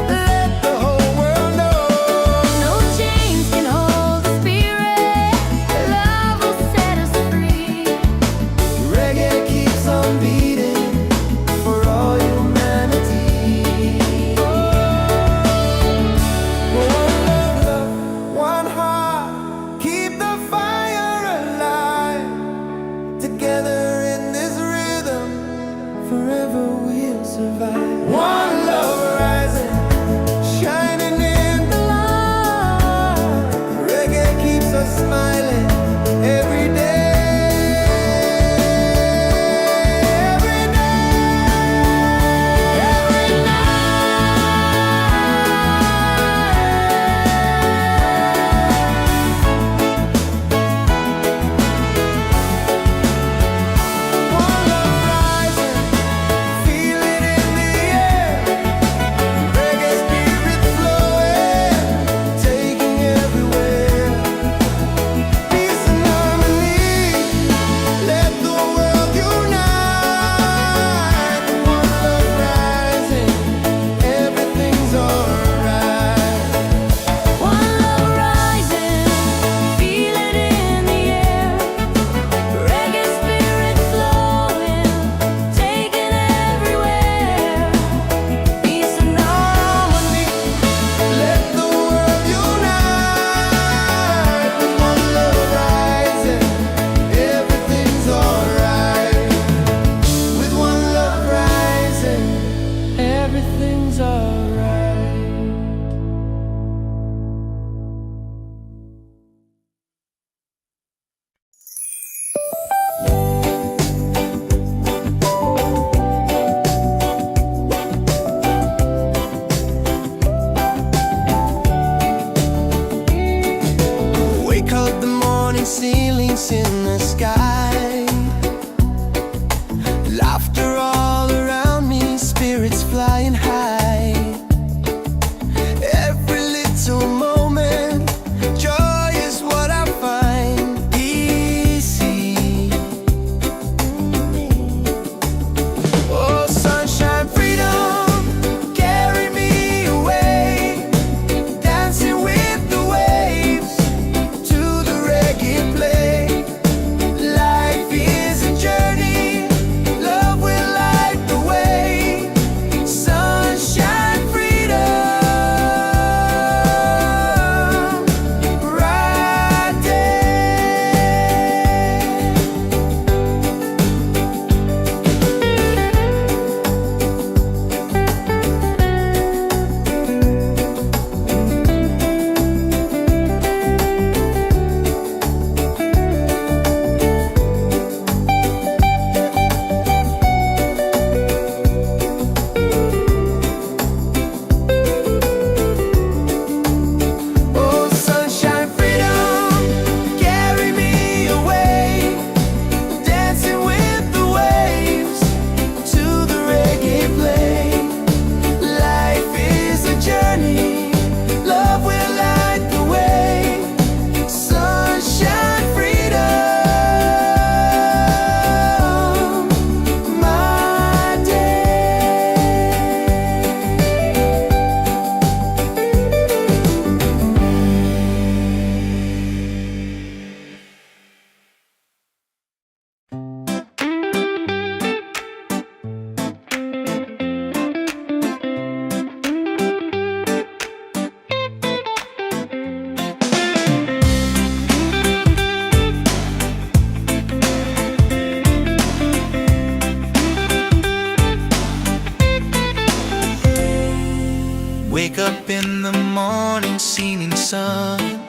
let the whole world know. No chains can hold the spirit. Love will set us free. Reggae keeps on beating for all humanity. One love, one heart, keep the fire alive. Together in this rhythm, forever we'll survive. One love rising, shining in the light. Reggae keeps us smiling every day. Every One love rising, feel it in the air. Reggae spirit flowing, taking everywhere. Peace and harmony, let the world unite. One love rising, everything's alright. One love rising, feel it in the air. Reggae spirit flowing, taking everywhere. Peace and harmony. Let the world unite. With one love rising, everything's alright. With one love rising, everything's alright. Wake up the morning ceilings in the sky. Laughter all around me, spirits flying high. Every little moment, joy is what I find. Easy. Oh, sunshine, freedom, carry me away. Dancing with the waves to the reggae play. Life is a journey, love will light the way. Sun Wake up in the morning, seeing sun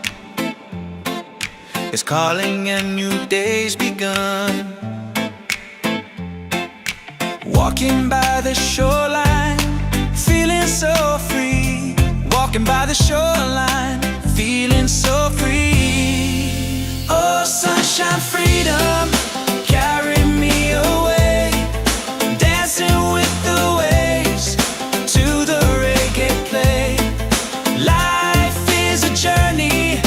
is calling and new day's begun. Walking by the shoreline, feeling so free. Walking by the shoreline, feeling so free. Oh, sunshine, freedom, carry me away. Dancing with the waves to the reggae play. Life is a journey,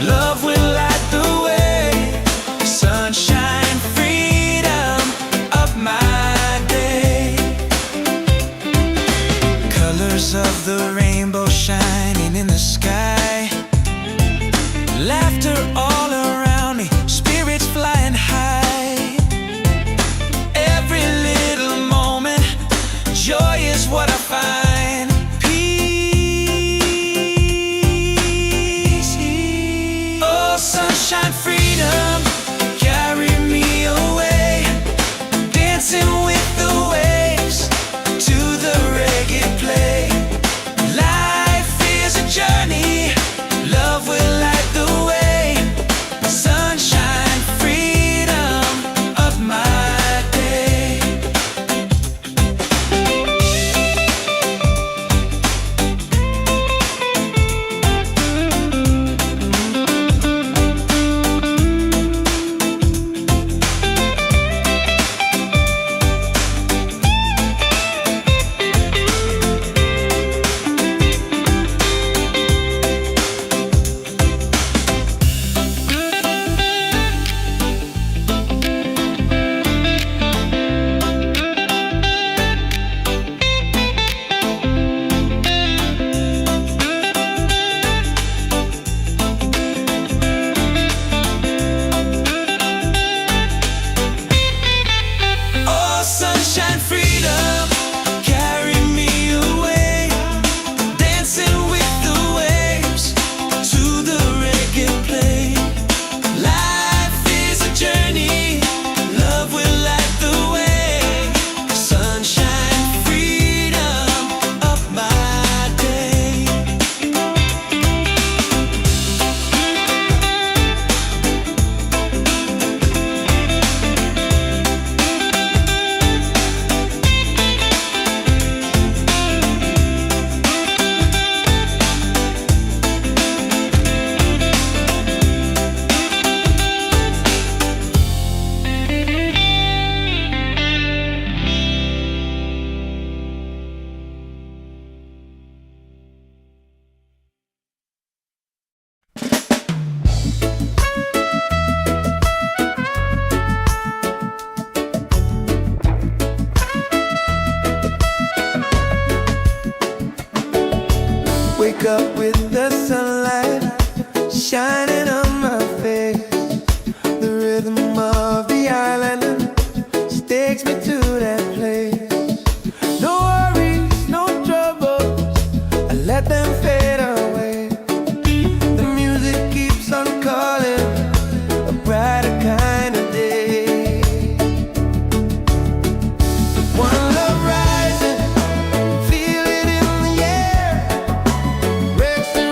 love will light the way. Sunshine, freedom of my day. Colors of the rainbow shining in the sky. Laughter all around me, spirits flying high. Every little moment, joy is what I find. Peace. Oh, sunshine, freedom, carry me away. Dancing with the waves to the reggae play. Life is a journey, love will light the way. Sunshine, freedom of my day. Oh, sunshine, freedom, carry me away. Dancing with the waves to the reggae play. Life is a journey, love will light the way. Sunshine, freedom of my day. Wake up with the sunlight shining on my face. The rhythm of the island takes me to that place. No worries, no troubles, I let them fade away. The music keeps on calling, a brighter kind of day. One love rising, feel it in the air. Rex and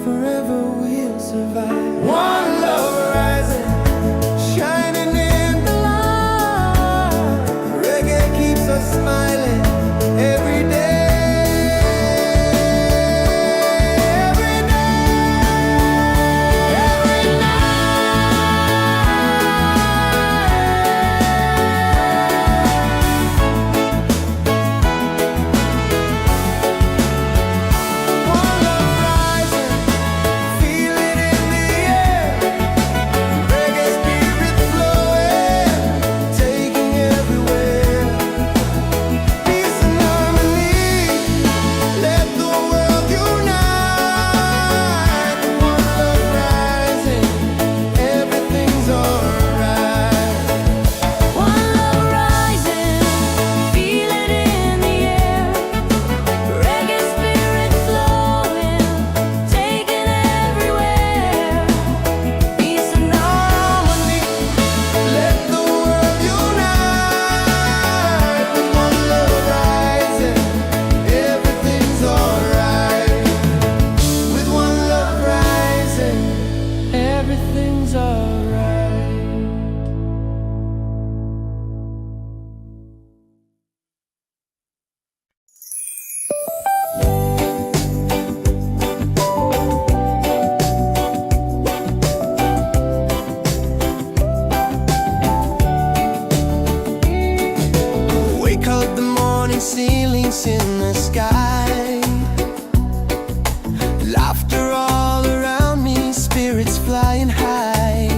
forever we'll survive. One love rising, shining in the light. Reggae keeps us smiling every day. Ceilings in the sky, laughter all around me, spirits flying high.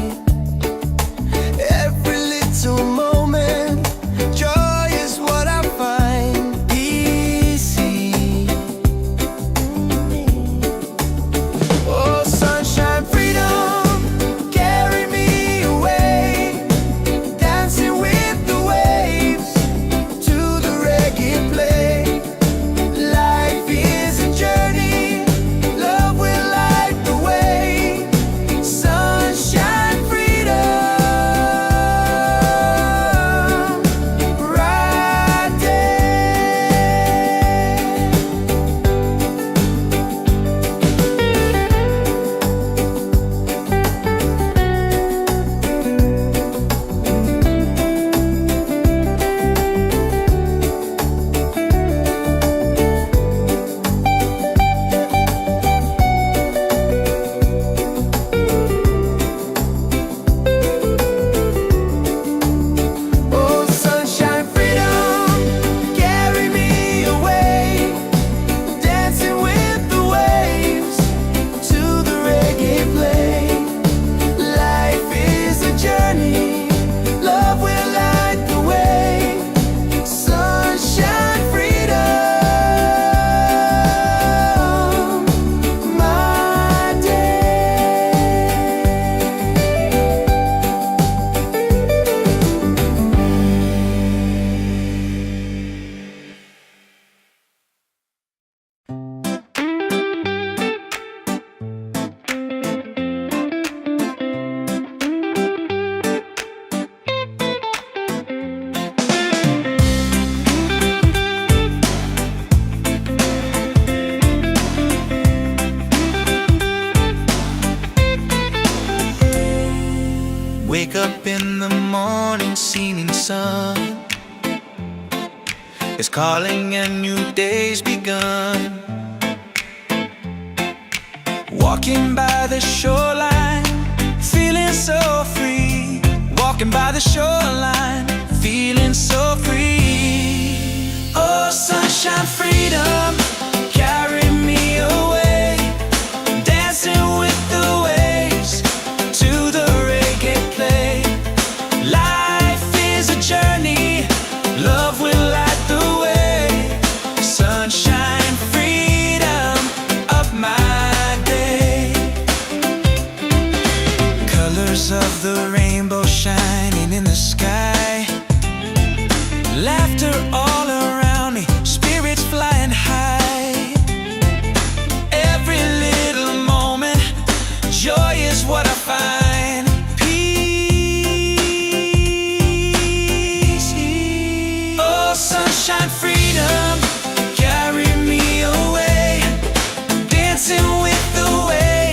Every little moment, joy is what I find. Easy. Oh, sunshine, freedom, carry me away, dancing with the waves to the reggae play. Life is a journey, love will light the way. Sunshine, freedom, right there. Oh, sunshine, freedom, carry me away, dancing with the waves to the reggae play. Life is a journey, love will light the way. Sunshine, freedom, my day. Wake up in the morning, seeing sun is calling and new day's begun. Walking by the shoreline, feeling so free. Walking by the shoreline, feeling so free. Oh, sunshine, freedom, carry me away, dancing with the waves to the reggae play. Life is a journey, love will light the way. Sunshine, freedom, of my day. Colors of the rainbow shining in the sky, laughter all around me, spirits flying high. Every little moment, joy is what I find. Peace. Oh, sunshine, freedom, carry me away, dancing with the waves.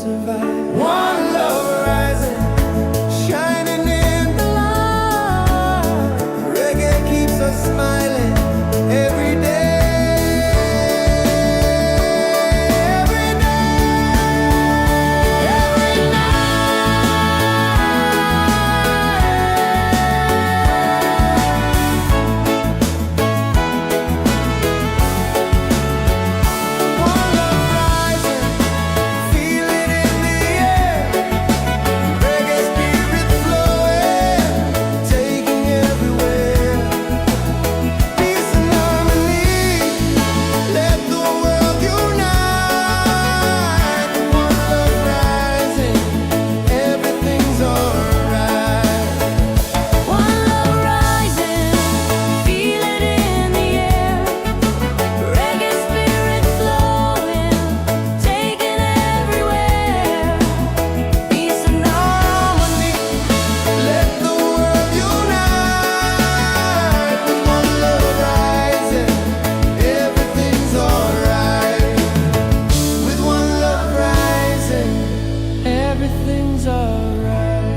survive. One love rising, shining in the light. Reggae keeps us smiling every day. Everything's alright.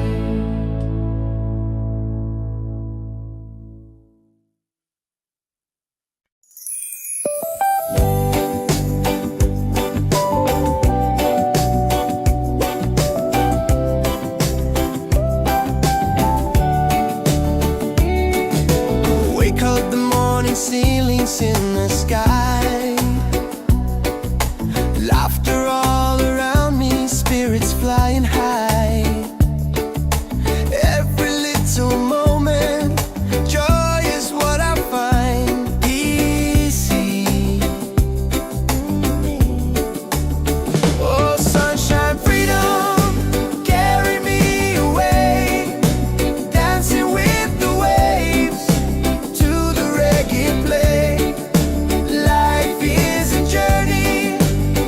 Wake up the morning, ceilings in the sky. Laughter all around me, spirits flying high. Every little moment, joy is what I find. Easy. Oh, sunshine, freedom, carry me away. Dancing with the waves to the reggae play. Life is a journey,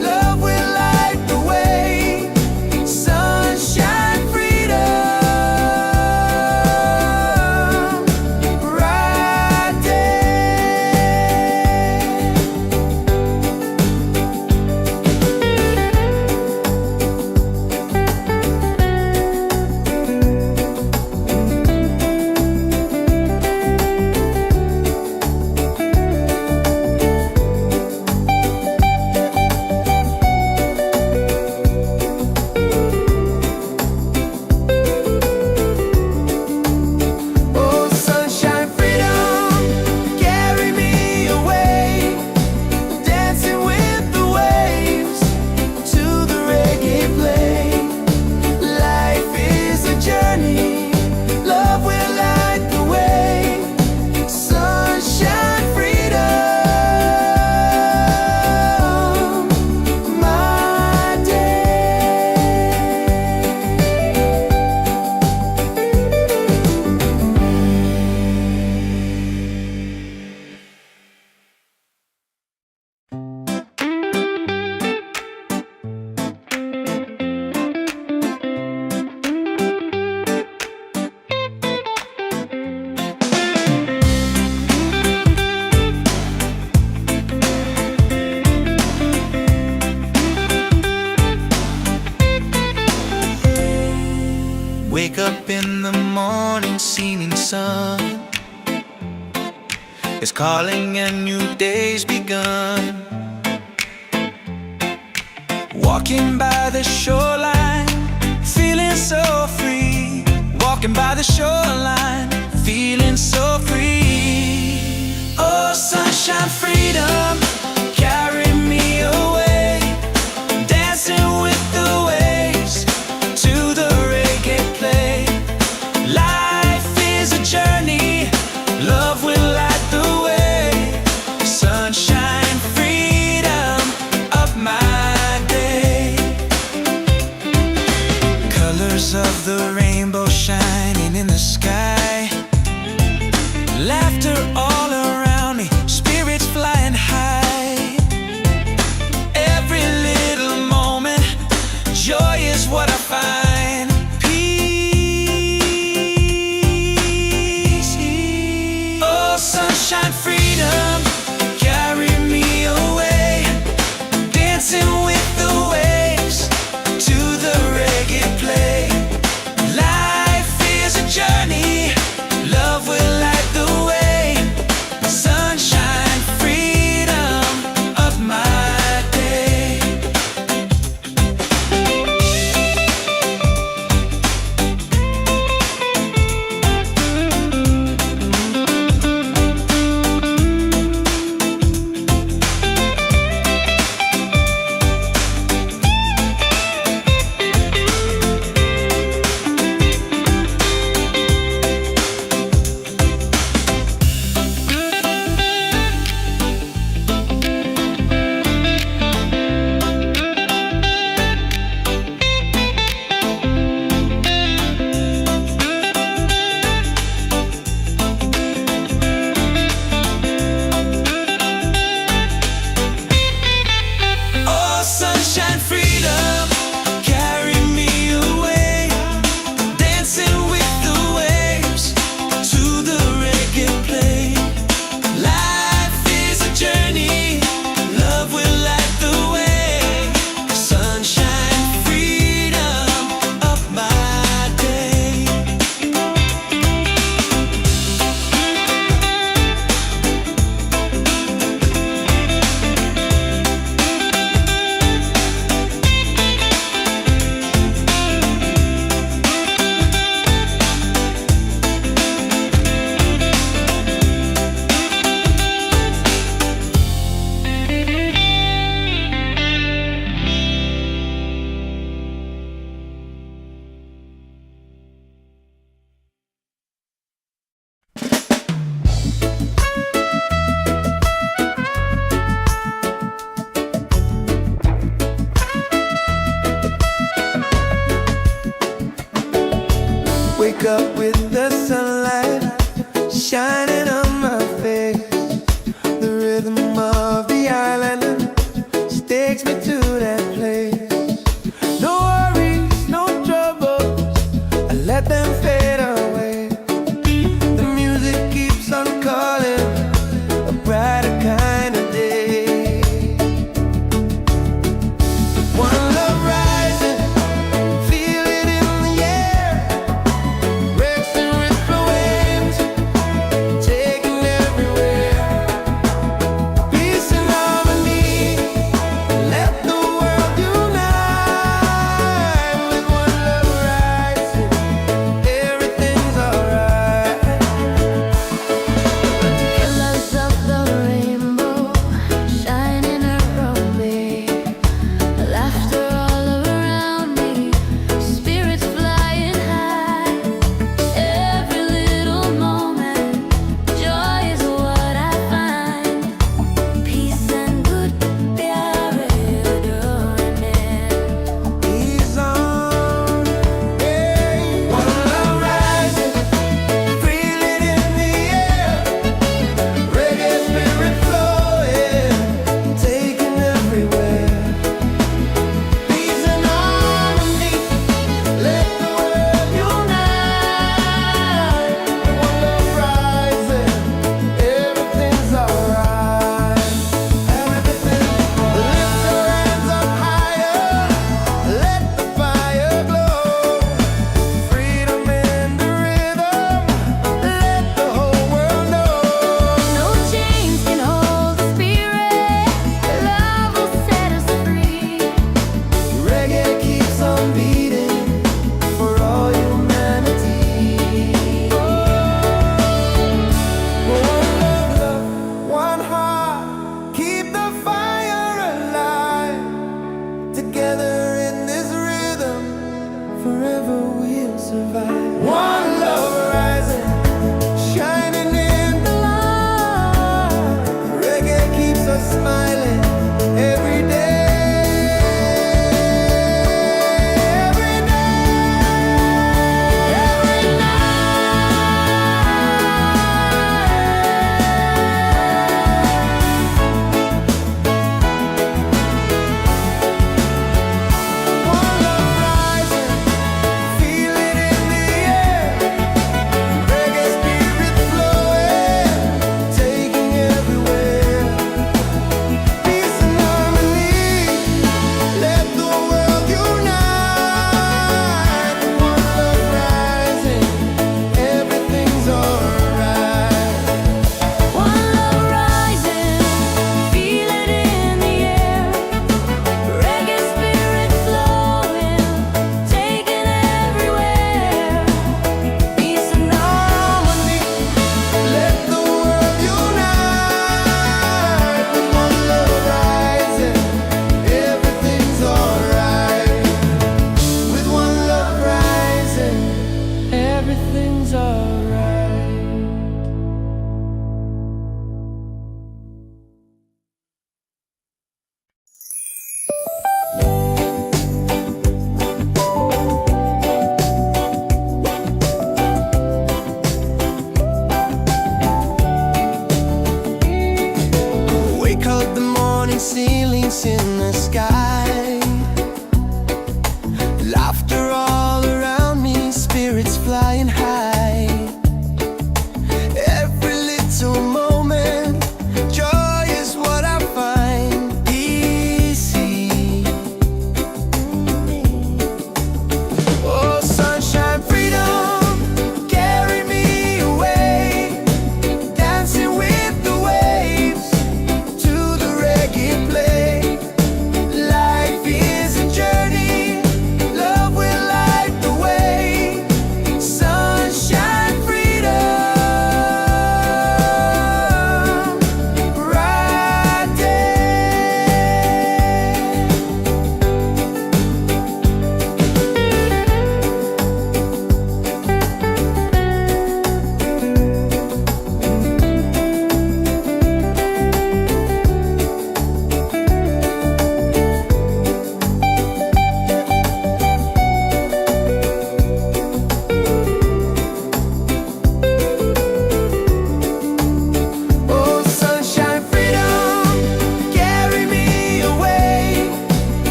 love will light the way. Sunshine, freedom, right Oh, sunshine, freedom, carry me away. Dancing with the waves to the reggae play. Life is a journey, love will light the way. Sunshine, freedom, my day. Wake up in the morning, seeing sun is calling and new day's begun. Walking by the shoreline, feeling so free. Walking by the shoreline, feeling so free. Oh, sunshine, freedom, carry me away. Dancing with the waves to the reggae play. Life is a journey, love will light the way. Sunshine, freedom of my day. Colors of the rainbow shining in the sky. Laughter all around me, spirits flying high.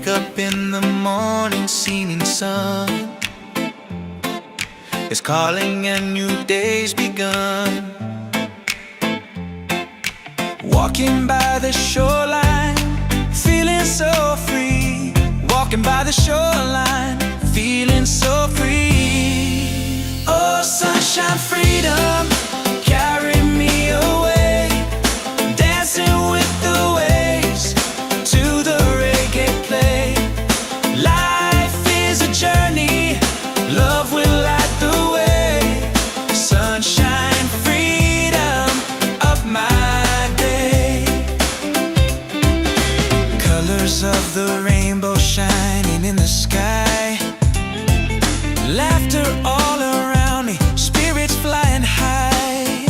up in the morning, seeing sun is calling and new day's begun. Walking by the shoreline, feeling so free. Walking by the shoreline, feeling so free. Oh, sunshine, freedom, carry me away. Dancing with the waves to the reggae play. Life is a journey, love will light the way. Sunshine, freedom of my day. Colors of the rainbow shining in the sky. Laughter all around me, spirits flying high.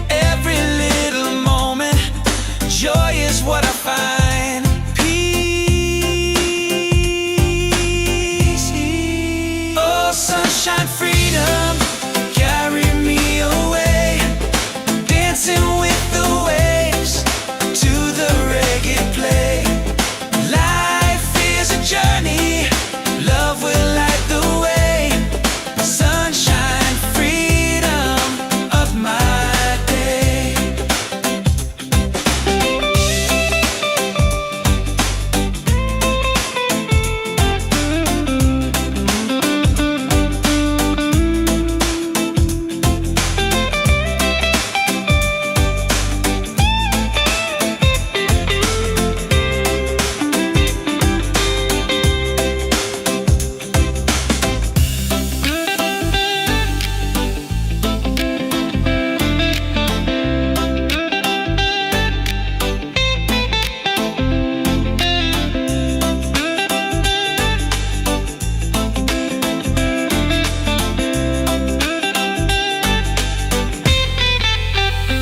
Every little moment, joy is what I find. Peace. Oh, sunshine, freedom, carry me away. Dancing with the waves to the reggae play. Life is a journey, love will light the way. Sunshine, freedom of my day.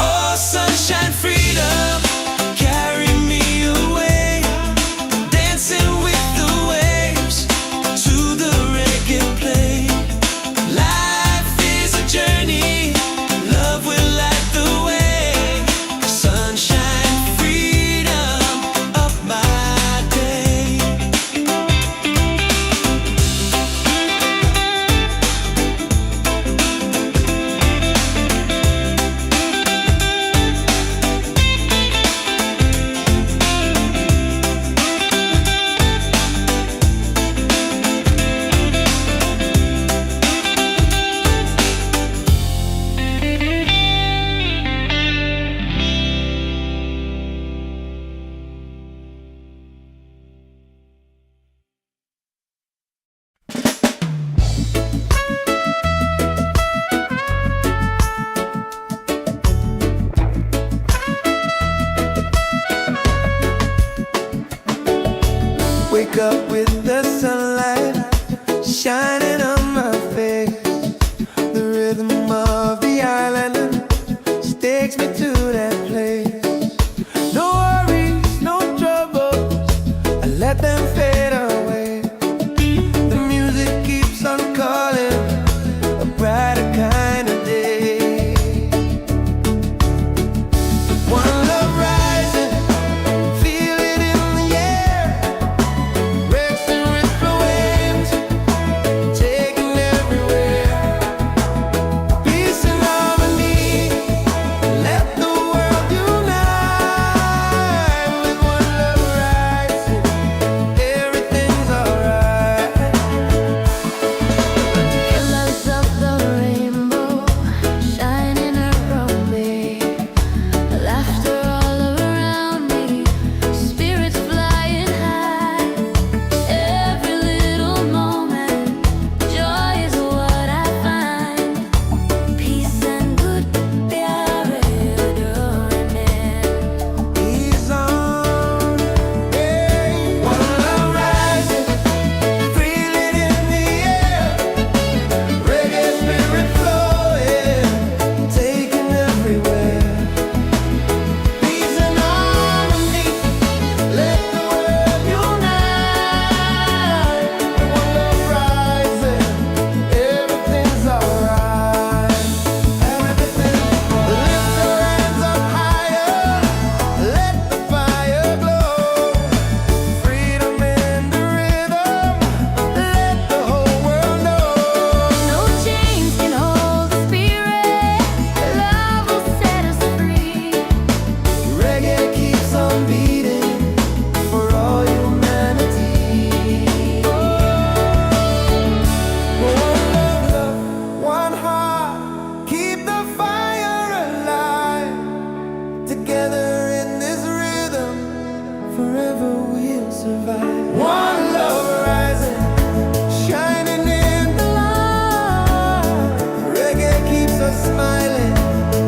Oh, sunshine, freedom, carry me away. Dancing with the waves to the reggae play. Life is a journey, love will light the way. Sunshine, freedom of my day. Wake up with the sunlight shining on my face. The rhythm of the island takes me to that place. No worries, no troubles, I let them fade away. The music keeps on calling, a brighter kind of day. One love rising, feel it in the air. Breaks and ripple waves, taking everywhere. Please are smiling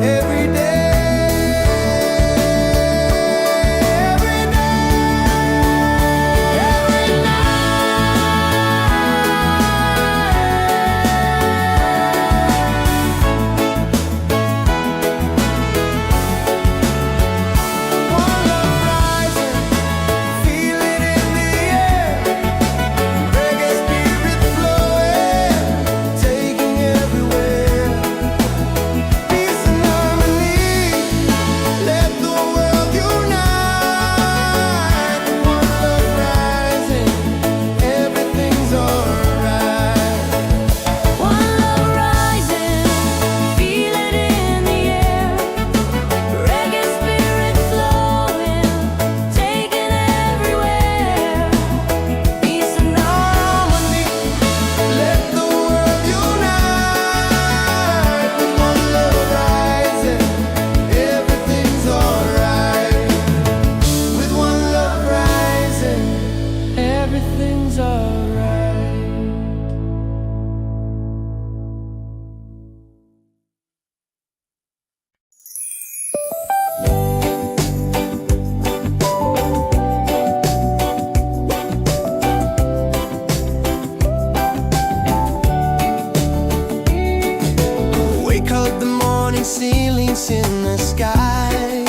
every day. Every One love rising, feel it in the air. Reggae spirit flowing, taking everywhere. Peace and harmony, let the world unite. One love rising, everything's alright. One love rising, feel it in the air. Reggae spirit flowing, taking everywhere. Peace and harmony. Let the world unite. One love rising, everything's alright. With one love rising, everything's alright. Wake up the morning, ceilings in the sky.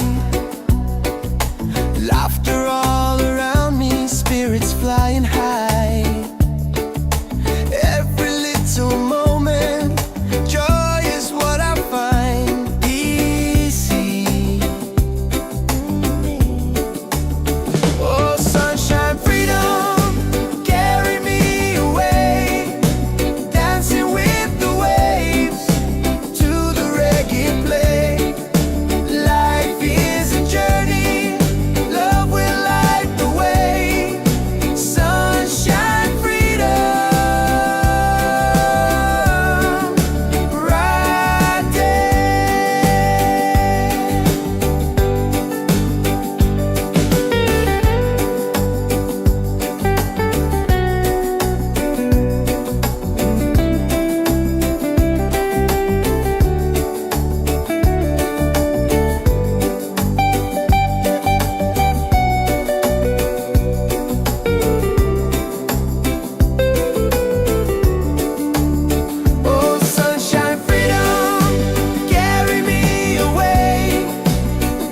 Laughter all around me, spirits flying high. Every little moment, joy is what I find. Easy. Oh, sunshine, freedom, carry me away. Dancing with the waves to the reggae play. Life is a journey, love will light the way. Sunshine, freedom, right there. Oh, sunshine, freedom, carry me away.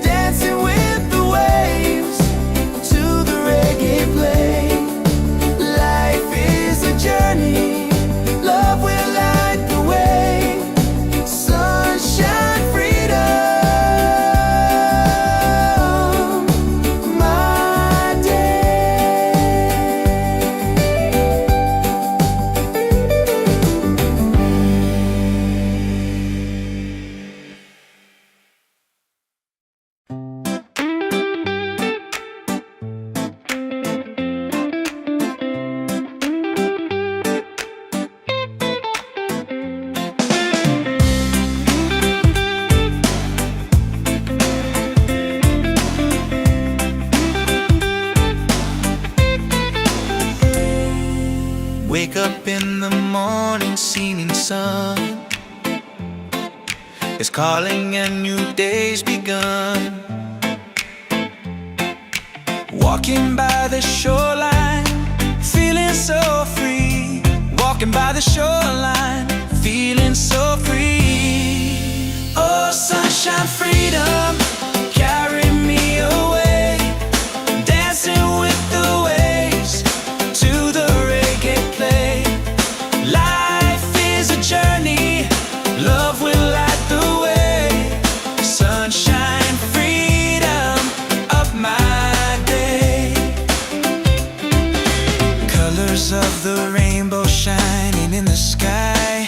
Dancing with the waves to the reggae play. Life is a journey, love will light the way. Sunshine, freedom, my day. Wake up in the morning, seeing sun is calling and new day's begun. Walking by the shoreline, feeling so free. Walking by the shoreline, feeling so free. Oh, sunshine, freedom, carry me away. Dancing with the waves to the reggae play. Life is a journey, love will light the way. Sunshine, freedom of my day. Colors of the rainbow shining in the sky.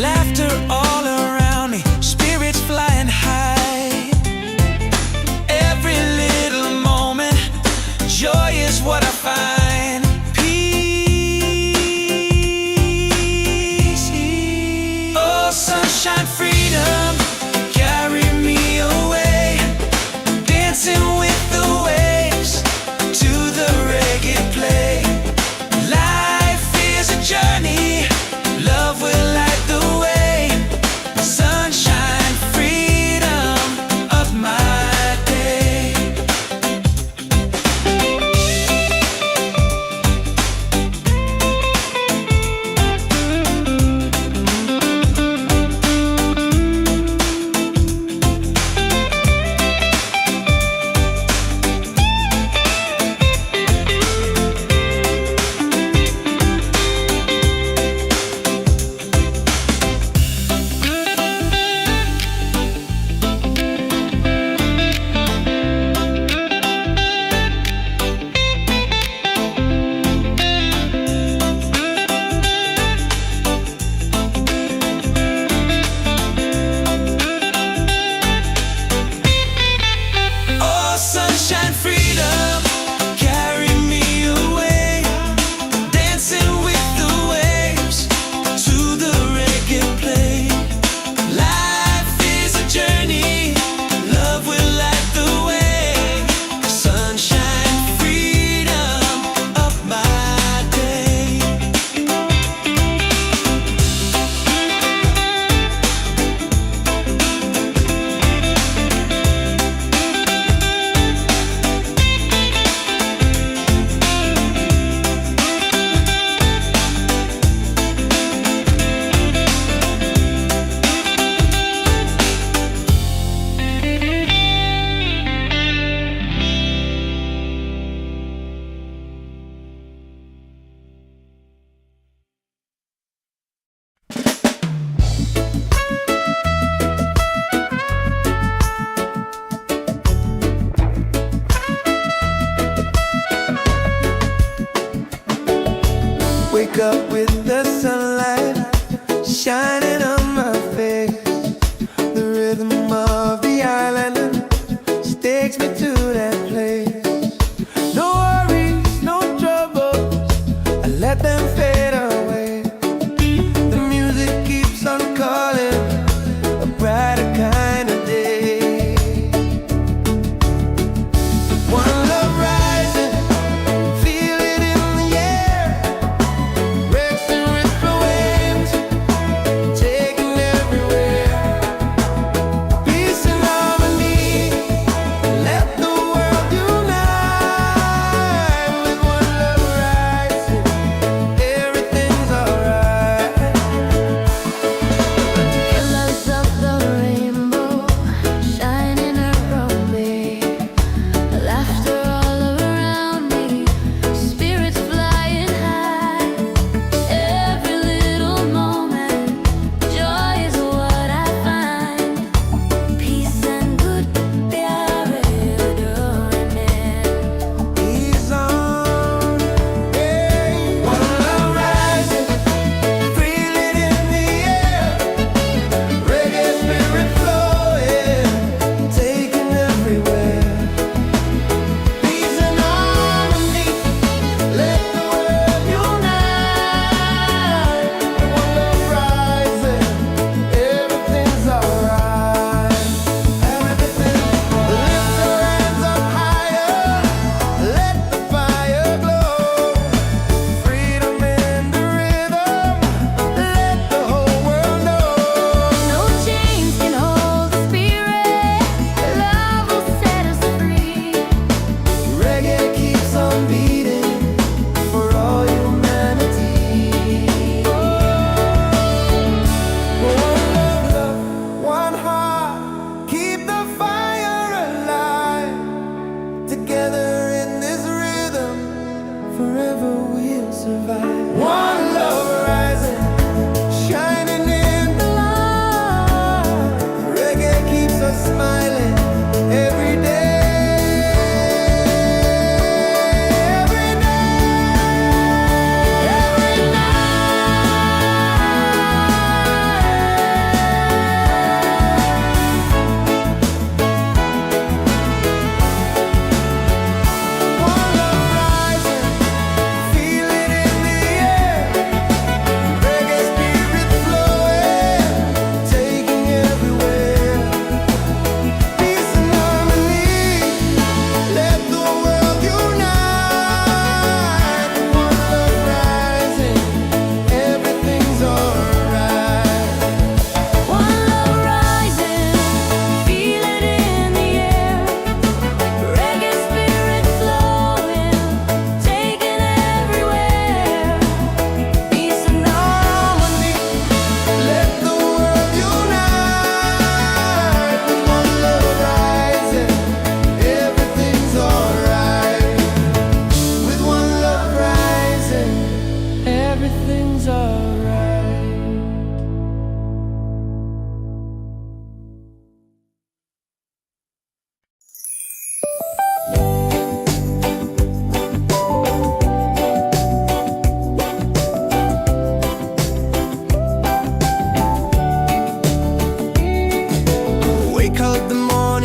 Laughter all around me, spirits flying high. Every little moment, joy is what I find. Peace. Oh, sunshine, freedom, carry me away. Dancing with the waves to the reggae play. Life is a journey, love will light the way.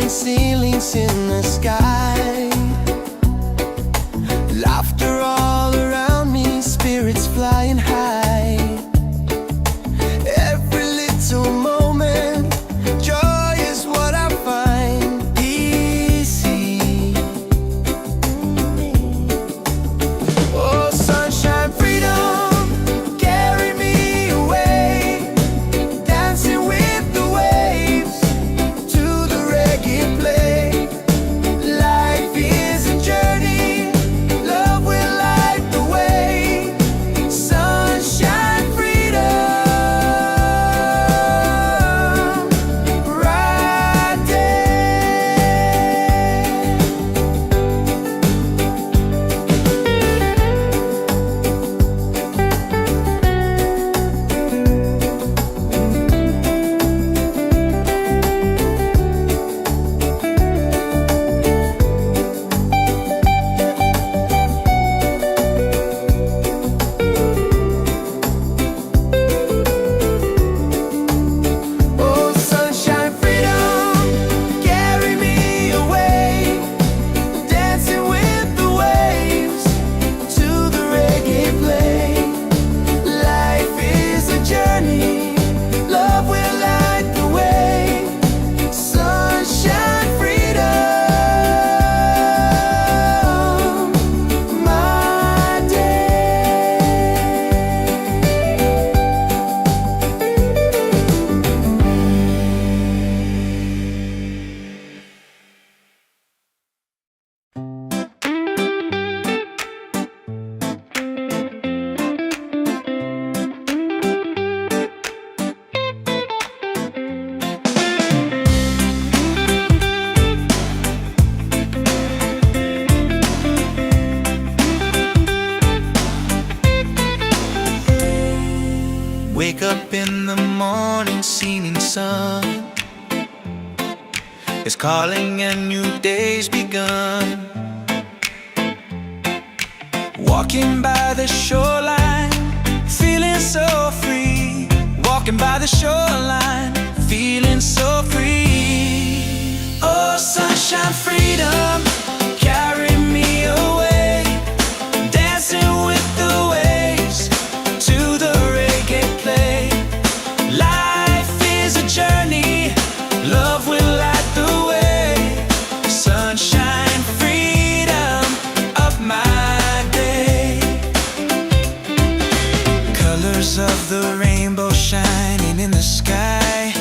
falling ceilings in the sky. Laughter all around me, spirits flying high. Every little moment, joy is what I find. Easy. Oh, sunshine, freedom, carry me away. Dancing with the waves to the reggae play. Life is a journey, love will light the way. Sunshine, freedom, right there. Oh, sunshine, freedom, carry me away. Dancing with the waves to the reggae play. Life is a journey, love will light the way. Sunshine, freedom, my day. Wake up in the morning, seeing sun is calling and new day's begun. Walking by the shoreline, feeling so free. Walking by the shoreline, feeling so free. Oh, sunshine, freedom, carry me away. Dancing with the waves to the reggae play. Life is a journey, love will light the way. Sunshine, freedom of my day. Colors of the rainbow shining in the sky.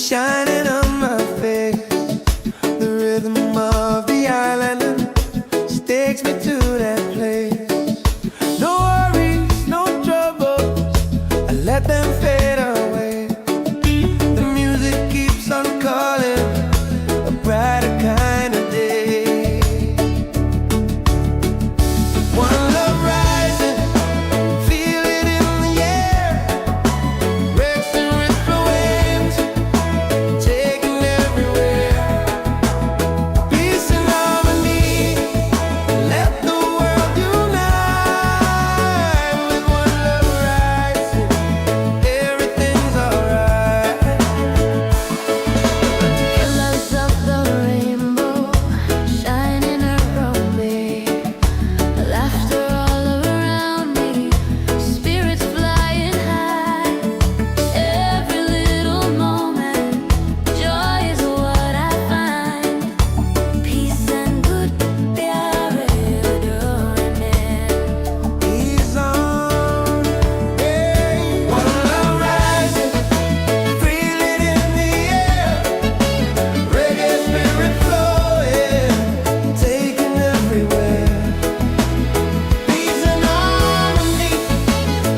shining on my face. The rhythm of the island takes me to that place. No worries, no troubles, I let them fade away. The music keeps on calling, a brighter kind of day. One love rising, feel it in the air. Racing with the waves, taking everywhere. Peace and harmony, let the world unite. With one love rising, everything's alright. Colors of the rainbow shining around me, laughter all around me, spirits flying high. Every little moment, joy is what I find. Peace and good pyare doing He's on, hey. One love rising, feel it in the air. Reggae spirit flowing, taking everywhere. Peace and harmony,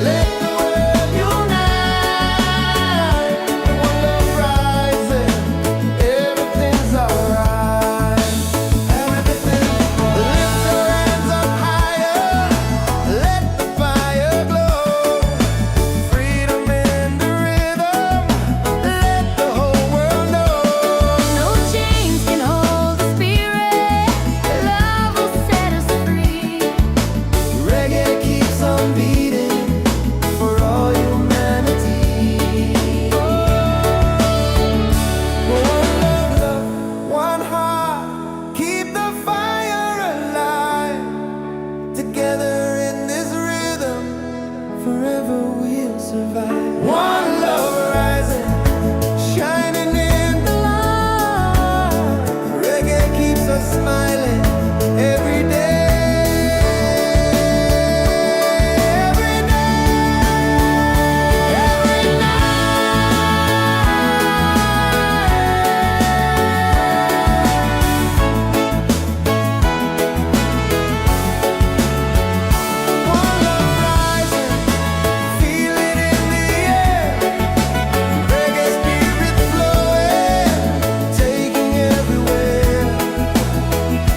let the world unite. One love rising, everything's alright. Everything's lift your hands up higher, let the fire glow. Freedom in the rhythm, let the whole world know. No chains can hold the spirit, love will set us free. Reggae keeps on beating for all humanity. One love, one heart, keep the fire alive. Together in this rhythm, forever we'll survive. One love rising, shining in the light. Reggae keeps us smiling every day. Every One love rising, feel it in the air. Reggae spirit flowing, taking everywhere.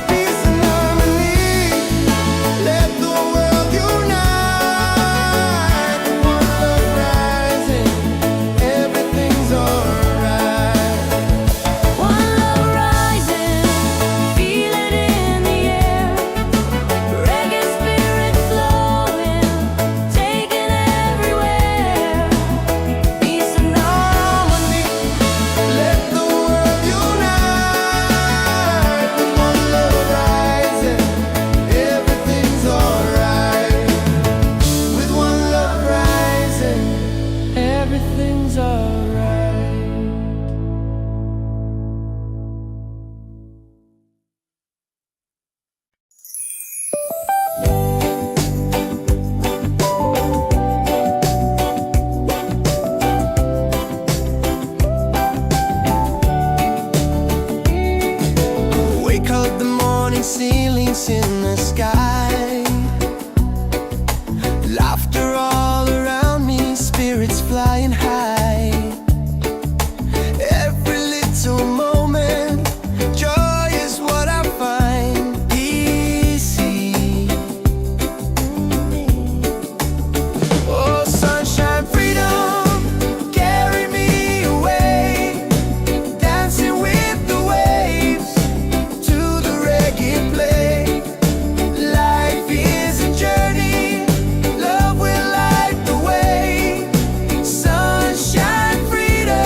Peace and harmony, let the world unite. One love rising, everything's alright. One love rising, feel it in the air. Reggae spirit flowing, taking everywhere. Peace and harmony, Let the world unite. One love rising, everything's alright. With one love rising, everything's alright. Wake up the morning ceilings in the sky. Laughter all around me, spirits flying high. Every little moment, joy is what I find. Easy. Oh, sunshine, freedom, carry me away. Dancing with the waves to the reggae play. Life is a journey, love will light the way. Sunshine, freedom.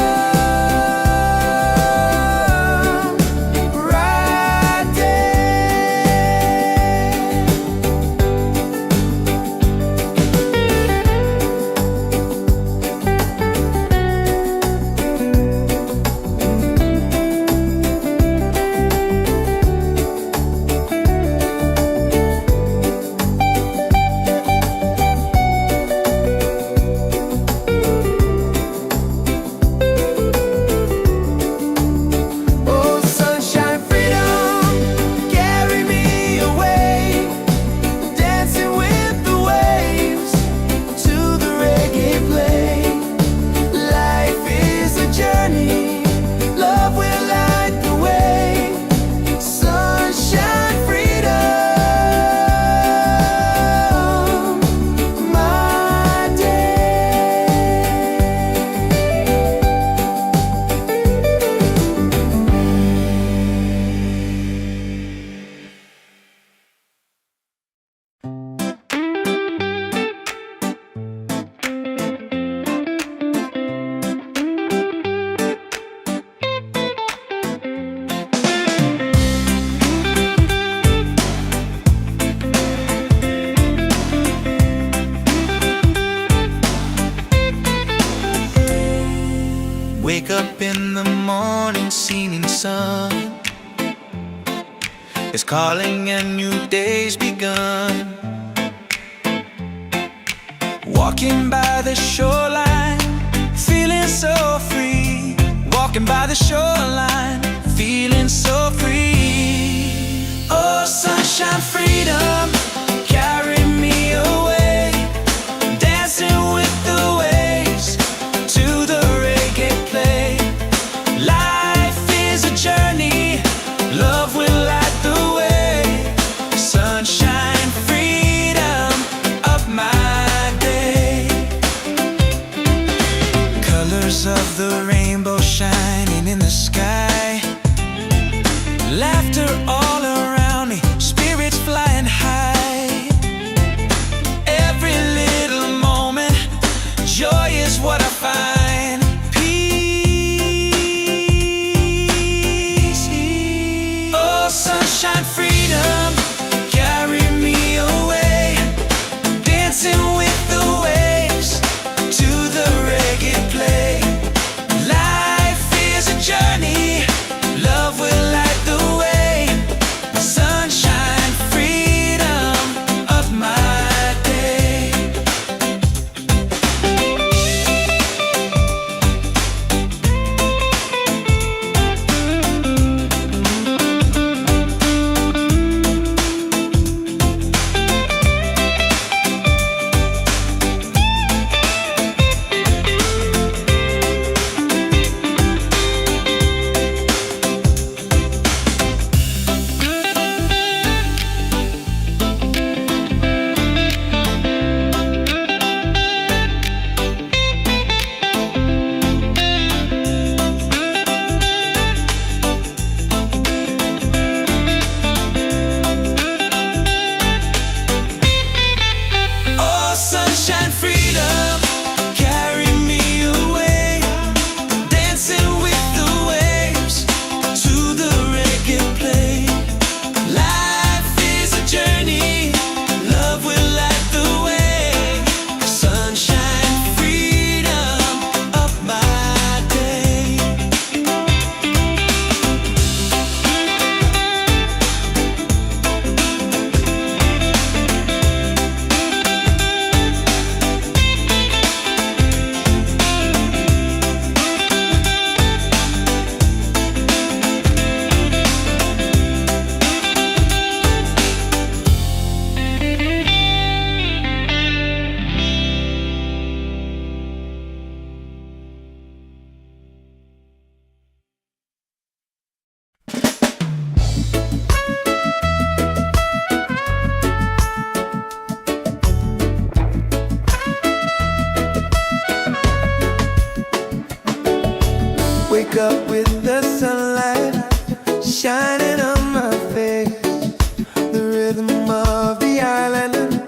up in the morning, seeing sun is calling and new day's begun. Walking by the shoreline, feeling so free. Walking by the shoreline, feeling so free. Oh, sunshine, freedom, carry me away. Dancing with the waves to the reggae play. Life is a journey, love will light the way. Sunshine, freedom of my day. Colors of the rainbow shining in the sky. Laughter all around me, spirits flying high. Every little moment, joy is what I find. Peace. Oh, sunshine, freedom, carry me away. Dancing with the waves to the reggae play. Life is a journey, love will light the way. Sunshine, freedom of my day. Oh, sunshine, freedom, carry me away. Dancing with the waves to the reggae play. Life is a journey, love will light the way. Sunshine, freedom of my day. Wake up with the sunlight shining on my face. The rhythm of the island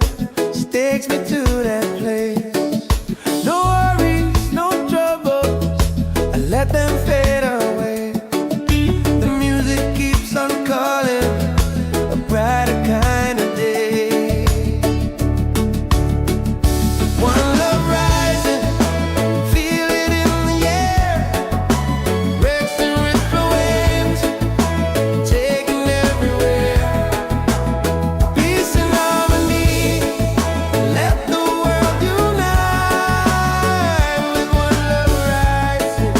takes me to that place. No worries, no troubles, I let them fade away. The music keeps on calling, a brighter kind of day. One love rising, feel it in the air. Breaks and ripple waves, taking everywhere. Peace and harmony, let the world unite. With one love rising,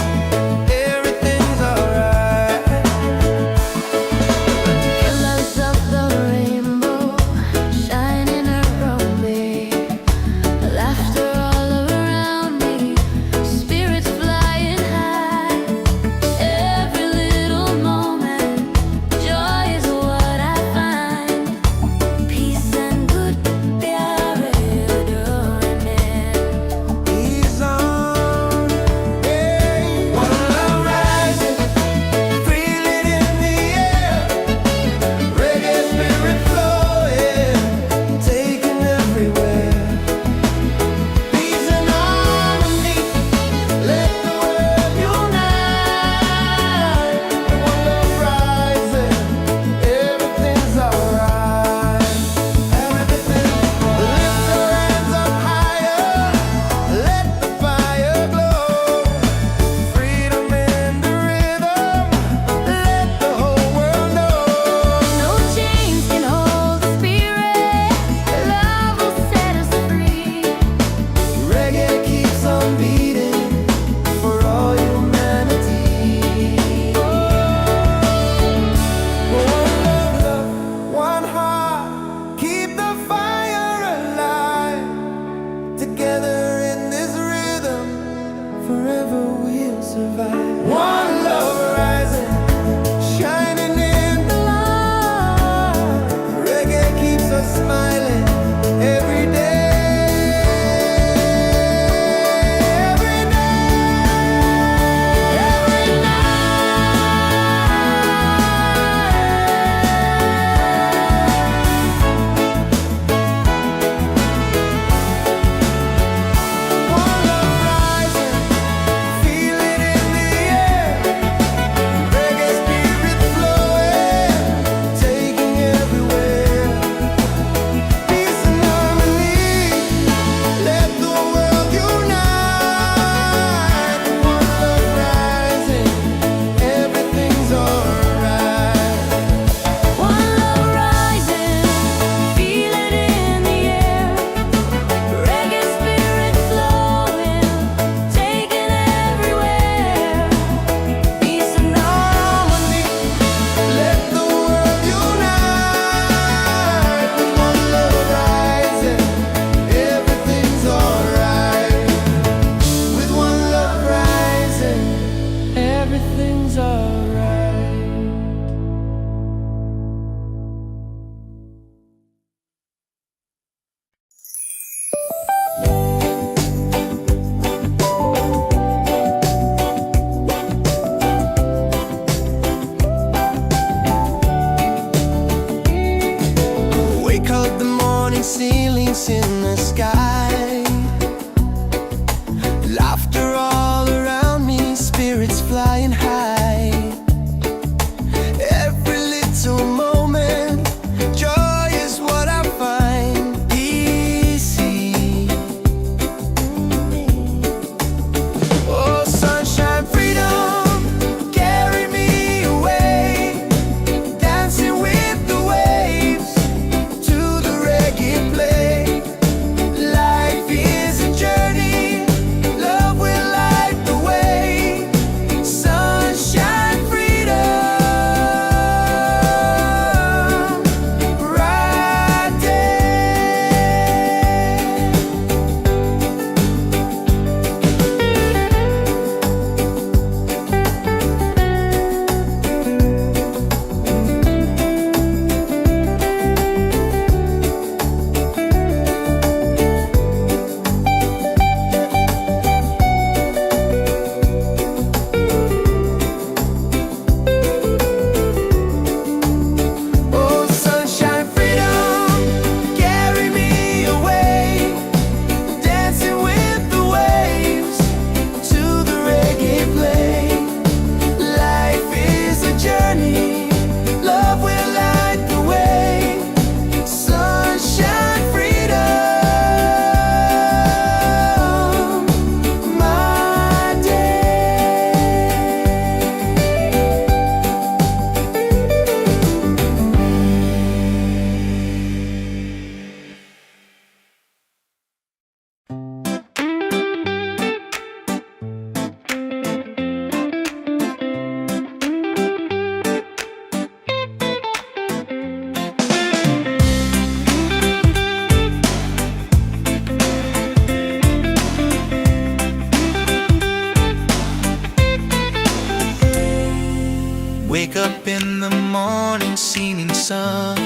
Wake up in the morning, seeing sun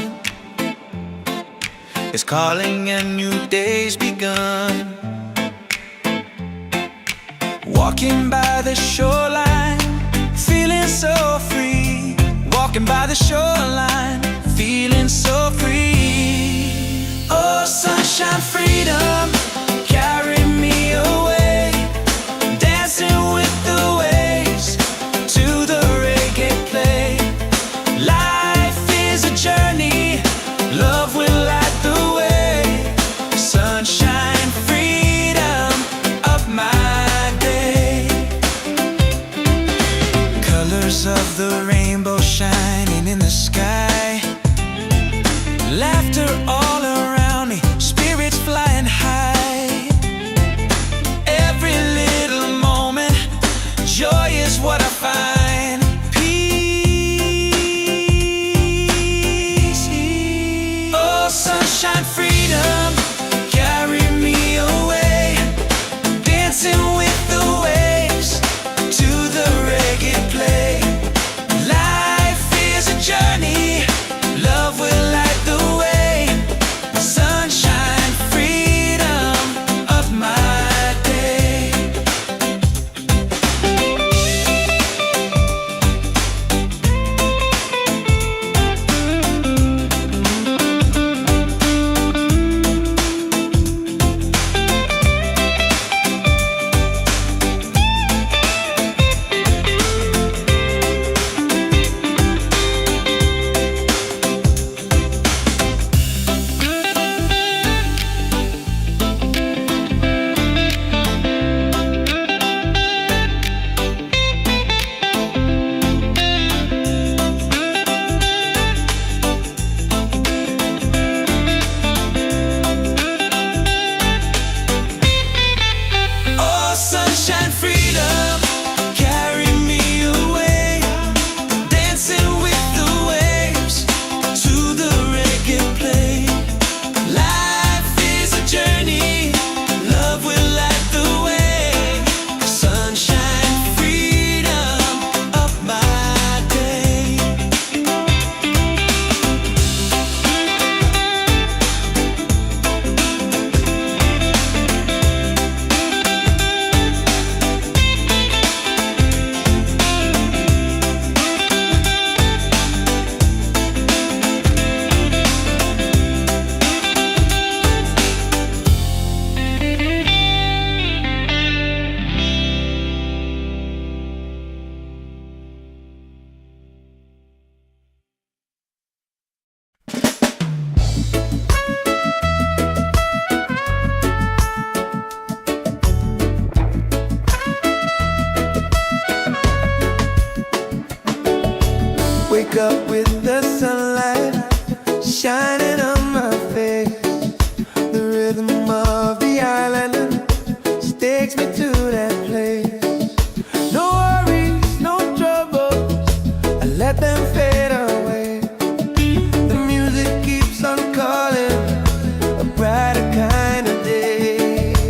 is calling and new day's begun. Walking by the shoreline, feeling so free. Walking by the shoreline, feeling so free. Oh, sunshine, freedom, carry me away. Dancing with the waves to the reggae play. Life is a journey, love will light the way. Sunshine, freedom of my day. Colors of the rainbow shining in the sky. Laughter all around me, spirits flying high. Every little moment, joy is what I find. Peace. Oh, sunshine, freedom, carry me away. Dancing with the waves to the reggae play. Life is a journey, love will light the way. Sunshine, freedom of my day. Oh, sunshine, freedom, carry me away. Dancing with the waves to the reggae play. Life is a journey, love will light the way. Sunshine, freedom of my day. Wake up with the sunlight shining on my face. The rhythm of the island takes me to that place. No worries, no troubles, I let them fade away. The music keeps on calling, a brighter kind of day.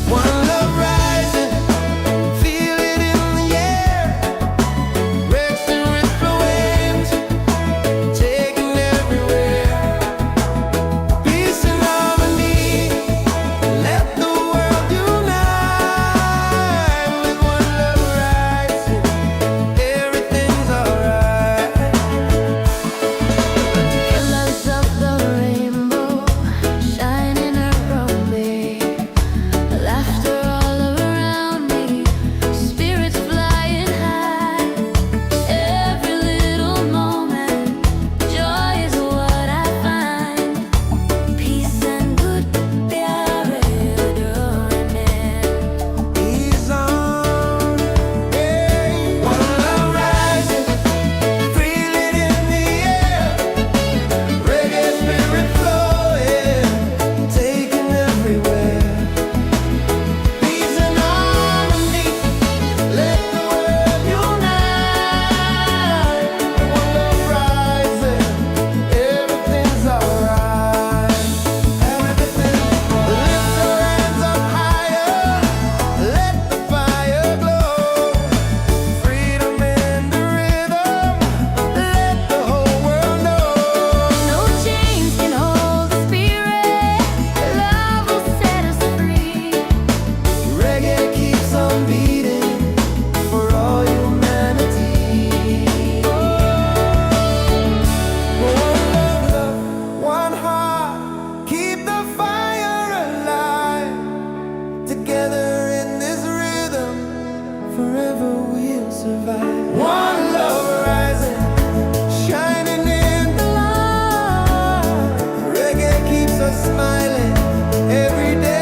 One love rising, feel it in the air. Racing with forever we'll survive. One love rising, shining in the light. Reggae keeps us smiling every day.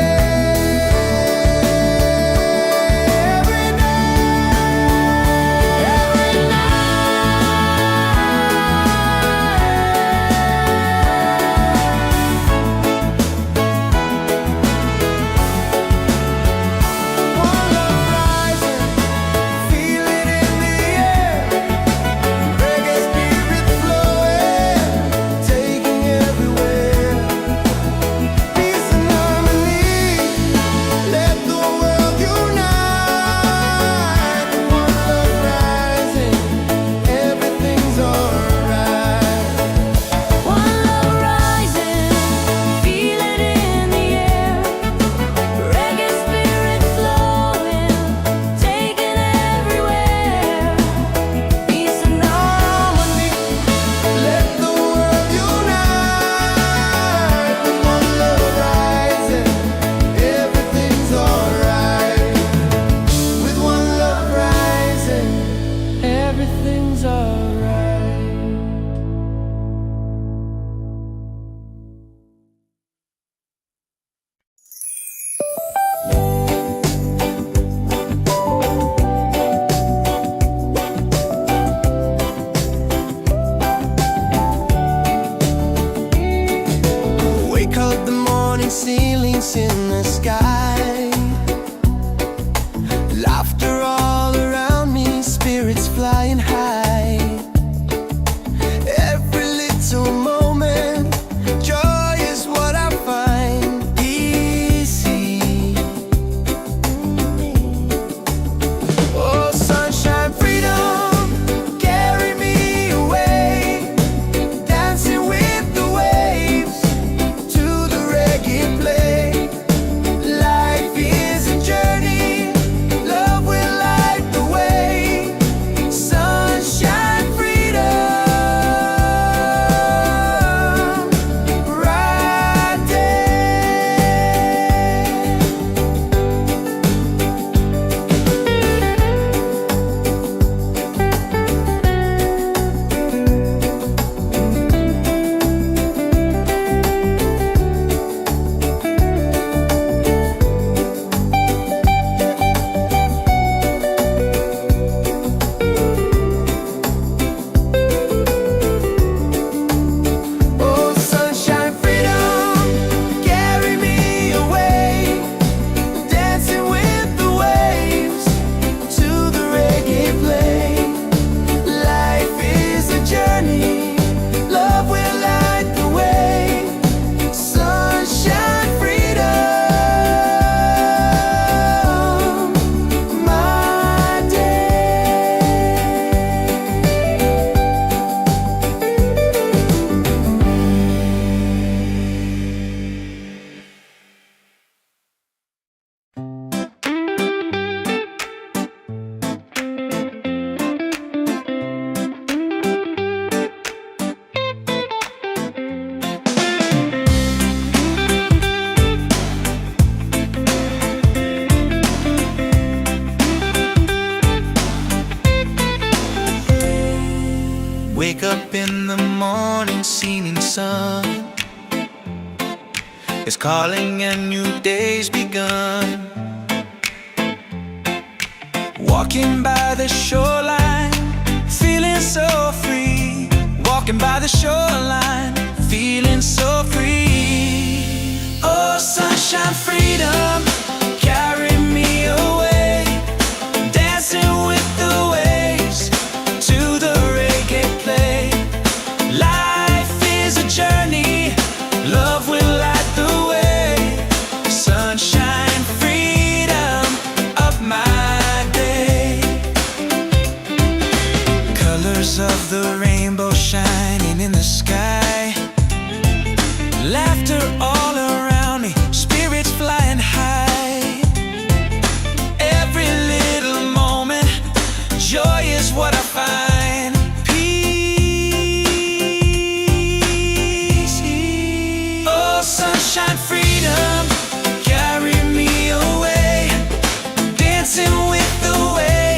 Ceilings in the sky, laughter all around me, spirits flying high. Every little moment, joy is what I find easy. Oh, sunshine, freedom, carry me away, dancing with the waves to the reggae play. Life is a journey, love will light the way. Sunshine, freedom, right there. Oh, sunshine, freedom, carry me away, dancing with the waves to the reggae play. Life is a journey, love will light the way. Sunshine, freedom, my day. Wake up in the morning, seeing sun is calling and new day's begun. Walking by the shoreline, feeling so free. Walking by the shoreline, feeling so free. Oh, sunshine, freedom, carry me away, dancing with the waves to the reggae play. Life is a journey, love will light the way. Sunshine, freedom of my day. Colors of the rainbow shining in the sky, laughter all around me, spirits flying high. Every little moment, joy is what I find. Peace. Oh, sunshine, freedom, carry me away, dancing with the waves.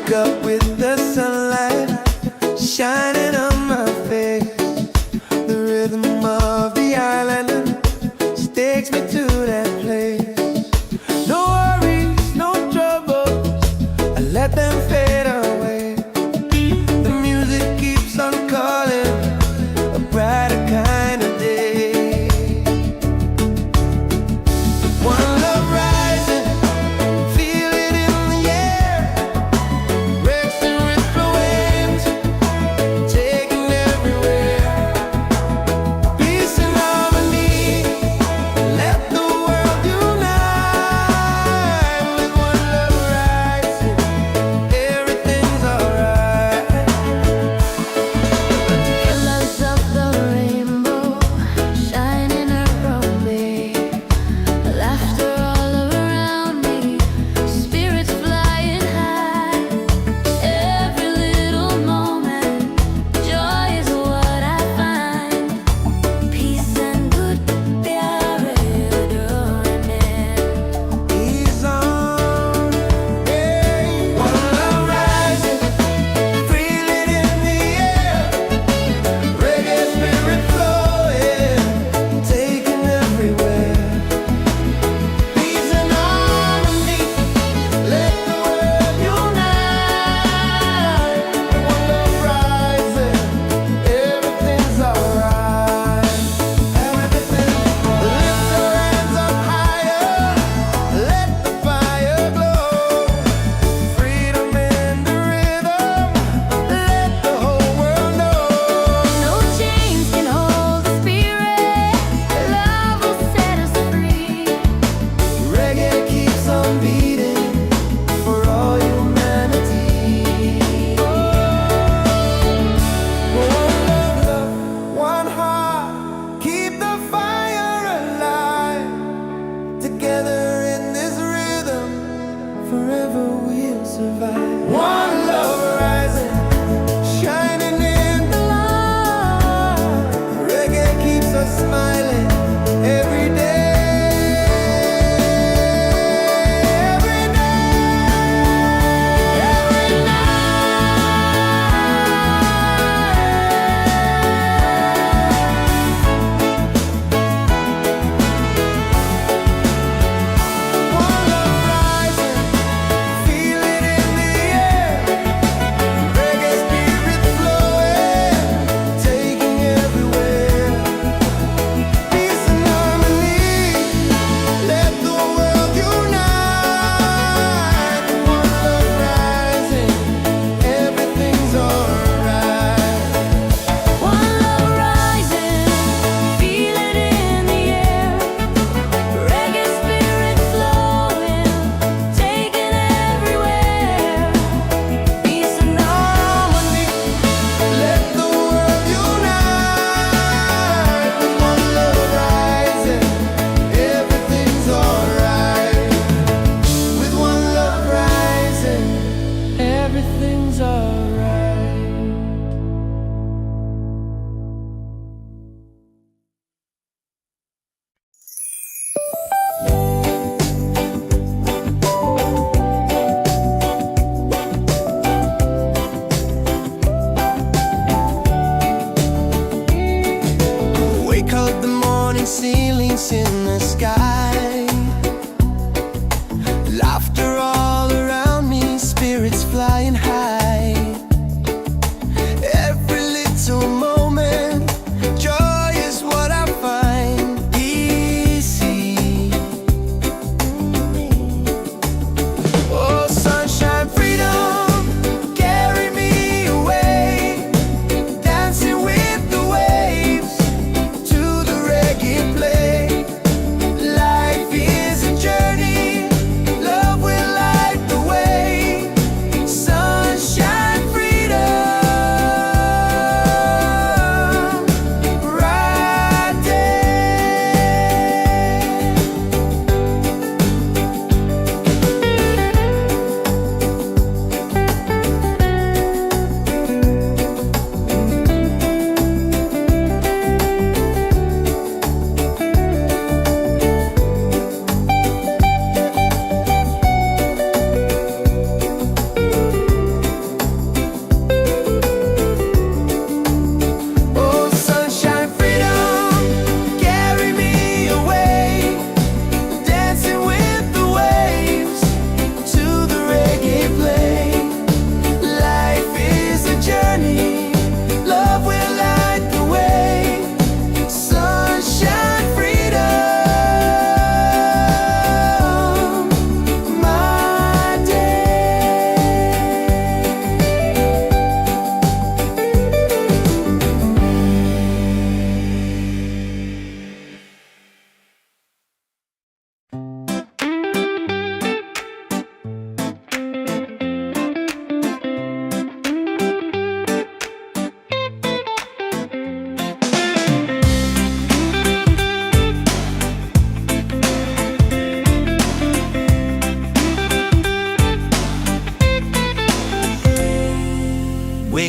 wake up with the sunlight shining on my face. The rhythm of the island takes me to that place. No worries, no troubles, I let them fade away. The music keeps on calling, a brighter kind of day. One love rising, feel it in the air. Breaks and ripple waves, taking everywhere. Peace and harmony, let the world unite. With one love rising, everything's alright. Colors of the rainbow shining around me, laughter all around me, spirits flying high. Every little moment, joy is what I find. Peace and good प्यारे डोने Ease on, hey. One love rising, feel it in the air. Reggae spirit flowing, taking everywhere. Peace and harmony, let the world unite. One love rising, everything's alright. Everything, lift your hands up higher, let the fire glow. Freedom in the rhythm, let the whole world know. No chains can hold the spirit, love will set us free. Reggae keeps on beating for all humanity. One love, one heart, keep the fire alive. Together in this rhythm, forever we'll survive. One love rising, shining in the light. Reggae keeps us smiling every day. Every night, every night. One love rising, feel it in the air.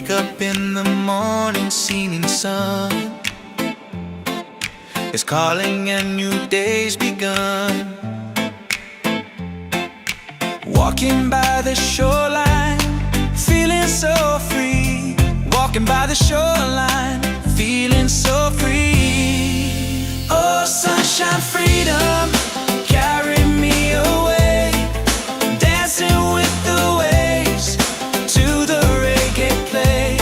wake up in the morning, seeing sun is calling and new day's begun. Walking by the shoreline, feeling so free. Walking by the shoreline, feeling so free. Oh, sunshine, freedom, carry me away. Dancing with the waves to the reggae play.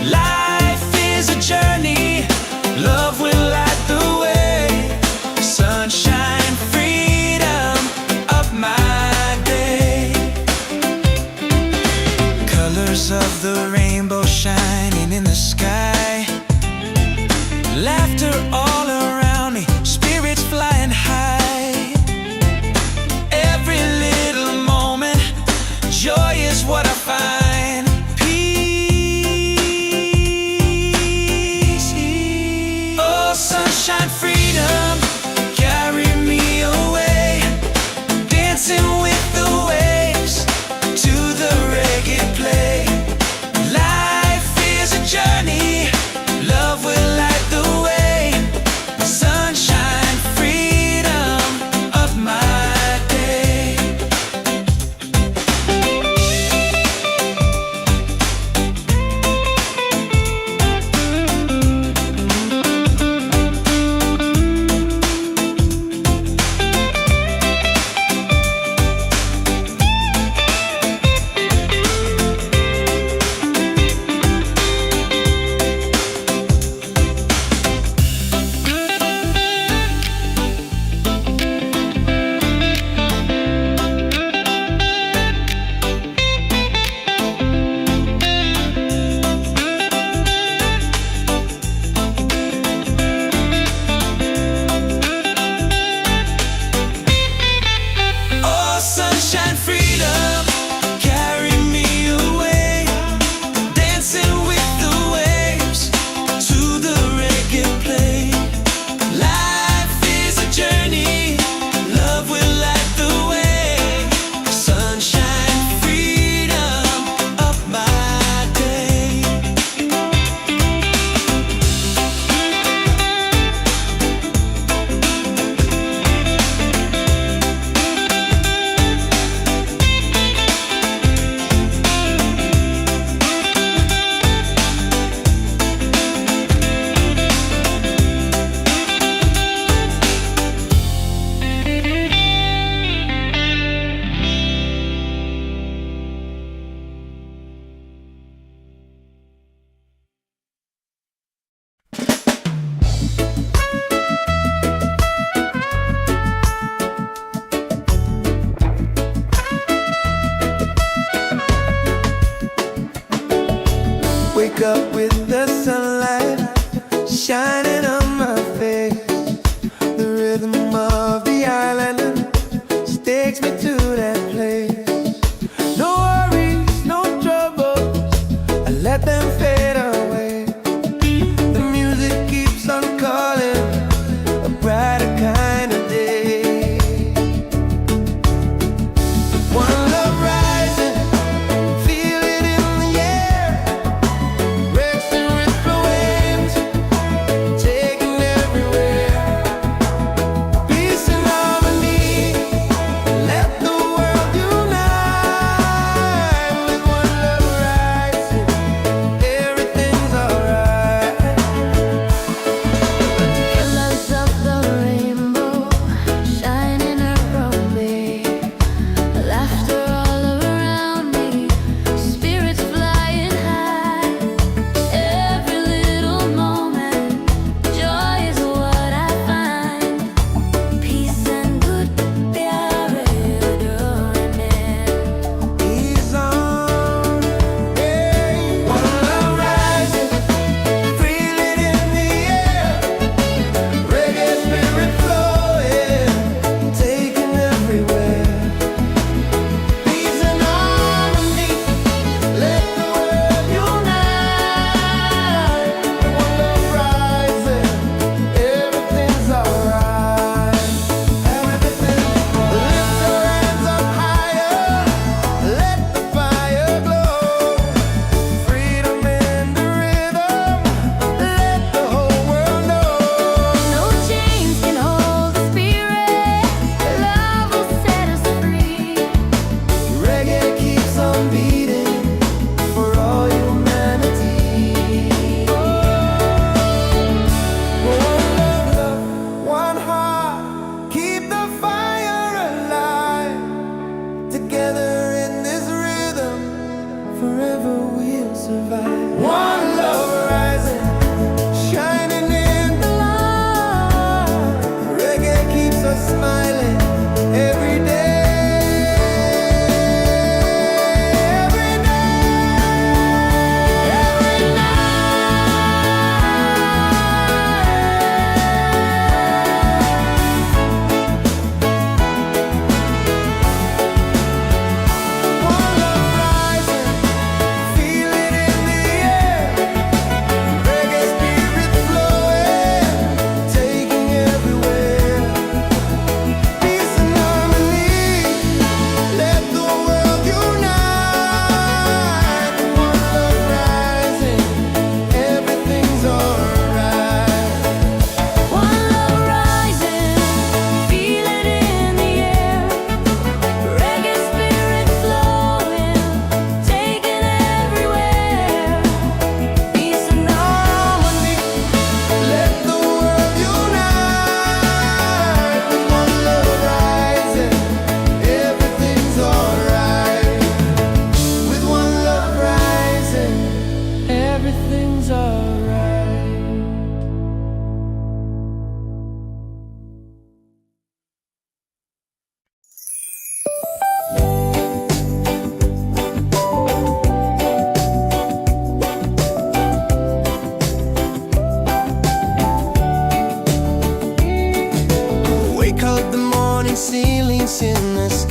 Life is a journey, love will light the way. Sunshine, freedom, up my day. Colors of the rainbow shining in the sky. Laughter all around me, spirits flying high.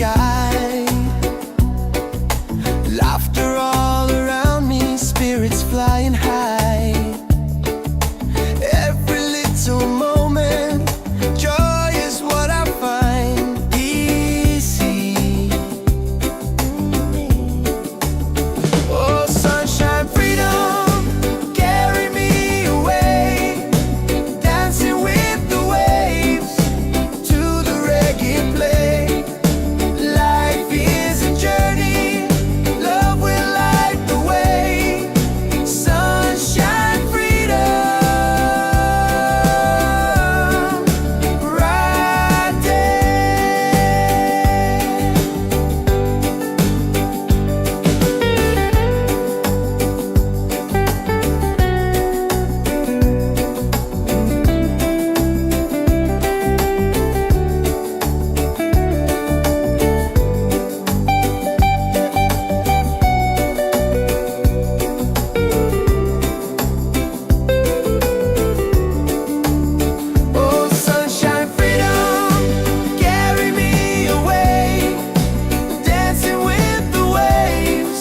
sky. Laughter all around me, spirits flying high. Every little moment, joy is what I find. Easy. Oh, sunshine, freedom, carry me away. Dancing with the waves to the reggae play. Life is a journey, love will light the way. Sunshine, freedom, right there. Oh, sunshine, freedom, carry me away. Dancing with the waves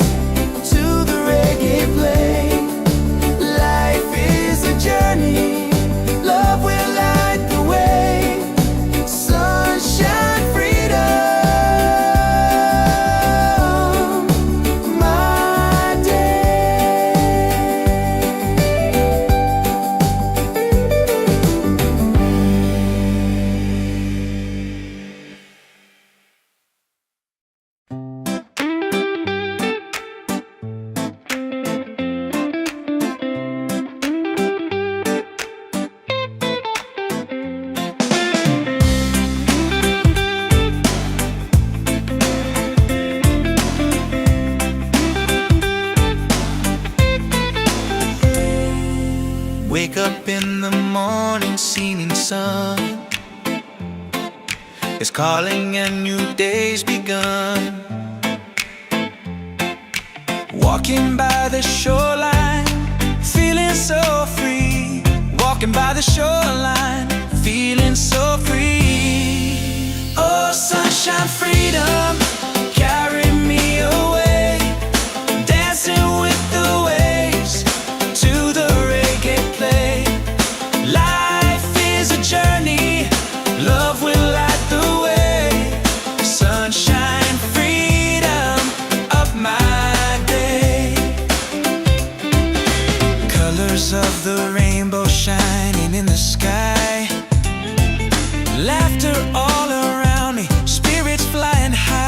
to the reggae play. Life is a journey, love will light the way. Sunshine, freedom, my day. Wake up in the morning, seeing sun is calling and new day's begun. Walking by the shoreline, feeling so free. Walking by the shoreline, feeling so free. Oh, sunshine, freedom, carry me away. Dancing with the waves to the reggae play. Life is a journey, love will light the way. Sunshine, freedom, up my day. Colors of the rainbow shining in the sky. Laughter all around me, spirits flying high.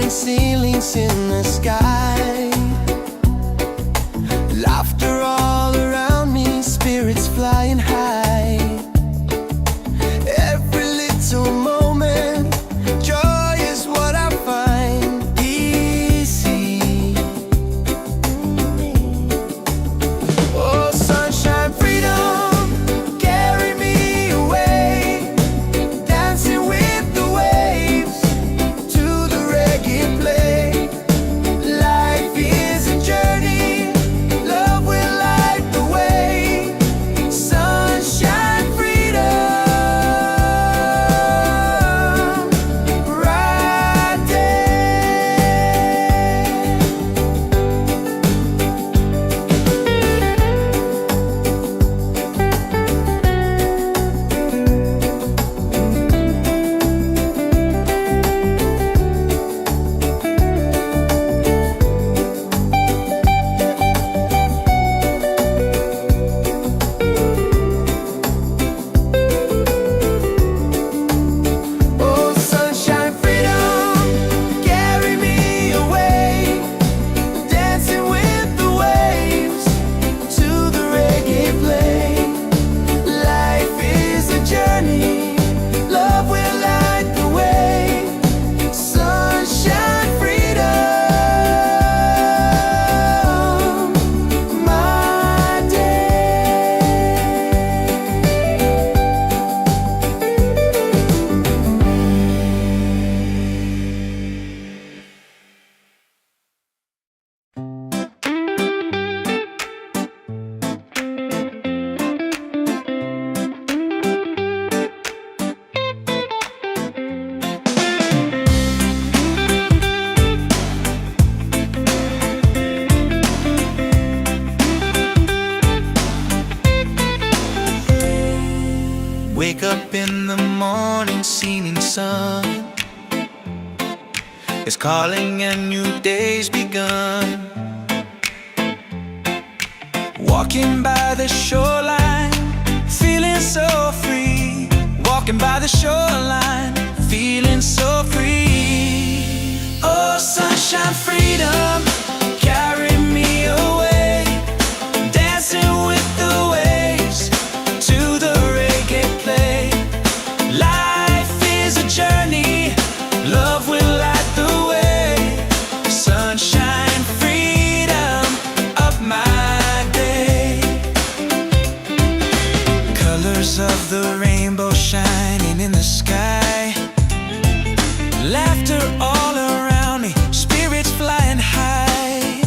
falling ceilings in the sky. Laughter all around me, spirits flying high. Every little moment, joy is what I find easy. Oh, sunshine, freedom, carry me away, dancing with the waves to the reggae play. Life is a journey, love will light the way. Sunshine, freedom, right there. Oh, sunshine, freedom, carry me away, dancing with the waves to the reggae play. Life is a journey, love will light the way. Sunshine, freedom, my day. Wake up in the morning, seeing sun is calling and new day's begun. Walking by the shoreline, feeling so free. Walking by the shoreline, feeling so free. Oh, sunshine, freedom, carry me away, dancing with the waves to the reggae play. Life is a journey, love will light the way. Sunshine, freedom, of my day. Colors of the rainbow shining in the sky. Laughter all around me, spirits flying high.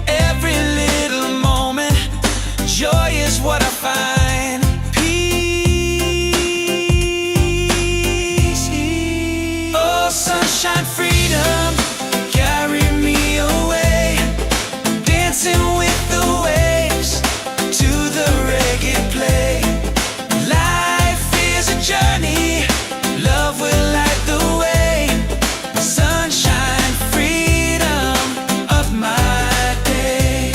Every little moment, joy is what I find. Peace. Oh, sunshine, freedom, carry me away, dancing with the waves to the reggae play. Life is a journey, love will light the way. Sunshine, freedom, of my day.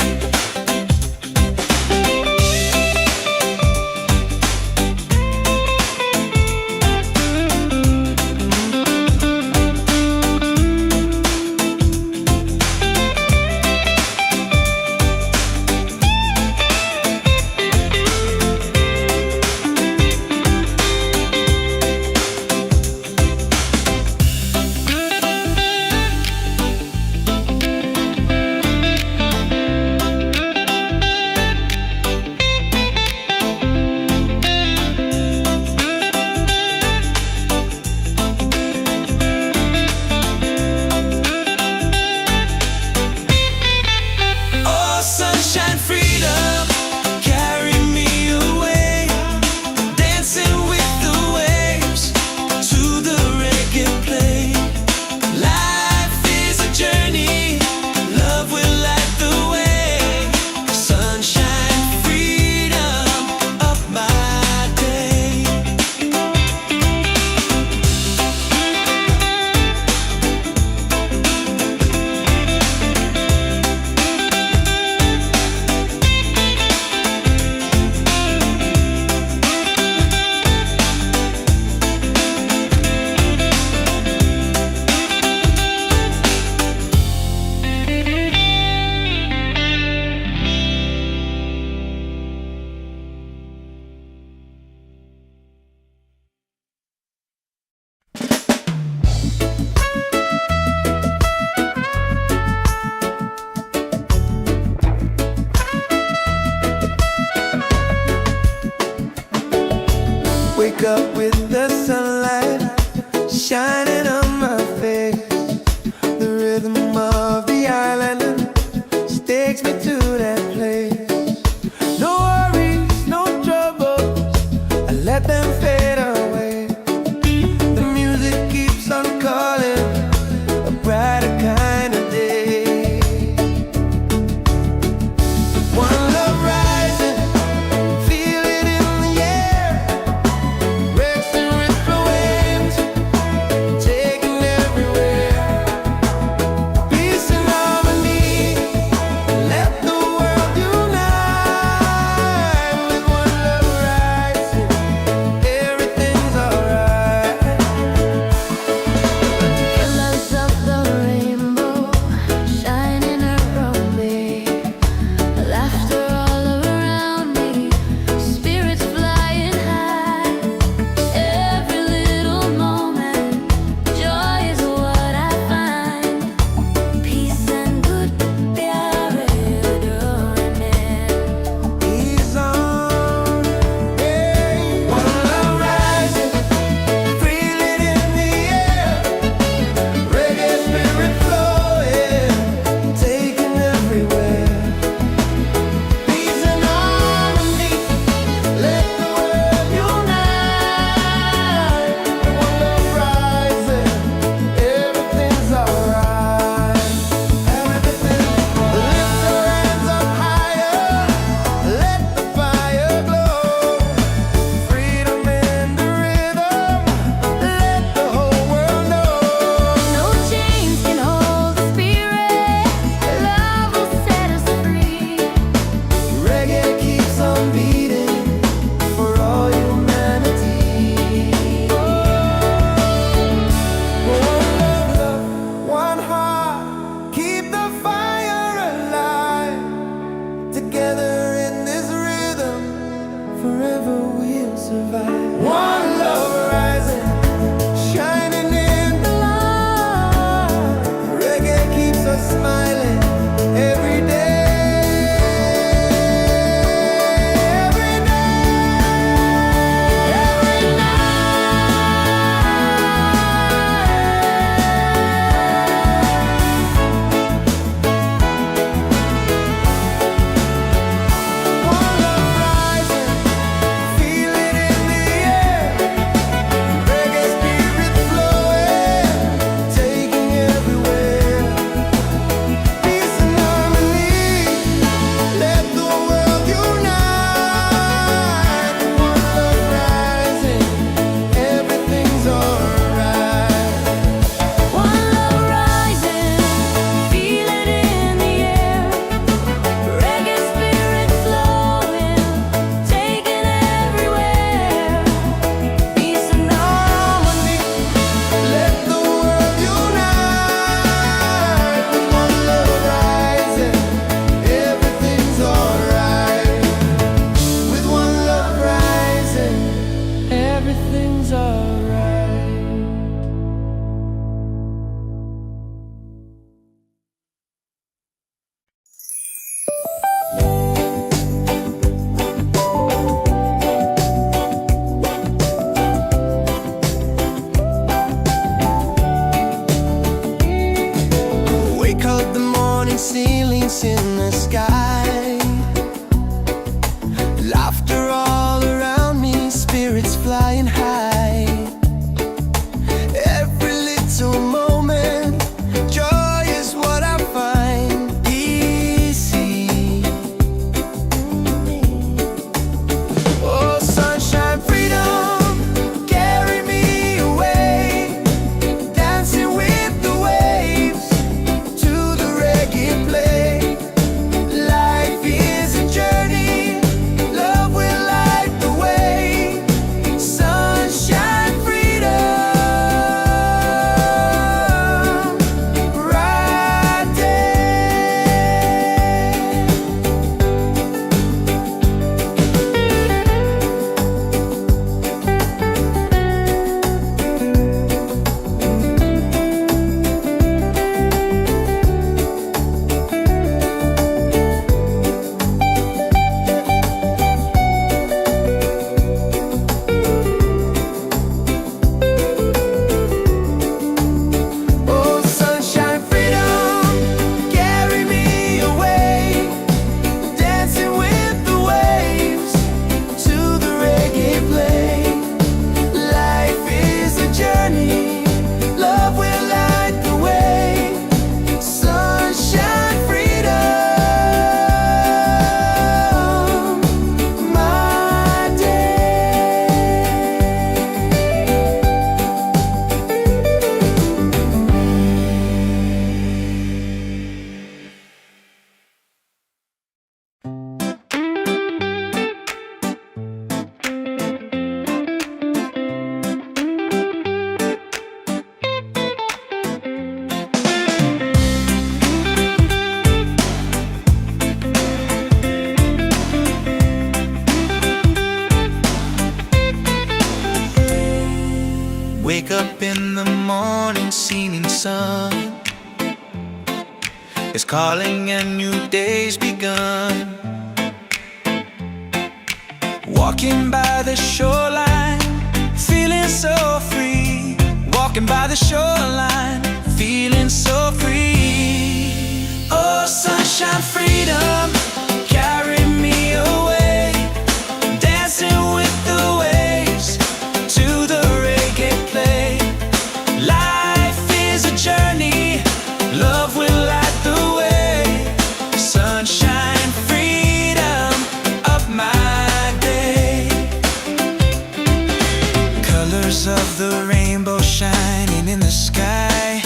dance in the sky. Laughter all around me, spirits flying high. Every little moment, joy is what I find easy. Oh, sunshine, freedom, carry me away, dancing with the waves to the reggae play. Life is a journey, love will light the way. Sunshine, freedom, right there. Oh, sunshine, freedom, carry me away, dancing with the waves to the reggae play. Life is a journey, love will light the way. Sunshine, freedom, my day. Wake up in the morning, seeing sun is calling and new day's begun. Walking by the shoreline, feeling so free. Walking by the shoreline, feeling so free. Oh, sunshine, freedom, carry me away, dancing with the waves to the reggae play. Life is a journey, love will light the way. Sunshine, freedom of my day. Colors of the rainbow shining in the sky.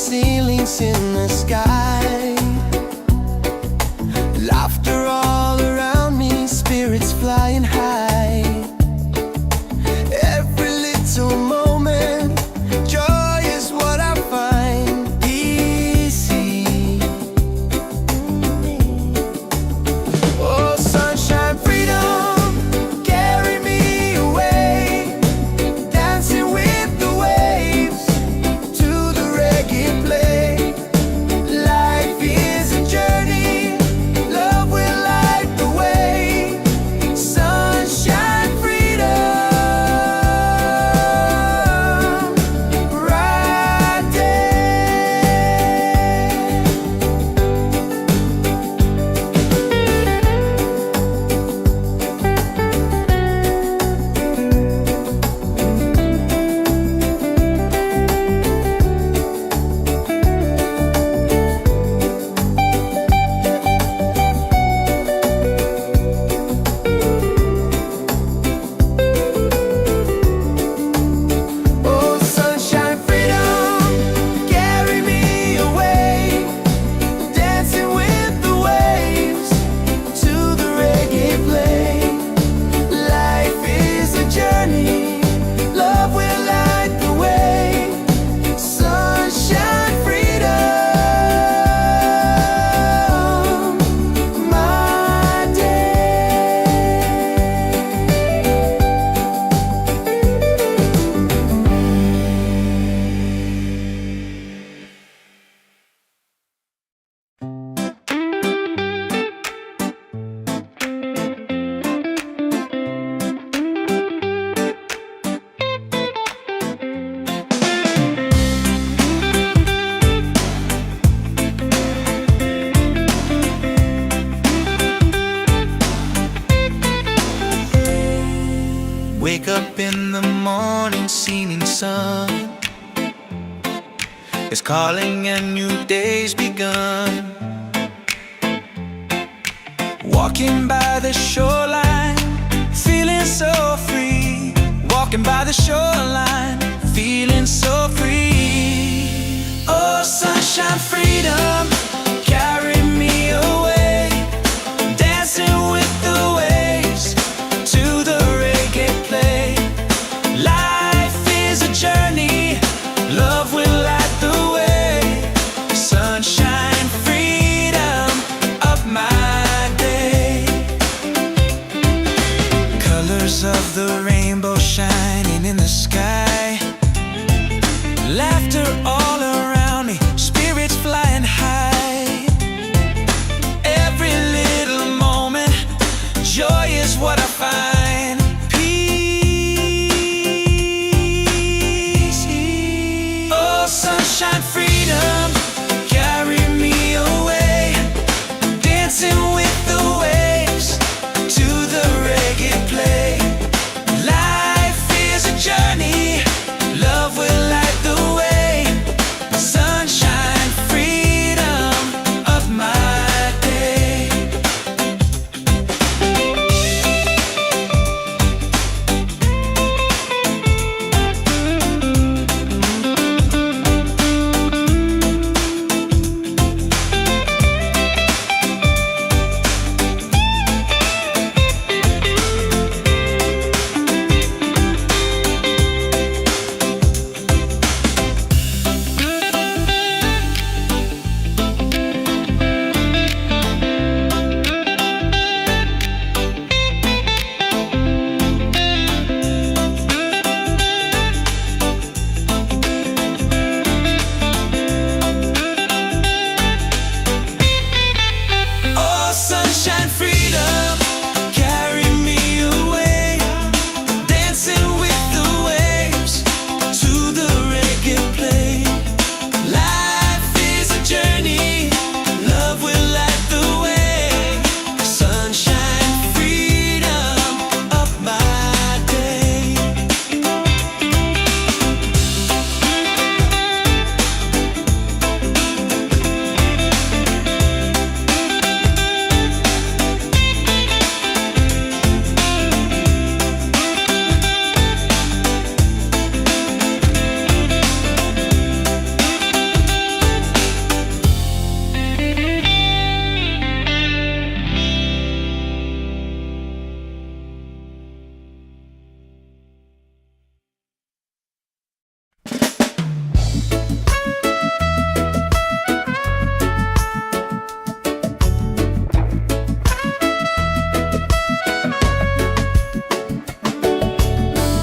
ceilings in the sky. Laughter all around me, spirits flying high. Every little moment, joy is what I find easy. Oh, sunshine, freedom, carry me away, dancing with the waves to the reggae play. Life is a journey, love will light the way. Sunshine, freedom, bright day. Oh, sunshine, freedom, carry me away, dancing with the waves to the reggae play. Life is a journey, love will light the way. Sunshine, freedom, my day. Wake up in the morning, seeing sun is calling and new day's begun. Walking by the shoreline, feeling so free. Walking by the shoreline, feeling so free. Oh, sunshine, freedom, carry me away, dancing with the waves to the reggae play. Life is a journey, love will light the way. Sunshine, freedom of my day. Colors of the rainbow shining in the sky. Laughter all around me, spirits flying high. Every little moment, joy is what I find. Peace. Oh, sunshine, freedom, carry me away, dancing with the waves to the reggae play. Life is a journey, love will light the way.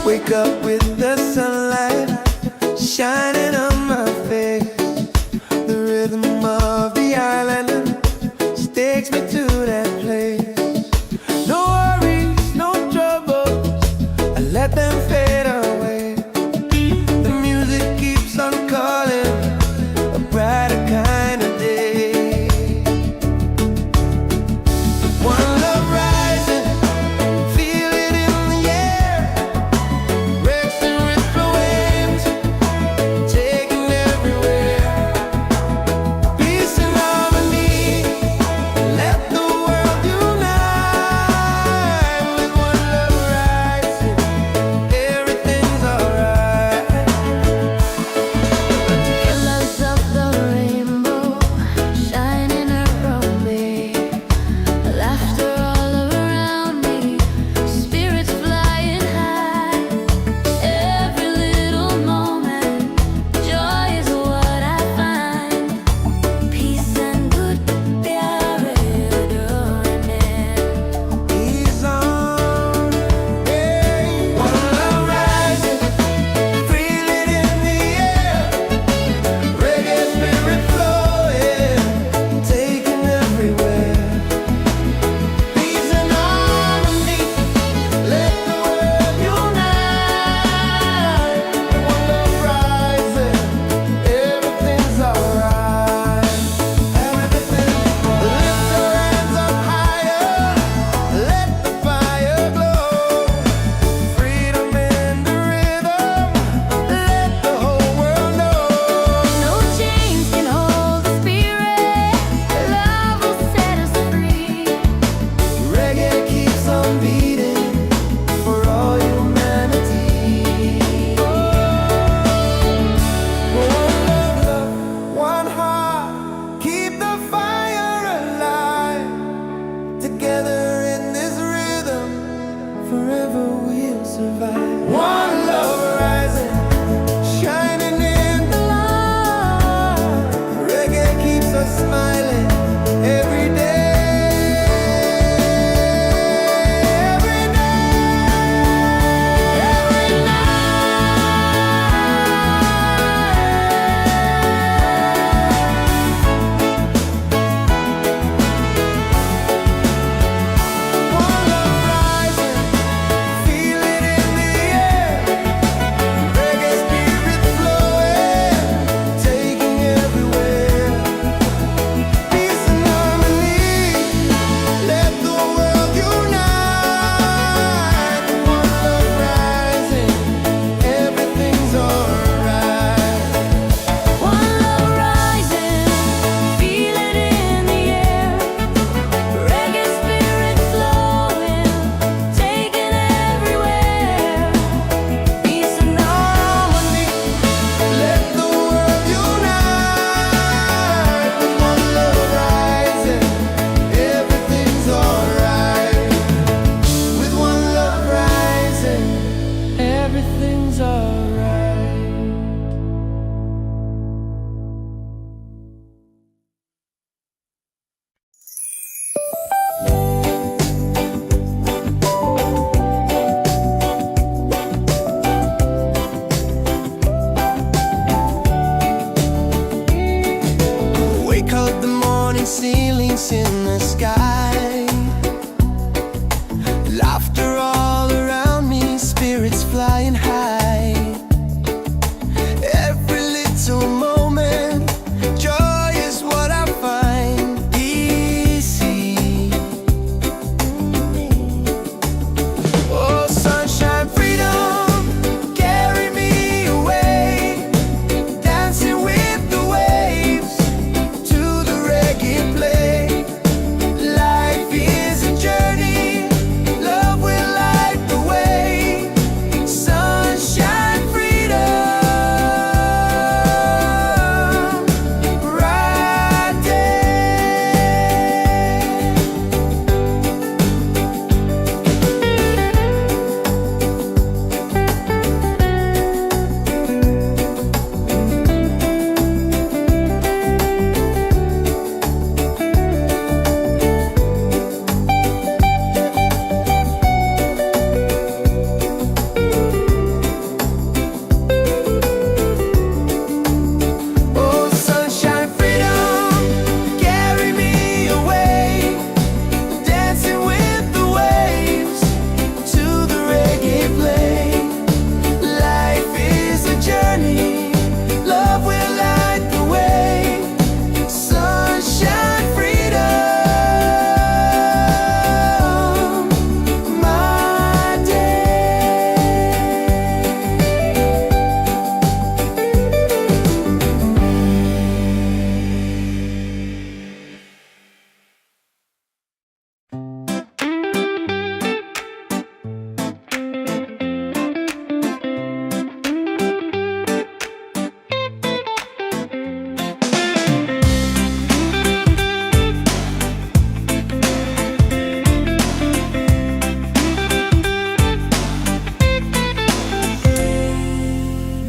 Wake up with the sunlight shining on my face. The rhythm of the island takes me to that place. No worries, no troubles, I let them fade away. The music keeps on calling, a brighter kind of day. One love rising, feel it in the air. Rex and ripple waves, taking everywhere. Peace and harmony, let the world unite. With one love rising,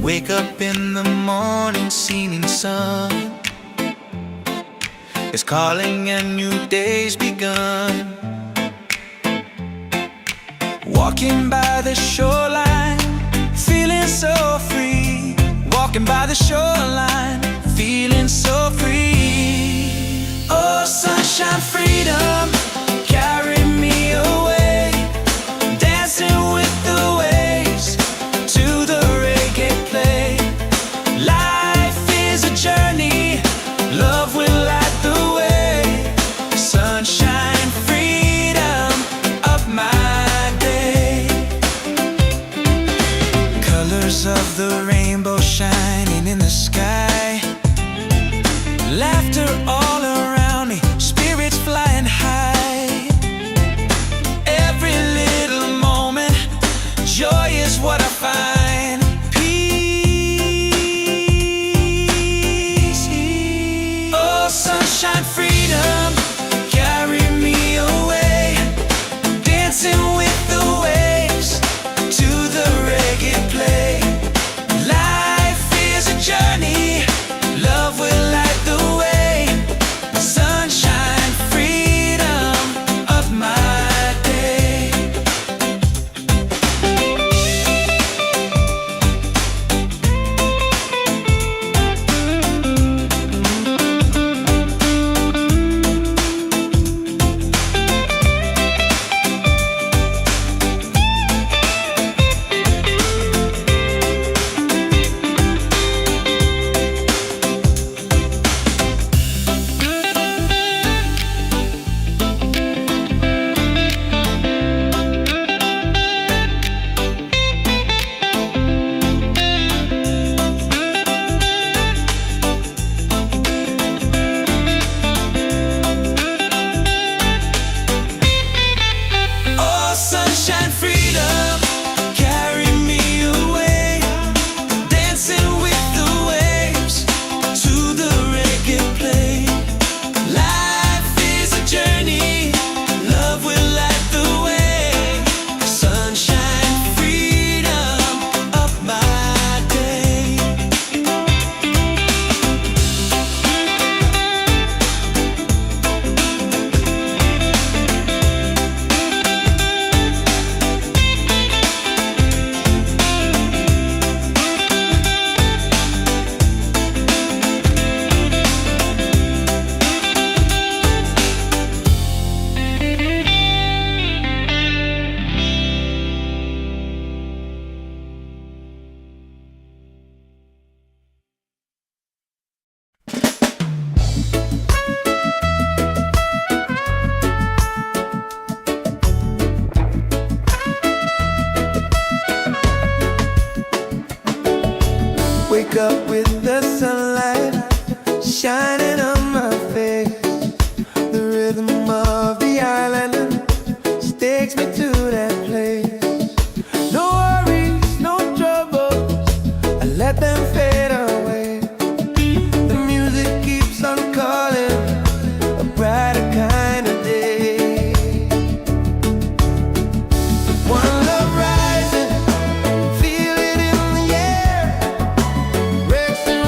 Wake up in the morning, seeing sun is calling and new day's begun. Walking by the shoreline, feeling so free. Walking by the shoreline, feeling so free. Oh, sunshine, freedom, carry me away. Dancing with the waves to the reggae play. Life is a journey, love will light the way. Sunshine, freedom of my day. Colors of the rainbow shining in the sky. Laughter all around me, spirits flying high. Every little moment, joy is what I find. Peace. Oh, sunshine, freedom, carry me away. Dancing with the waves to the reggae play. Life is a journey, love will light the way. Sunshine, freedom of my day. Oh, sunshine, freedom, carry me away. Dancing with the waves to the reggae play. Life is a journey, love will light the way. Sunshine, freedom of my day. Wake up with the sunlight shining on my face. The rhythm of the island takes me to that place. No worries, no troubles, I let them fade away. The music keeps on calling, a brighter kind of day. One love rising, feel it in the air. Breaks through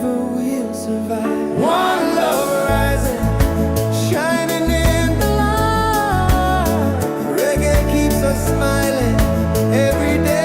forever we'll survive. One love rising, shining in the light. Reggae keeps us smiling every day.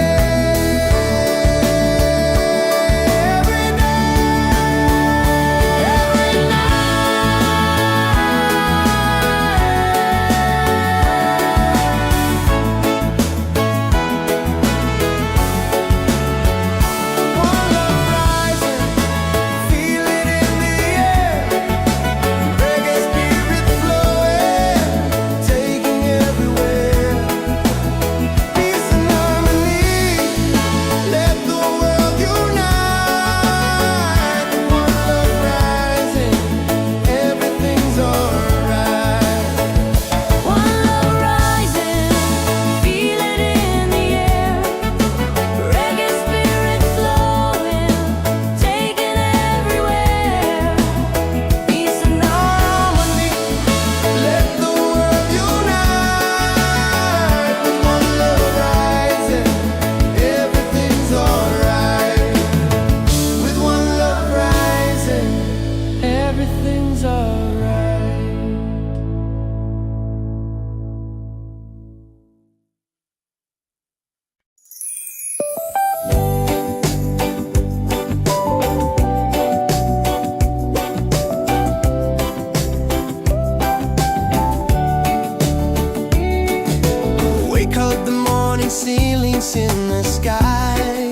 Ceilings in the sky,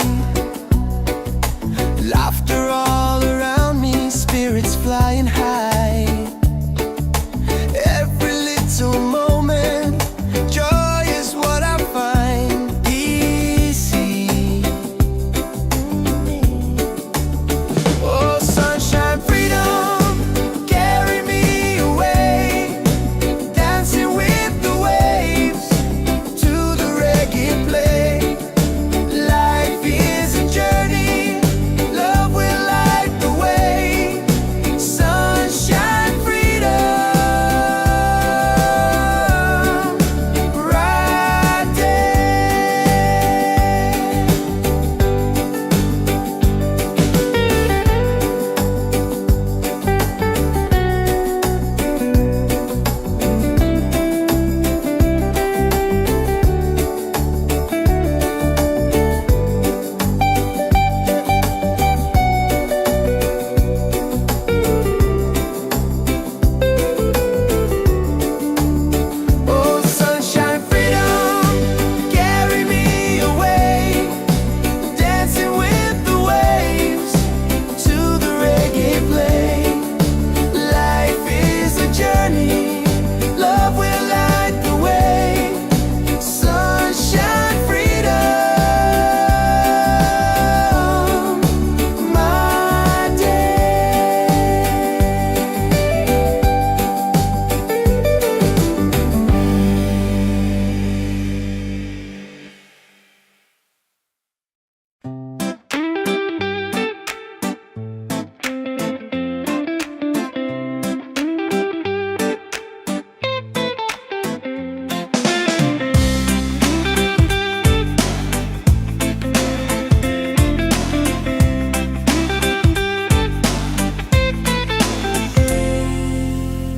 laughter all around me, spirits flying high. Every little moment, joy is what I find. Easy. Oh, sunshine, freedom, carry me away, dancing with the waves to the reggae play. Life is a journey, love will light the way. Sunshine, freedom, bright Oh, sunshine, freedom, carry me away, dancing with the waves to the reggae play. Life is a journey, love will light the way. Sunshine, freedom, my day.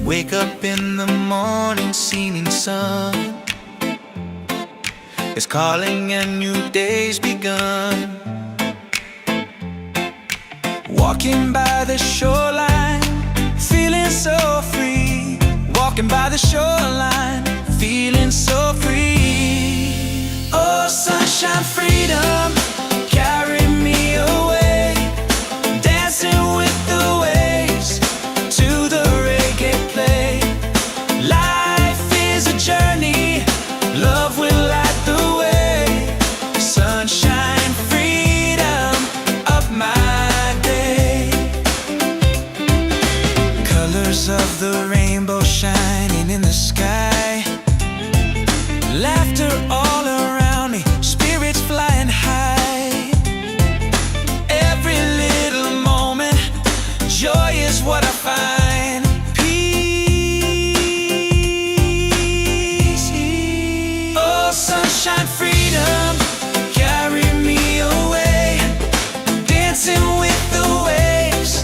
Wake up in the morning, seeing sun is calling and new day's begun. Walking by the shoreline, feeling so free. Walking by the shoreline, feeling so free. Oh, sunshine, freedom, carry me away, dancing with the waves to the reggae play. Life is a journey, love will light the way. Sunshine, freedom, up my day. Colors of the rainbow shining in the sky, laughter all around me, spirits flying high. Every little moment, joy is what I find. Peace. Oh, sunshine, freedom, carry me away, dancing with the waves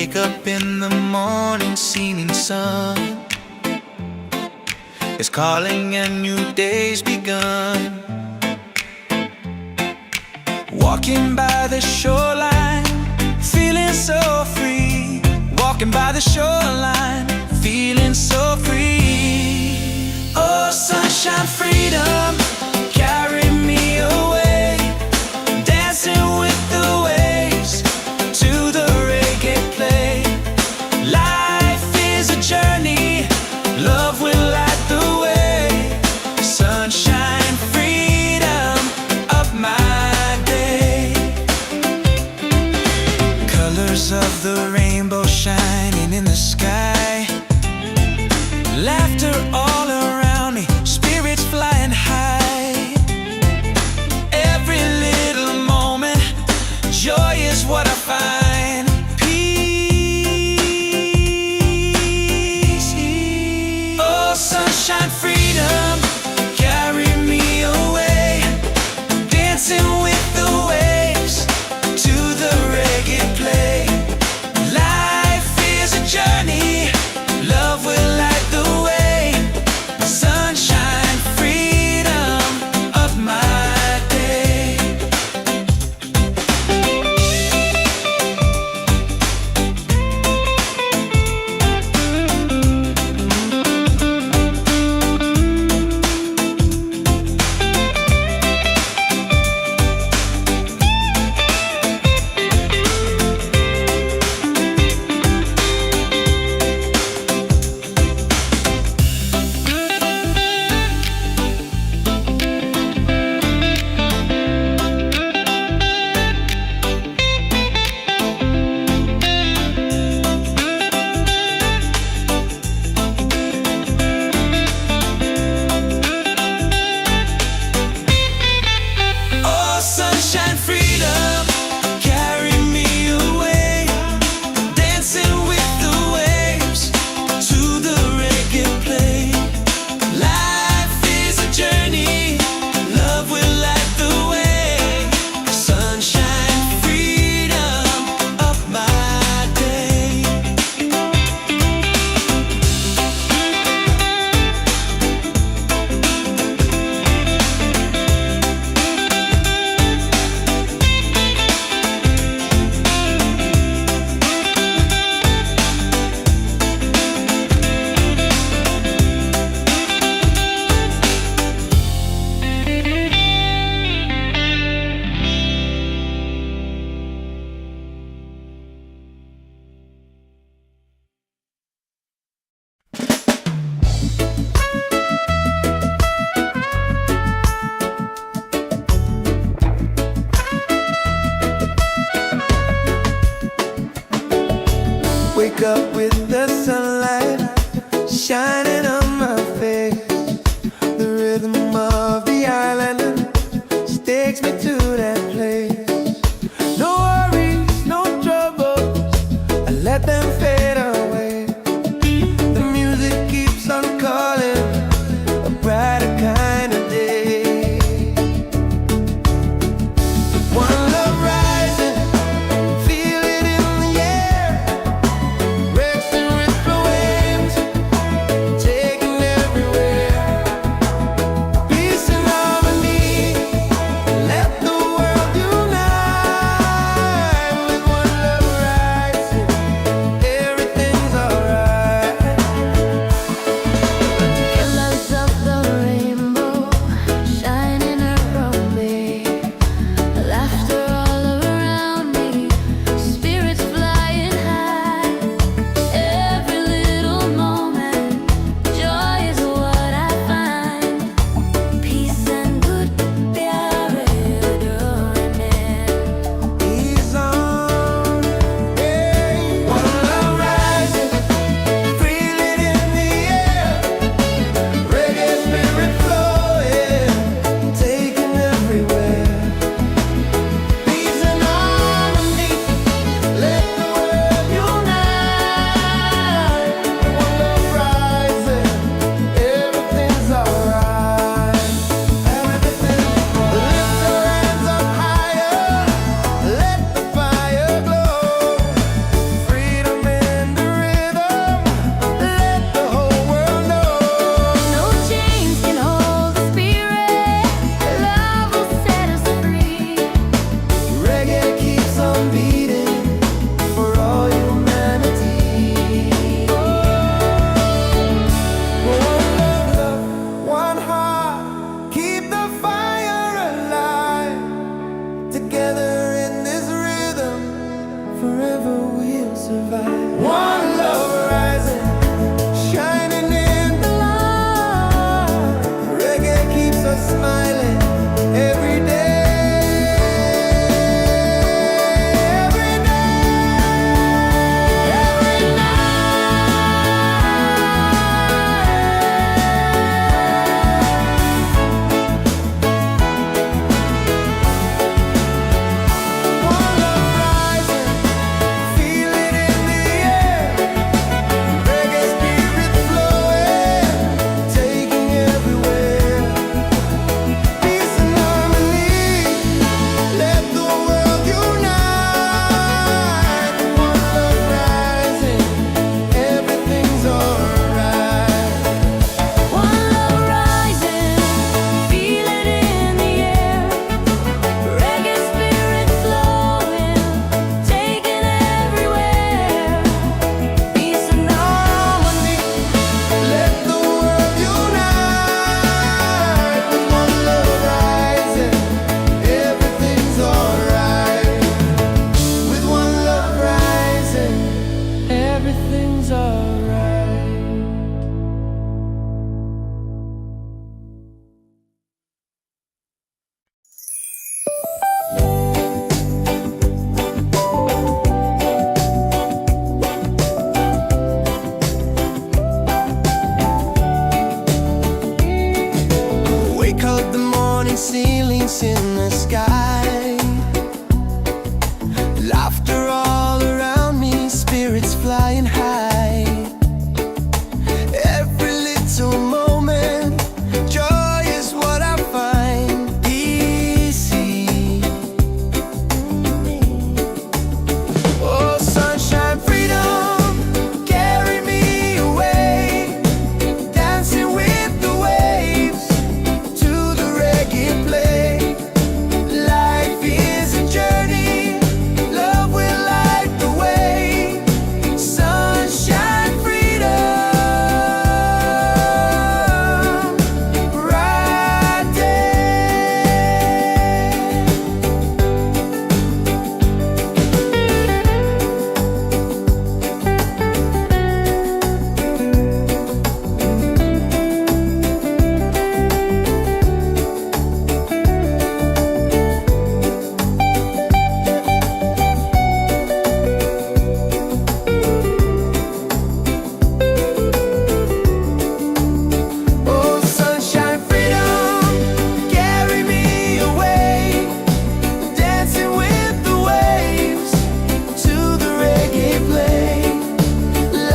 Wake up in the morning, seeing sun is calling and new day's begun. Walking by the shoreline, feeling so free. Walking by the shoreline, feeling so free. Oh, sunshine, freedom, carry me away. Dancing with the waves to the reggae play. Life is a journey, love will light the way. Sunshine, freedom, up my day. Colors of the rainbow shining in the sky. Laughter all around me, spirits flying high. Every little moment, joy is what I find. Peace. Oh, sunshine, freedom, carry me away. Dancing with the waves to the reggae play. Life is a journey, love will light the way. Sunshine, freedom, of my day. the sky. Laughter all around me, spirits flying high. Every little moment, joy is what I find. Easy. Oh, sunshine, freedom, carry me away. Dancing with the waves to the reggae play. Life is a journey, love will light the way. Sunshine, freedom, right there. Oh, sunshine, freedom, carry me away. Dancing with the waves to the reggae play.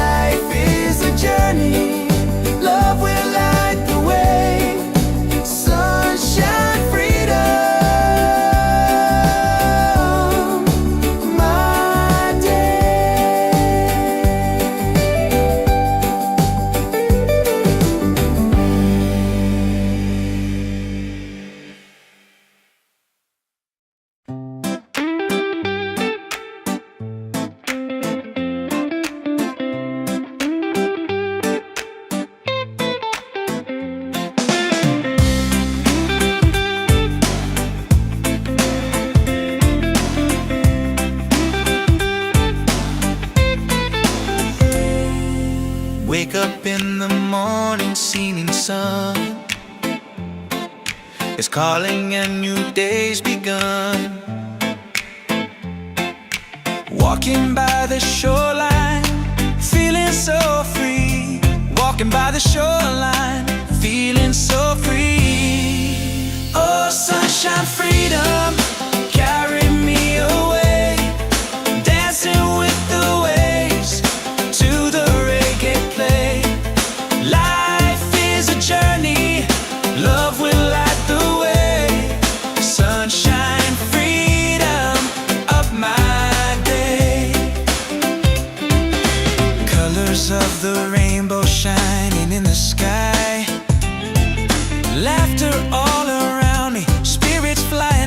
Life is a journey, love will light the way. Sunshine, freedom, my day. Wake up in the morning, seeing sun is calling and new day's begun. Walking by the shoreline, feeling so free. Walking by the shoreline, feeling so free. Oh, sunshine, freedom, carry me away. Dancing with the waves to the reggae play. Life is a journey, love will light the way. Sunshine, freedom, up my day. Colors of the rainbow shining in the sky. Laughter all around me, spirits fly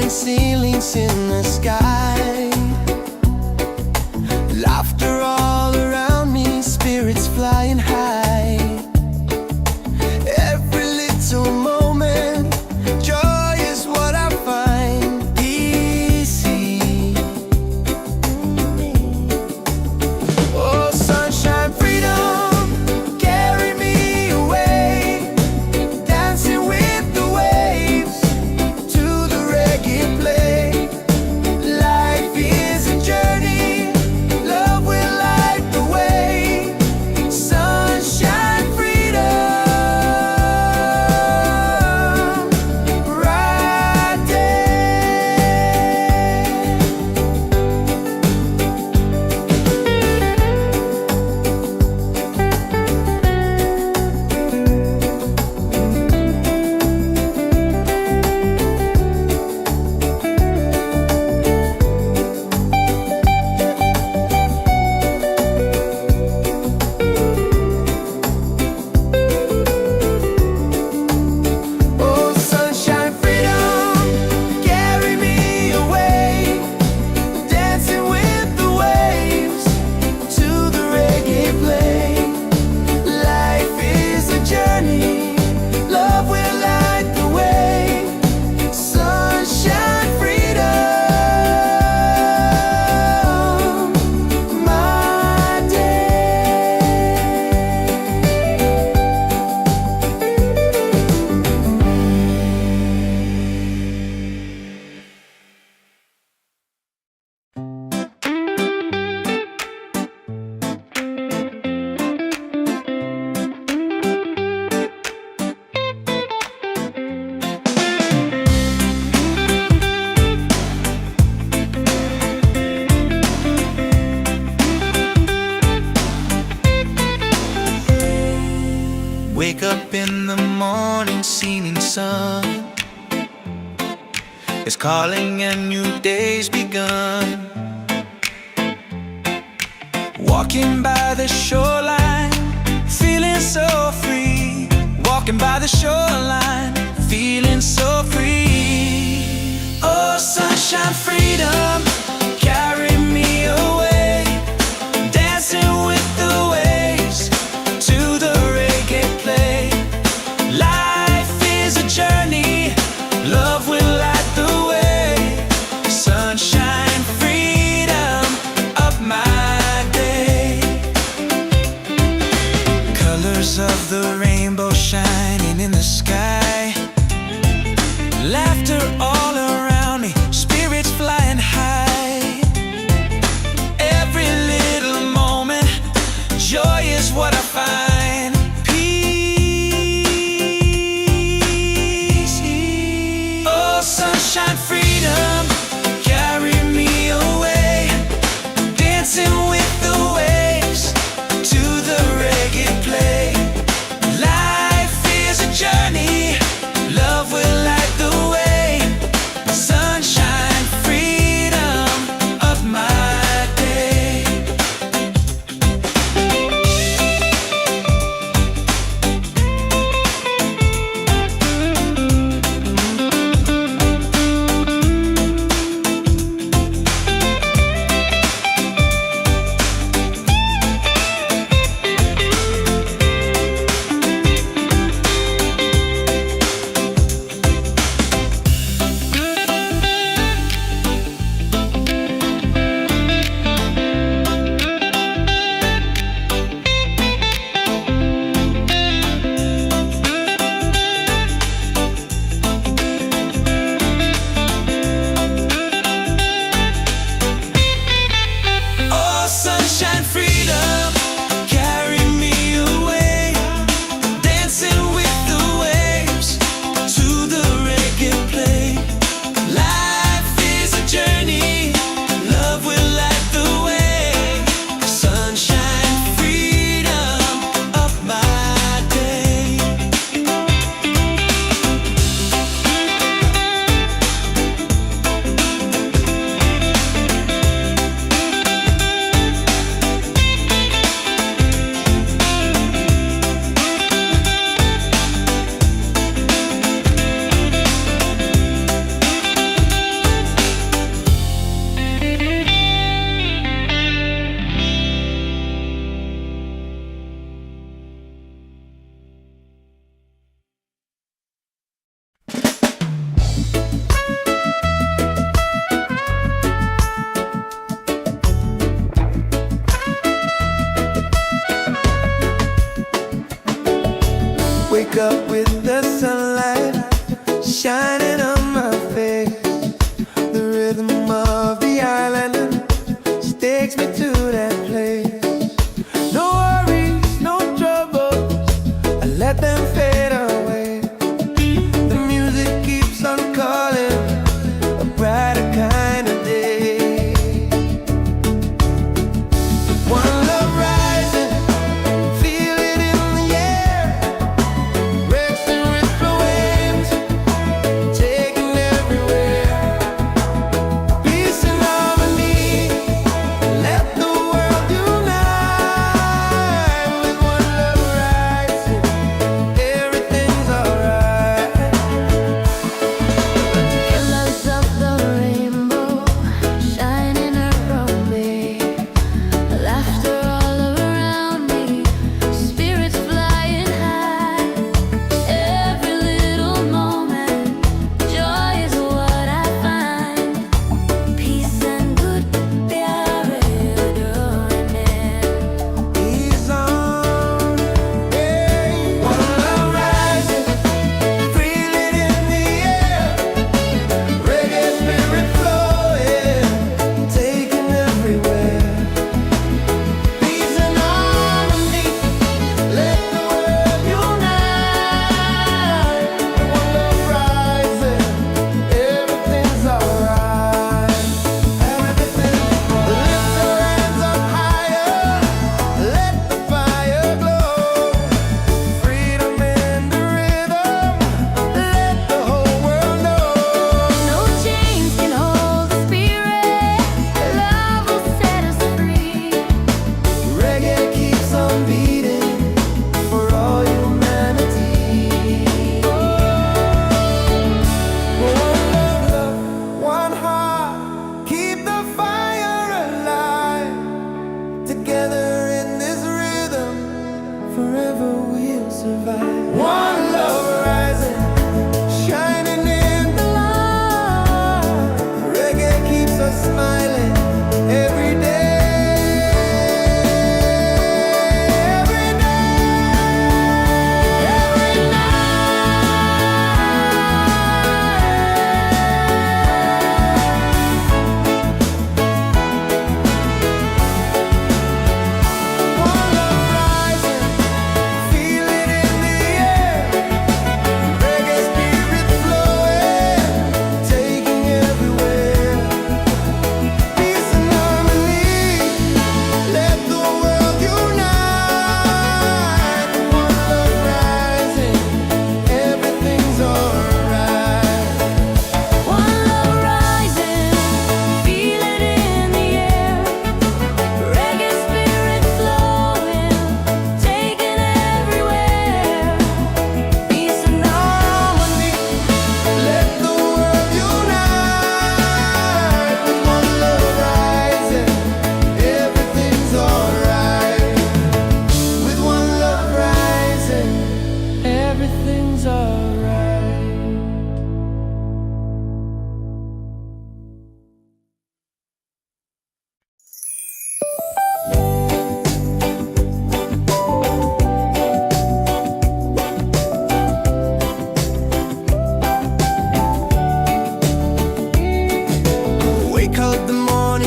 falling ceilings in the sky. Laughter all around me, spirits flying high. Every little moment, joy is what I find easy. Oh, sunshine, freedom, carry me away, dancing with the waves to the reggae play. Life is a journey, love will light the way. Sunshine, freedom, right there. Oh, sunshine, freedom, carry me away, dancing with the waves to the reggae play. Life is a journey, love will light the way. Sunshine, freedom, my day. Wake up in the morning, seeing sun is calling and new day's begun. Walking by the shoreline, feeling so free. Walking by the shoreline, feeling so free. Oh, sunshine, freedom, carry me away, dancing with the waves to the reggae play. Life is a journey, love will light the way. Sunshine, freedom, up my day. Colors of the rainbow shining in the sky. Laughter all around me, spirits flying high. Every little moment, joy is what I find. Peace. Oh, sunshine, freedom, carry me away, dancing with the waves to the reggae play. Life is a journey, love will light the way.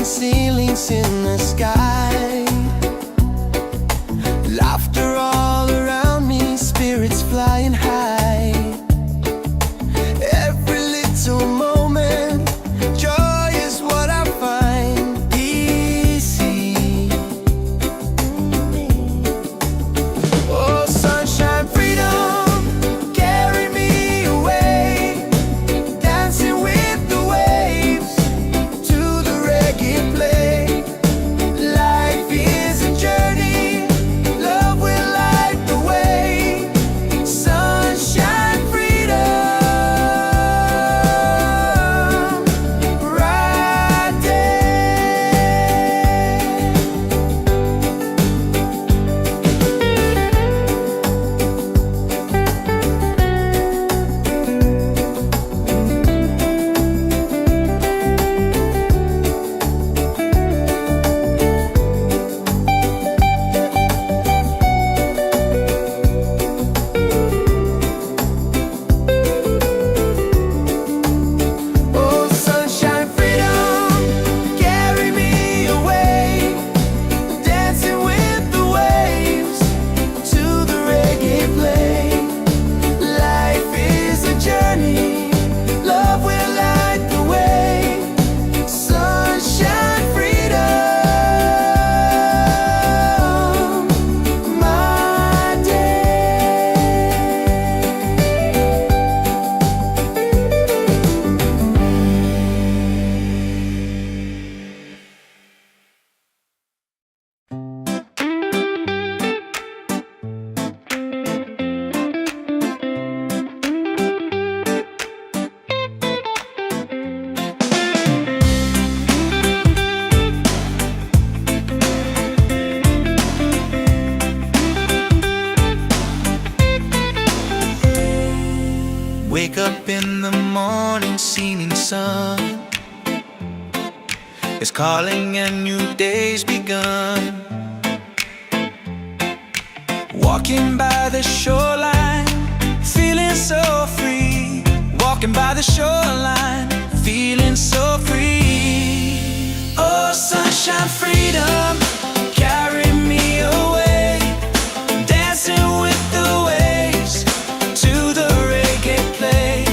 ceilings in the sky. Laughter all around me, spirits flying high. Every little moment, joy is what I find easy. Oh, sunshine, freedom, carry me away, dancing with the waves to the reggae play. Life is a journey, love will light the way. Sunshine, freedom, right there. Oh, sunshine, freedom, carry me away, dancing with the waves to the reggae play. Life is a journey, love will light the way. Sunshine, freedom, my day. Wake up in the morning, seeing sun is calling and new day's begun. Walking by the shoreline, feeling so free. Walking by the shoreline, feeling so free. Oh, sunshine, freedom, carry me away, dancing with the waves to the reggae play.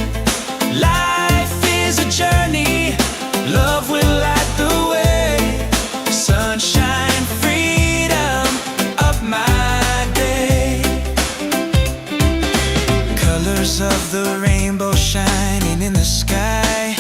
Life is a journey, love will light the way. Sunshine, freedom, up my day. Colors of the rainbow shining in the sky.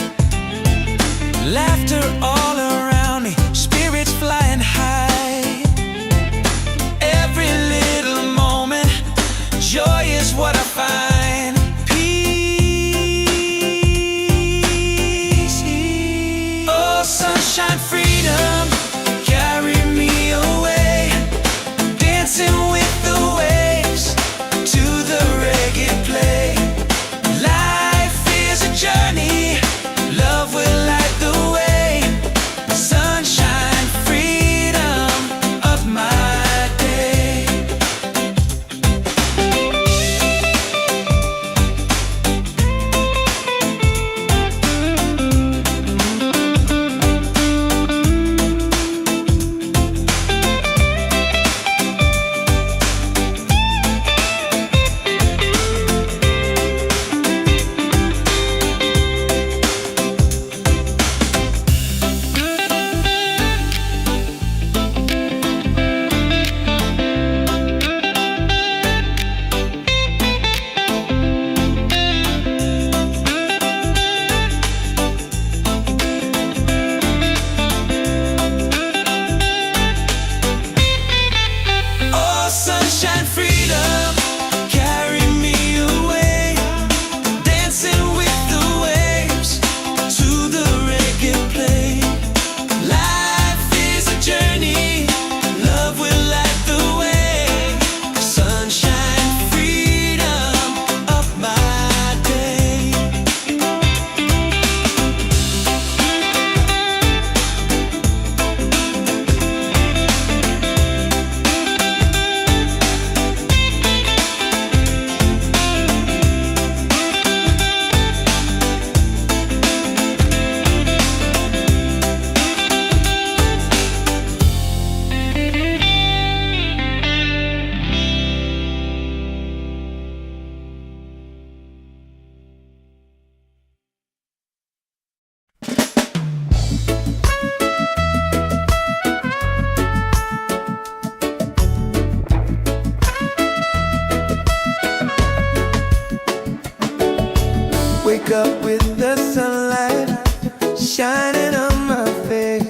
shining on my face.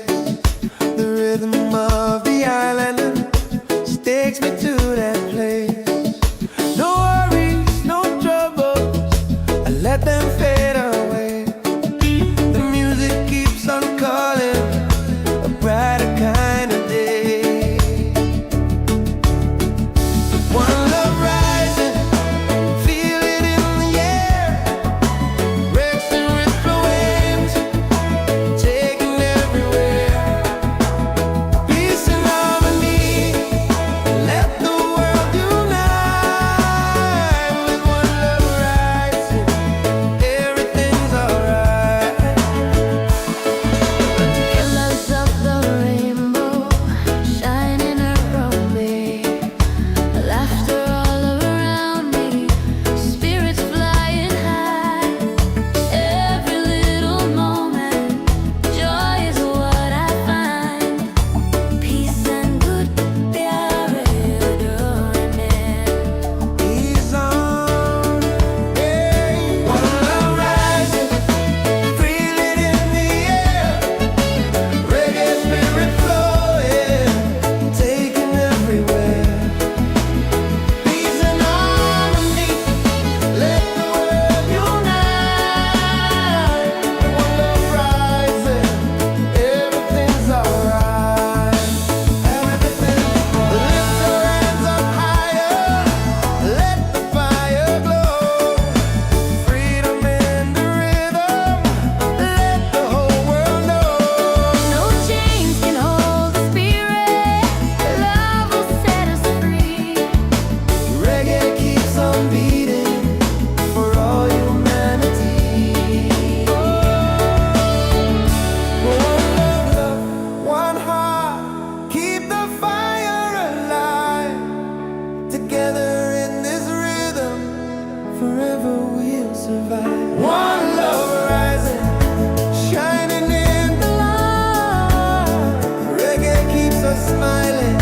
The rhythm of the island takes me to that place. No worries, no troubles, I let them fade away. The music keeps on calling, a brighter kind of day. One love rising, feel it in the air. Breaks and ripple waves, taking everywhere. Peace and harmony, let the world unite. With one love rising, everything's alright. Colors of the rainbow shining around me, laughter all around me, spirits flying high. Every little moment, joy is what I find. Peace and good प्यारे डोरने. He's on, yeah. One love rising, feel it in the air. Reggae spirit flowing, taking everywhere. Peace and harmony, let the world unite. One love rising, everything's alright. Everything's lift your hands up higher, let the fire glow. Freedom in the rhythm, let the whole world know. No chains can hold the spirit. Love will set us free. Reggae keeps on beating for all humanity. One love, one heart, keep the fire alive. Together in this rhythm, forever we'll survive. One love rising, shining in the light. Reggae keeps us smiling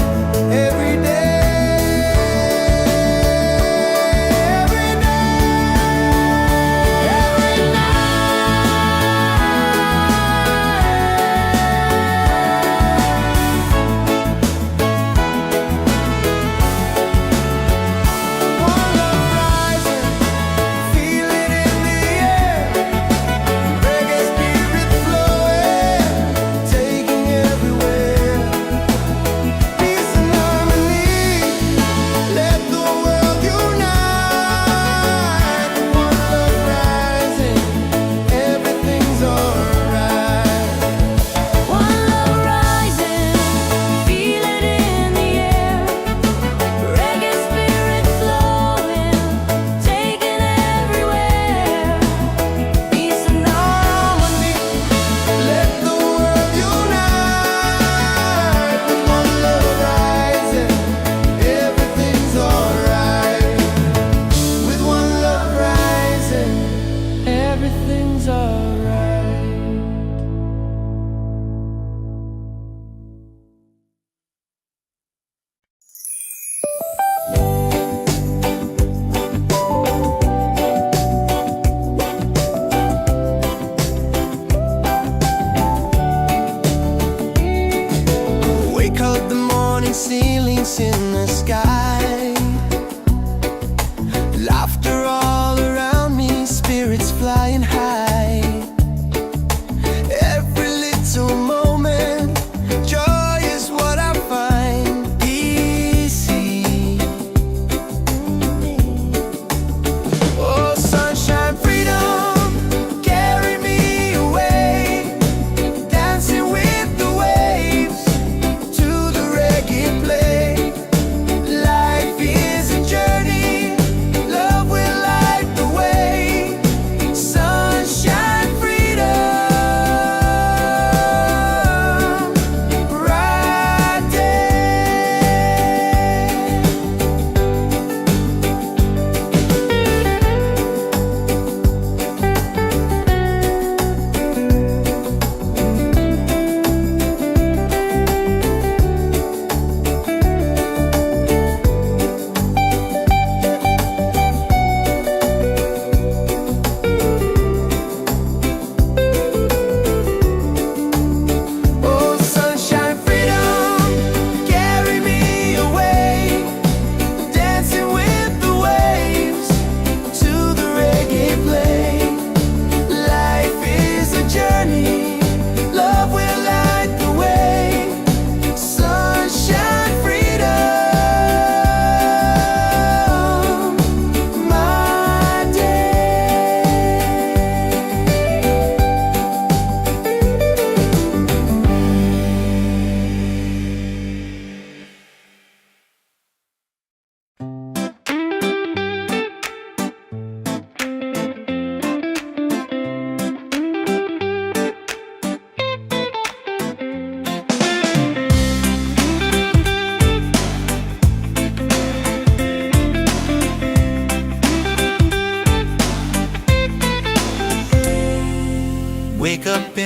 every day. Every One love rising, feel it in the air. Reggae spirit flowing, taking everywhere. Peace and harmony, let the world unite. One love rising, everything's alright. One love rising, feel it in the air. Reggae spirit flowing, taking everywhere. Peace and harmony. Let the world unite. With one love rising, everything's alright. With one love rising, everything's alright. Wake up the morning, ceilings in the sky. Laughter all around me, spirits flying high. Every little moment, joy is what I find. Easy. Oh, sunshine, freedom, carry me away. Dancing with the waves to the reggae play.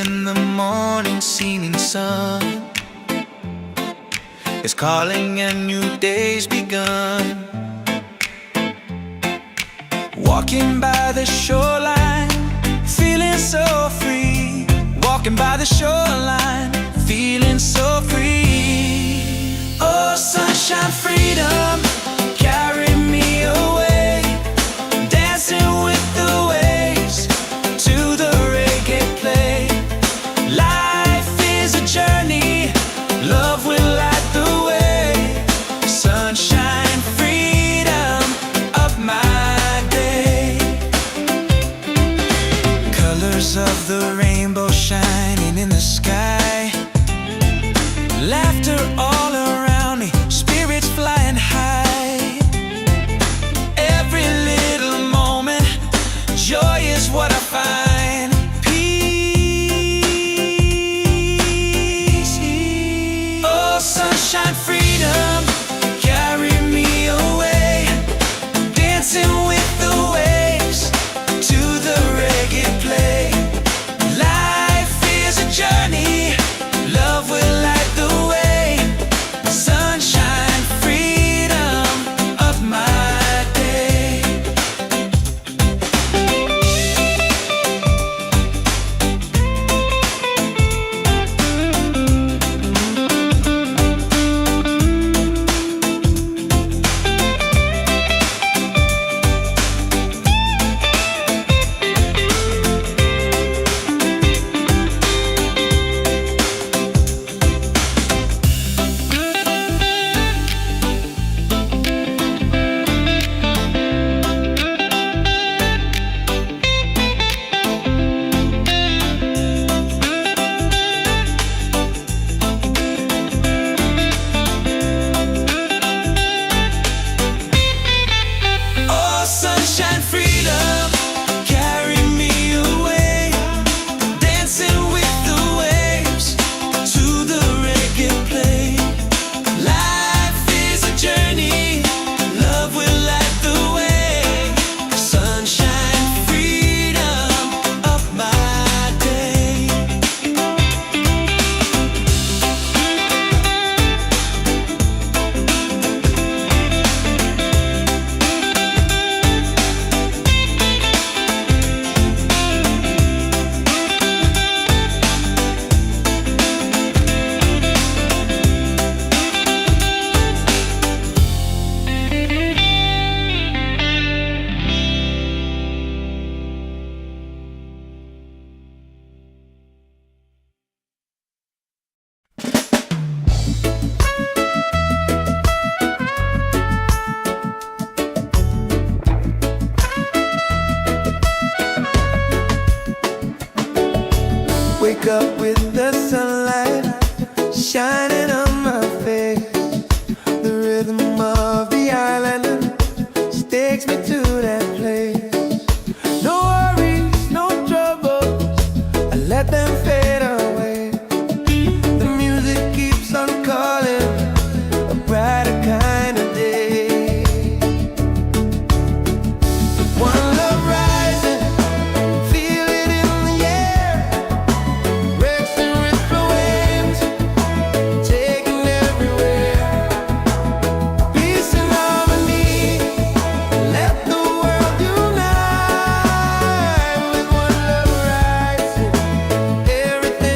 in the morning, seeming sun is calling and new day's begun. Walking by the shoreline, feeling so free. Walking by the shoreline, feeling so free. Oh, sunshine, freedom, carry me away. Dancing with the waves to the reggae play. Life is a journey, love will light the way. Sunshine, freedom of my day. Colors of the rainbow shining in the sky. Laughter all around me, spirits flying high. Every little moment, joy is what I find. Peace. Oh, sunshine, freedom, carry me away. Dancing with the waves to the reggae play. Life is a journey, love will light the way. Sunshine, freedom of my day. Oh, sunshine, freedom, carry me away. Dancing with the waves to the reggae play. Life is a journey, love will light the way. Sunshine, freedom of my day. Wake up with the sunlight shining on my face. The rhythm of the island takes me to that place. No worries, no troubles, I let them fade away. The music keeps on calling, a brighter kind of day. One love rising, feel it in the air. Racing with the waves, taking everywhere. Peace and harmony, let the world unite. With one love rising, everything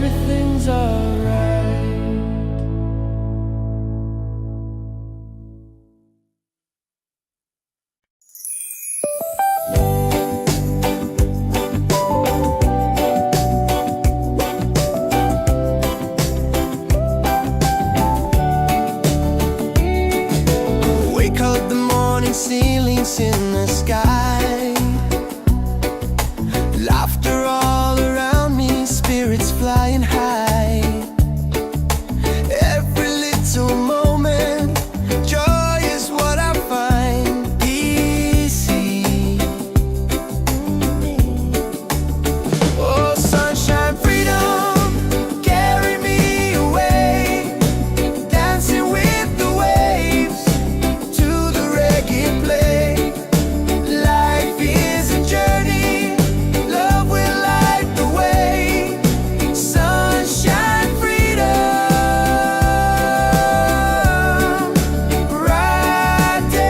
everything's alright. Wake up, the morning ceilings in the sky, laughter all around me, spirits flying high. Every little moment, joy is what I find easy. Oh, sunshine, freedom, carry me away, dancing with the waves to the reggae play. Life is a journey, love will light the way. Sunshine, freedom, bright day.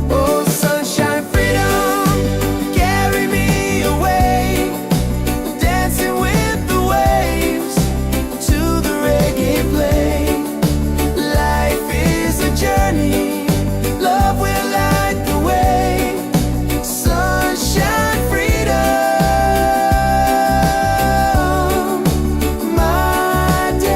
Oh, sunshine, freedom, carry me away, dancing with the waves to the reggae play. Life is a journey, love will light the way. Sunshine, freedom, my day.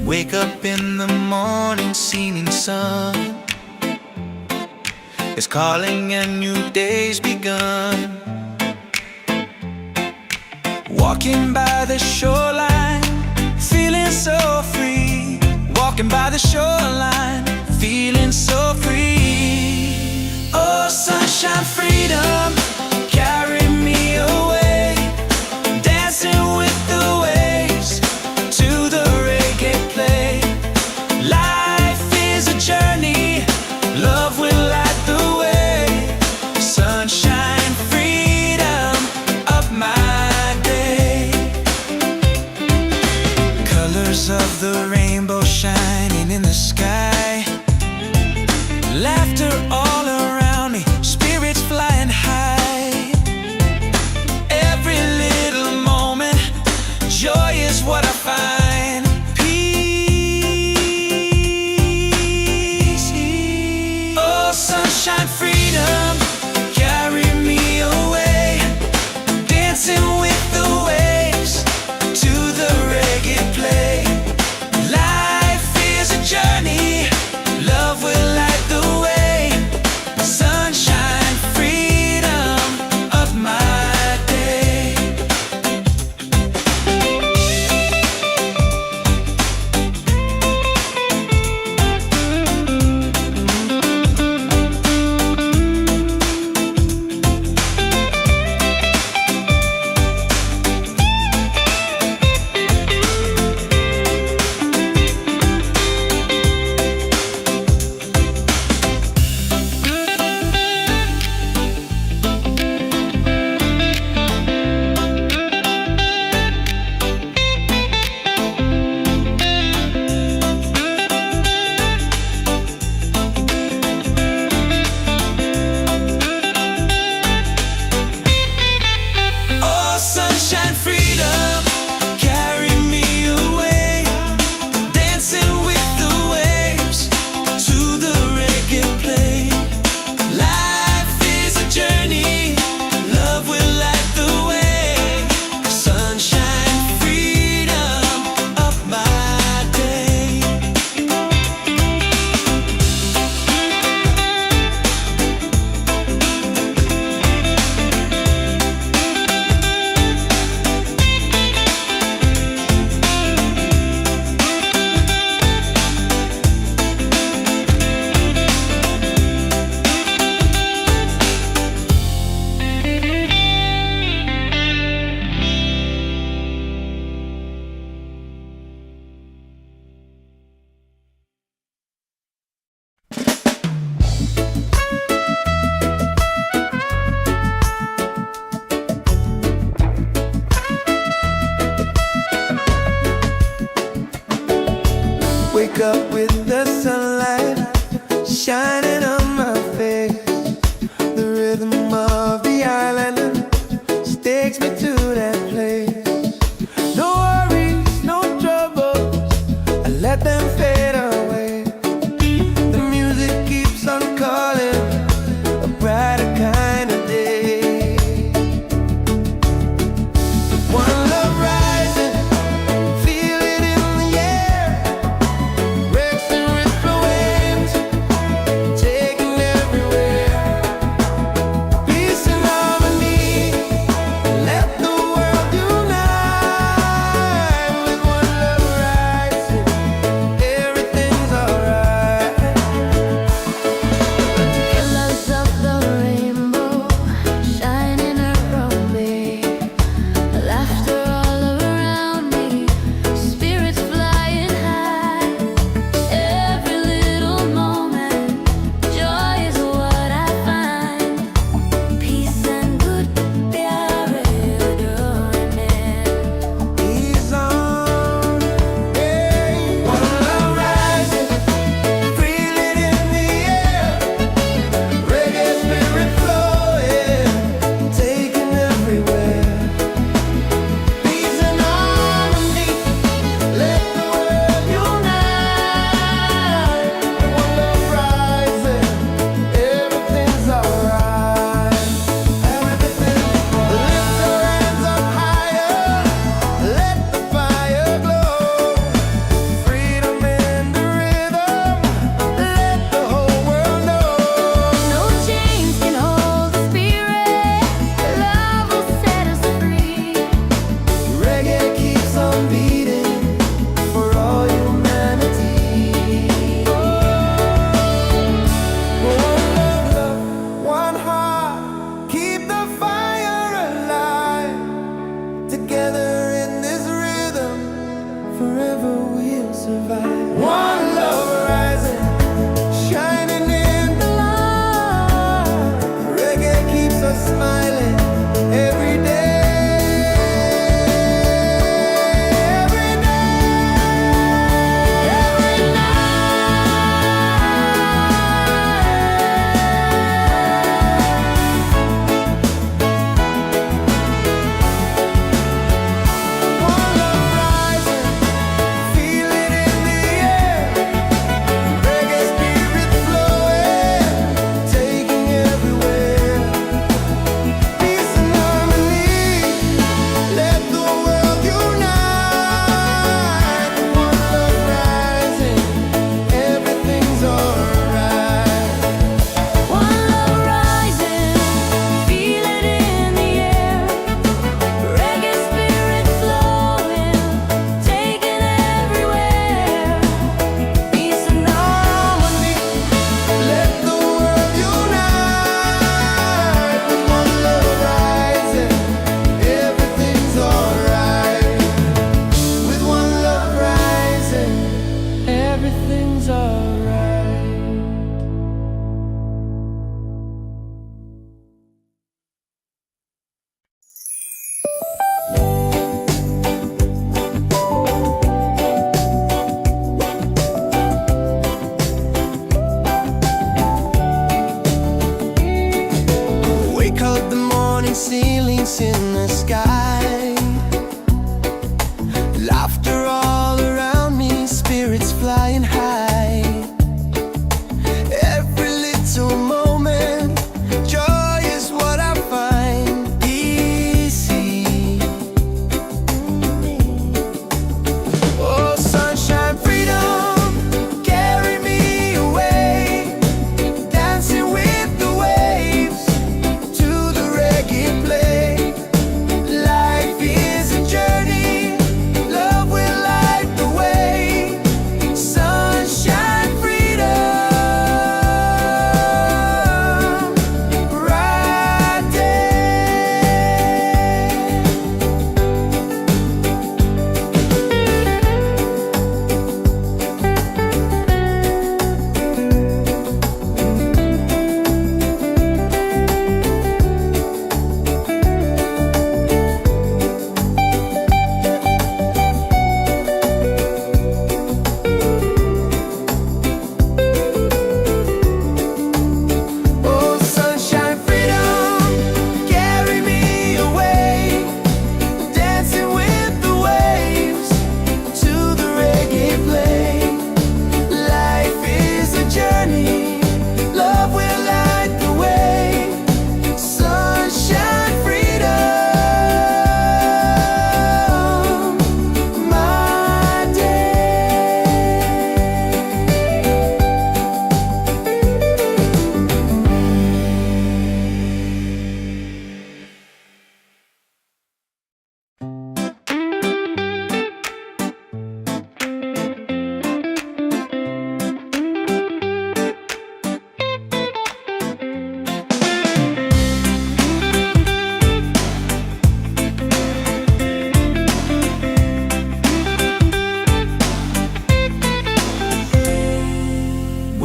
Wake up in the morning, seeing sun is calling and new day's begun. Walking by the shoreline, feeling so free. Walking by the shoreline, feeling so free. Oh, sunshine, freedom, carry me away, dancing with the waves to the reggae play. Life is a journey, love will light the way. Sunshine, freedom of my day. Colors of the rainbow shining in the sky, laughter all around me, spirits flying high. Every little moment, joy is what I find. Peace. Oh, sunshine, freedom, carry me away, dancing with the waves to the reggae play. Life is a journey, love will light the way. Sunshine, freedom of my day. wake up with the sunlight shining on my face. The rhythm of the island takes me to that place. No worries, no troubles, I let them fade away. The music keeps on calling, a brighter kind of day. One love rising, feel it in the air. Breaks and ripple waves, taking everywhere. Peace and harmony, let the world unite. With one love rising, everything's alright. Colors of the rainbow shining around me, laughter all around me, spirits flying high. Every little moment, joy is what I find. Peace and good pyare doing. He's on, hey. One love rising, feel it in the air. Reggae spirit flowing, taking everywhere. Peace and harmony, let the world unite. One love rising, everything's alright. Everything's lift your hands up higher, let the fire glow. Freedom in the rhythm, let the whole world know. No chains can hold the spirit. Love will set us free. Reggae keeps on beating for all humanity. One love, one heart, keep the fire alive. Together in this rhythm, forever we'll survive. One love rising, shining in the light. Reggae keeps us smiling every day. Every day, every night. One love rising, feel it in the air.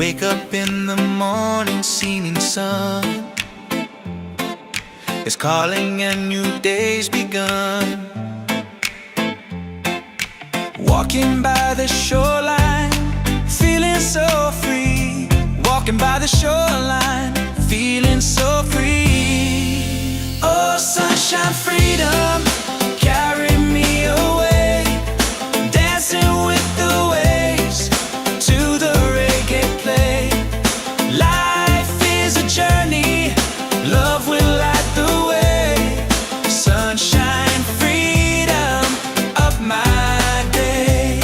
Wake up in the morning, seeing sun is calling and new day's begun. Walking by the shoreline, feeling so free. Walking by the shoreline, feeling so free. Oh, sunshine, freedom, carry me away. Dancing with the waves to the reggae play. Life is a journey, love will light the way. Sunshine, freedom, up my day.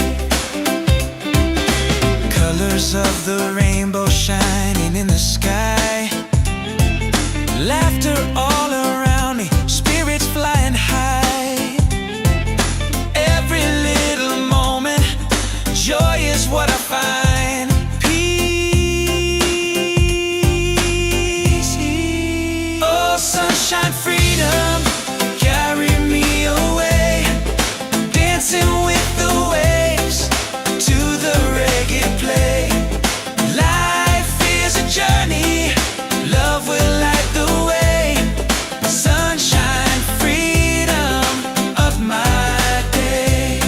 Colors of the rainbow shining in the sky. Laughter all around me, spirits flying high. Every little moment, joy is what I find. Peace. Oh, sunshine, freedom, carry me away. Dancing with the waves to the reggae play. Life is a journey, love will light the way. Sunshine, freedom, of my day.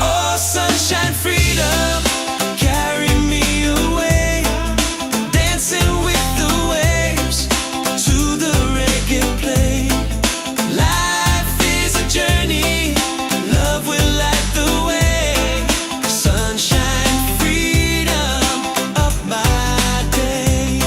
Oh, sunshine, freedom, carry me away. Dancing with the waves to the reggae play. Life is a journey, love will light the way. Sunshine, freedom, of my day.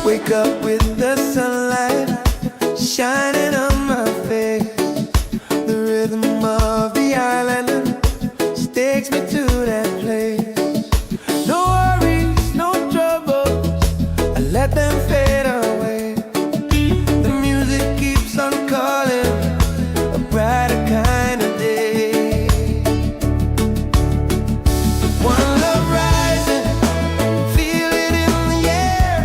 Wake up with the sunlight shining on my face. The rhythm of the island takes me to that place. No worries, no troubles, I let them fade away. The music keeps on calling, a brighter kind of day. One love rising, feel it in the air.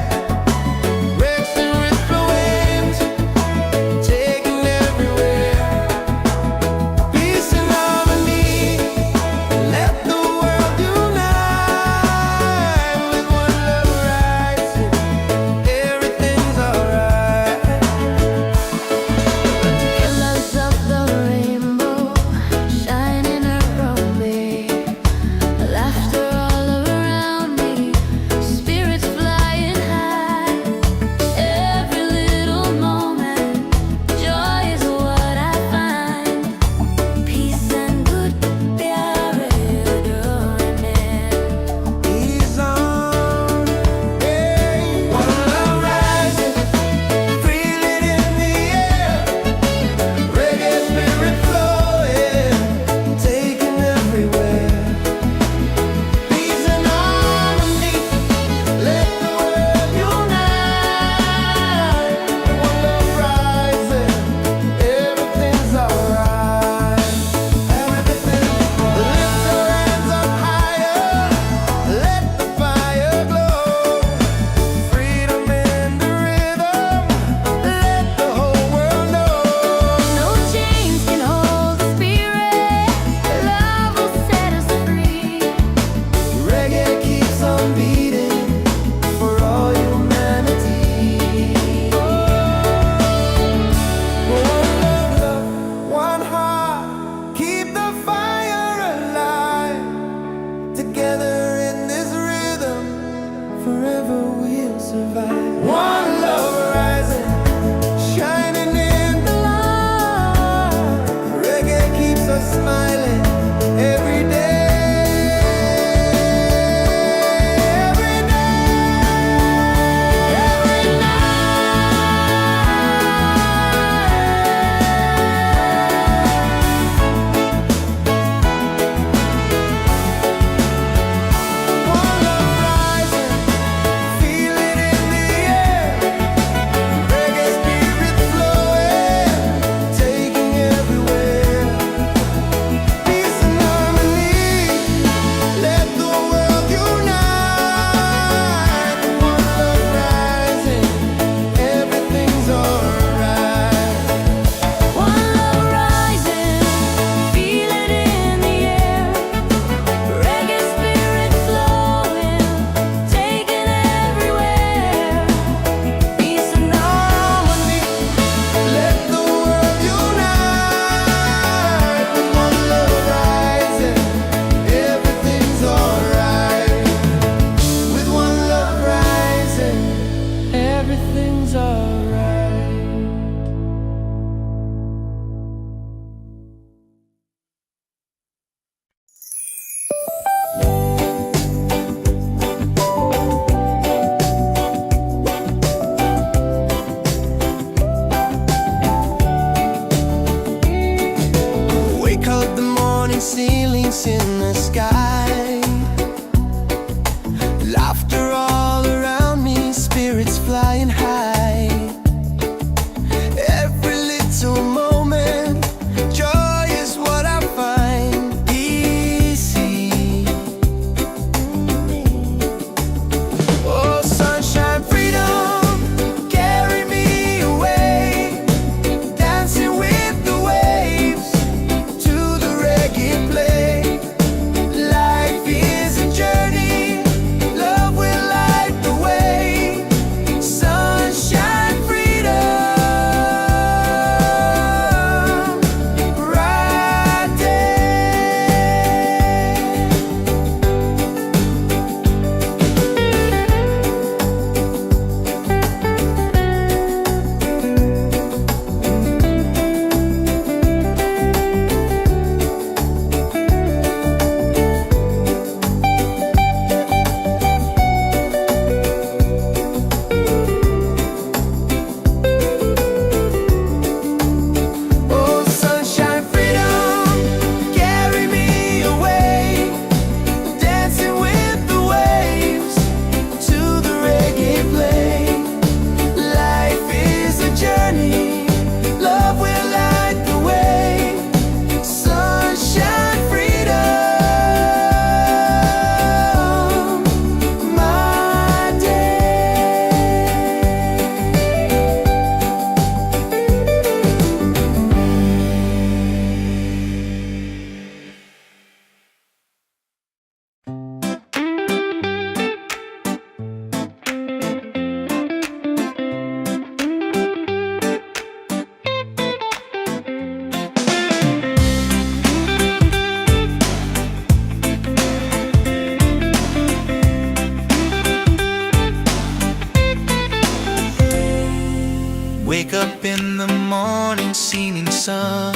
up in the morning, seeing sun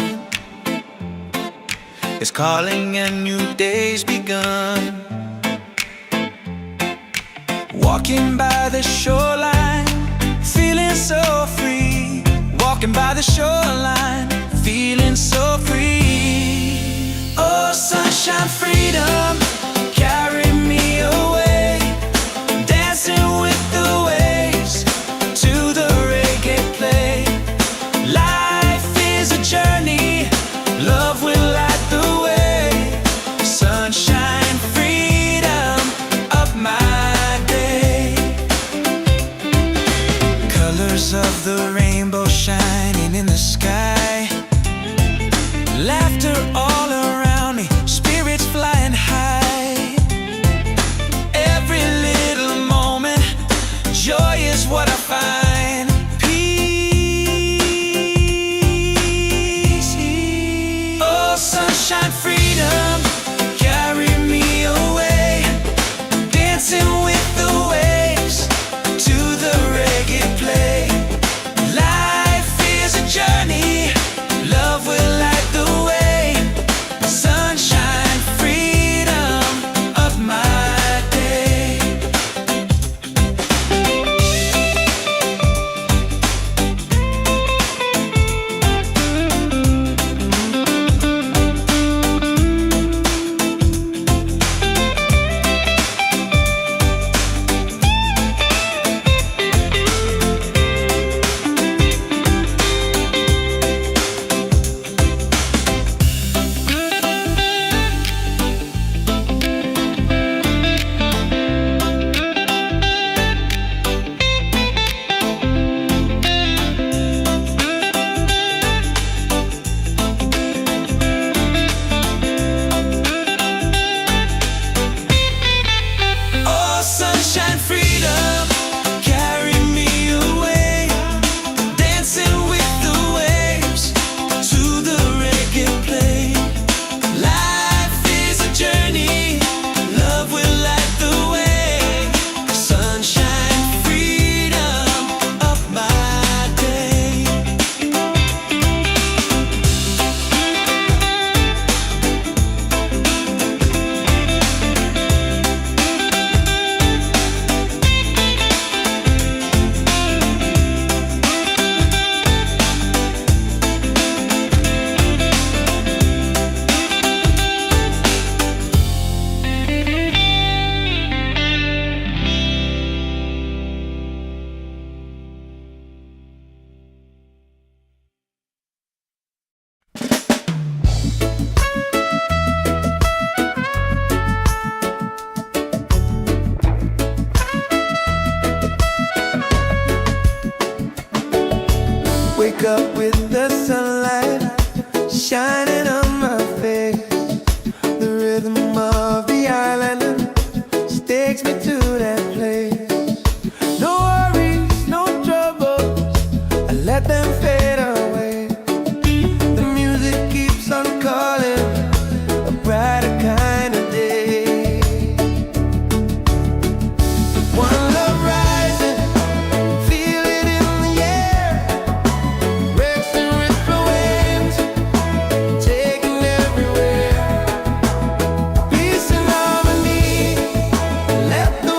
is calling and new day's begun. Walking by the shoreline, feeling so free. Walking by the shoreline, feeling so free. Oh, sunshine, freedom, carry me away. Dancing with the waves to the reggae play. Life is a journey, love will light the way. Sunshine, freedom of my day. Colors of the rainbow shining in the sky. Laughter all around me, spirits flying high. Every little moment, joy is what I find. Peace. Oh, sunshine, freedom, carry me away. Dancing with the waves to the reggae play. Life is a journey, love will light the way. Sunshine, freedom of my day. Oh, sunshine, freedom, carry me away. Dancing with the waves to the reggae play. Life is a journey, love will light the way. Sunshine, freedom of my day. Wake up with the sunlight shining on my face. The rhythm of the island takes me to that place. No worries, no troubles, I let them fade away. The music keeps on calling, a brighter kind of day. One love rising, feel it in the air. Racing with the waves, taking everywhere. Peace and harmony, let the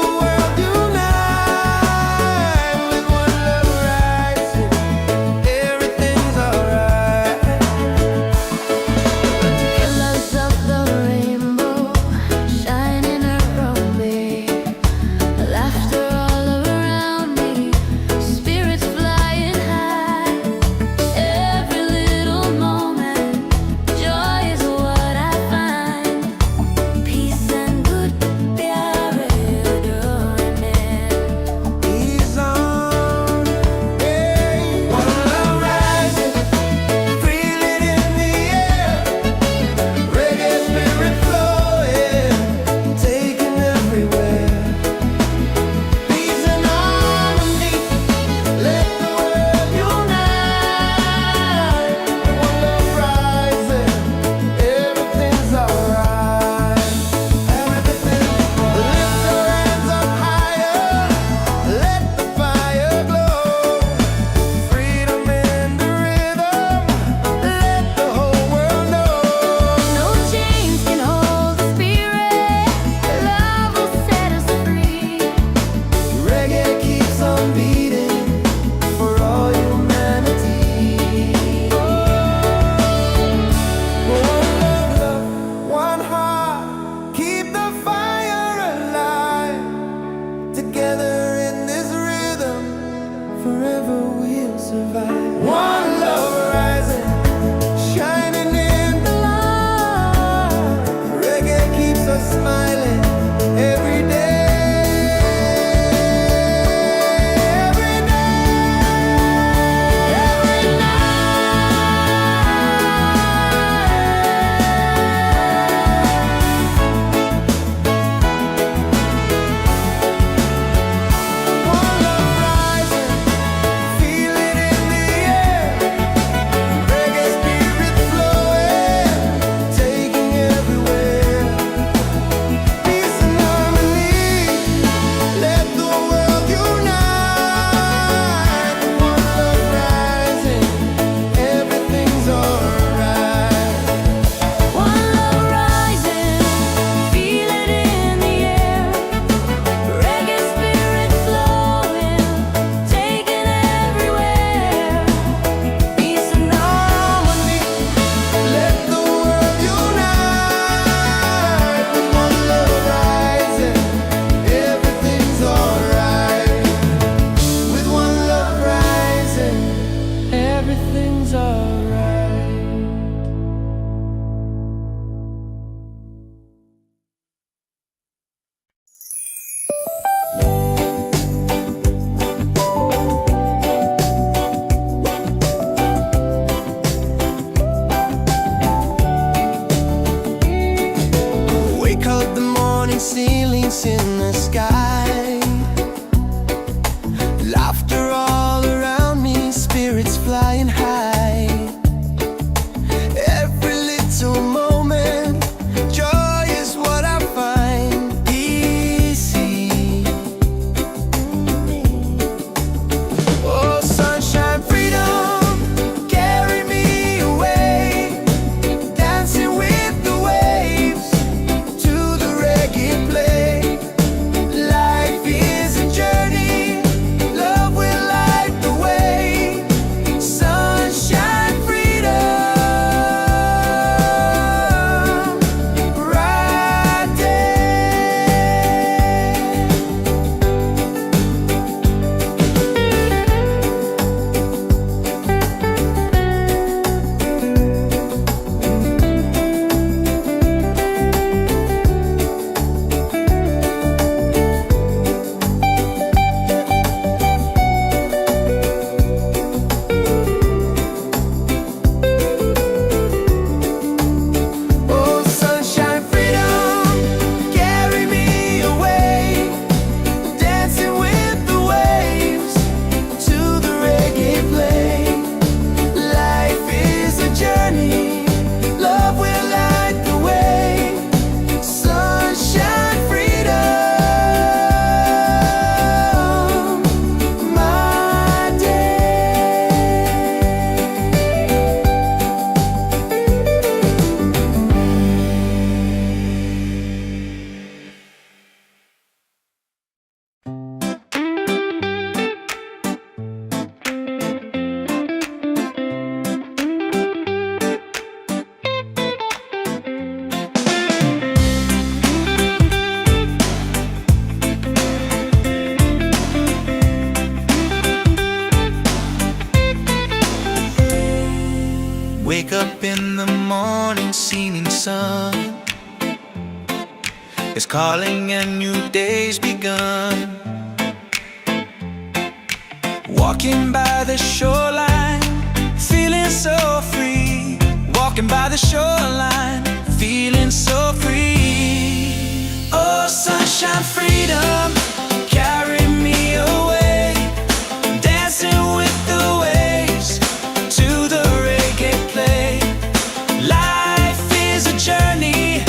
sky. Laughter all around me, spirits flying high. Every little moment, joy is what I find easy. Oh, sunshine, freedom, carry me away, dancing with the waves to the reggae play. Life is a journey, love will light the way. Sunshine, freedom, right there. Oh, sunshine, freedom, carry me away, dancing with the waves to the reggae play. Life is a journey, love will light the way. Sunshine, freedom, my day. Wake up in the morning, seeing sun is calling and new day's begun. Walking by the shoreline, feeling so free. Walking by the shoreline, feeling so free. Oh, sunshine, freedom, carry me away, dancing with the waves to the reggae play. Life is a journey,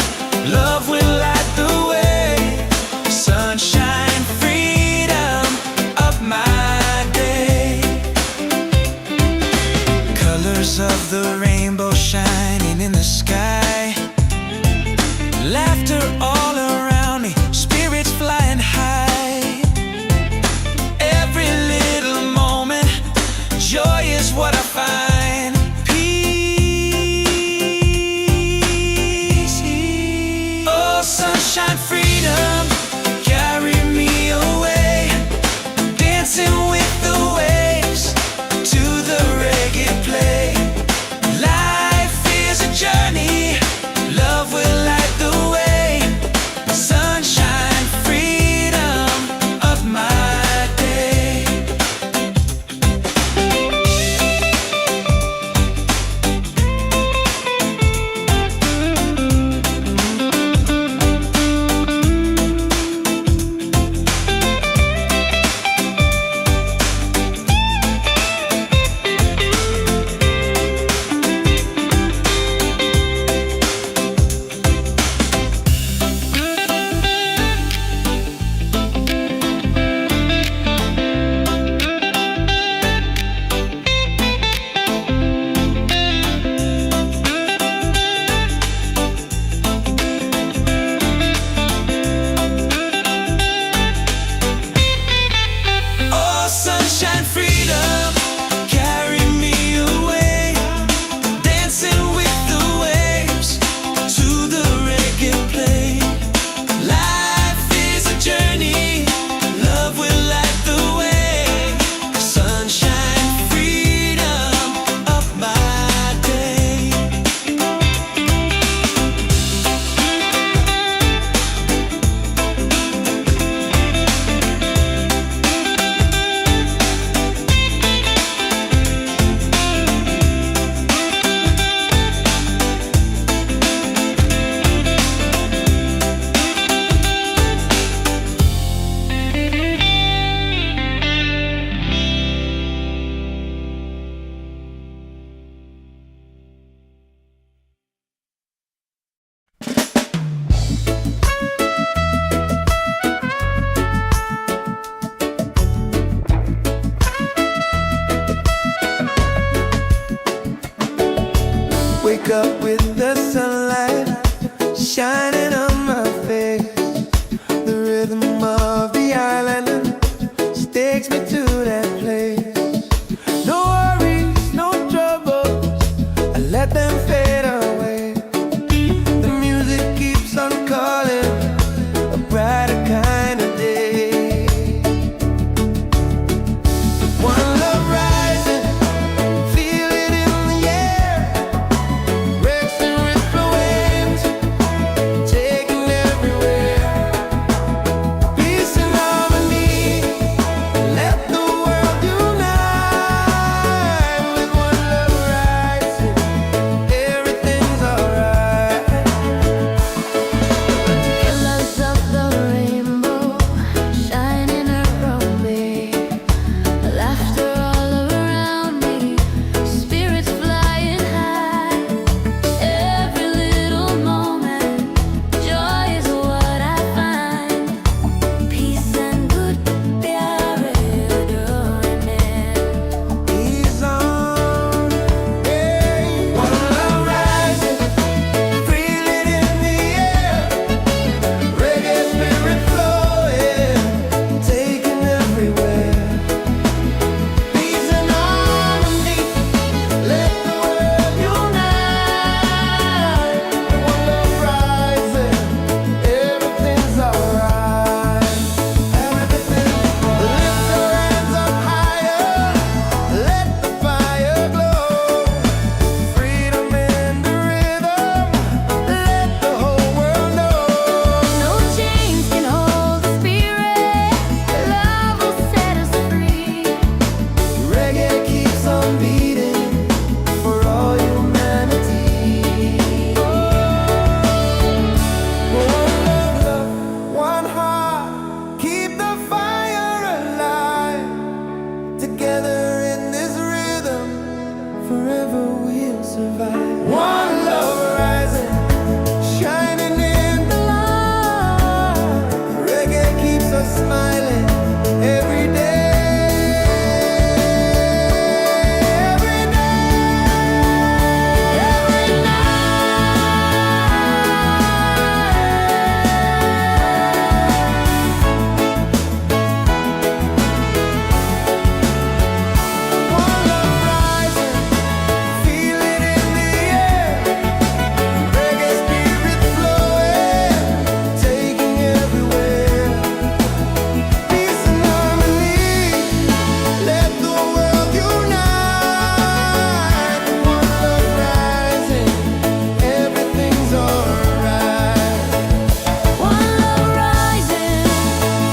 love will light the way. Sunshine, freedom of my day. Colors of the rainbow shining in the sky. Laughter all around me, spirits flying high. Every little moment, joy is what I find. Peace. Oh, sunshine, freedom, carry me rhythm of the island takes me to that place. No worries, no troubles, I let them fade away. The music keeps on calling, a brighter kind of day. One love rising, feel it in the air. Breaks and ripple waves, taking everywhere. Peace and harmony, let the world unite. With one love rising, everything's alright. Colors of the rainbow shining around me, laughter all around me, spirits flying high. Every little moment, joy is what I find. Peace and good प्यारे में He's on, yeah. One love rising, feel it in the air. Reggae spirit flowing, taking everywhere. Peace and harmony, let the world unite. One love rising, everything's alright. Everything's lift your hands up higher, let the fire glow. Freedom in the rhythm, let the whole world know. No chains can hold the spirit, love will set us free. Reggae keeps on beating for all humanity. One love, one heart, keep the fire alive. Together in this rhythm, forever we'll survive. One love rising, shining in the light. Reggae keeps us smiling every day. Every One love rising, feel it in the air. Reggae spirit flowing, taking everywhere. Peace and harmony, let the world unite. One love rising, everything's alright. One love rising,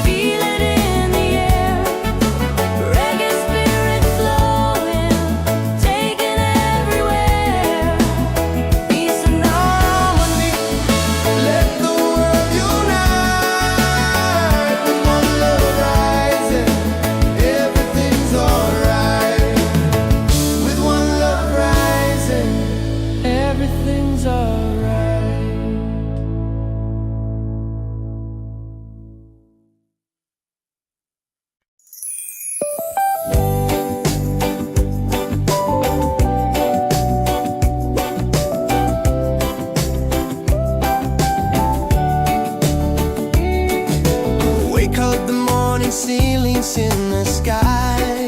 feel it in the air. Reggae spirit flowing, taking everywhere. Peace and harmony, Let the world unite. With one love rising, everything's alright. With one love rising, everything's alright. Wake up the morning ceilings in the sky.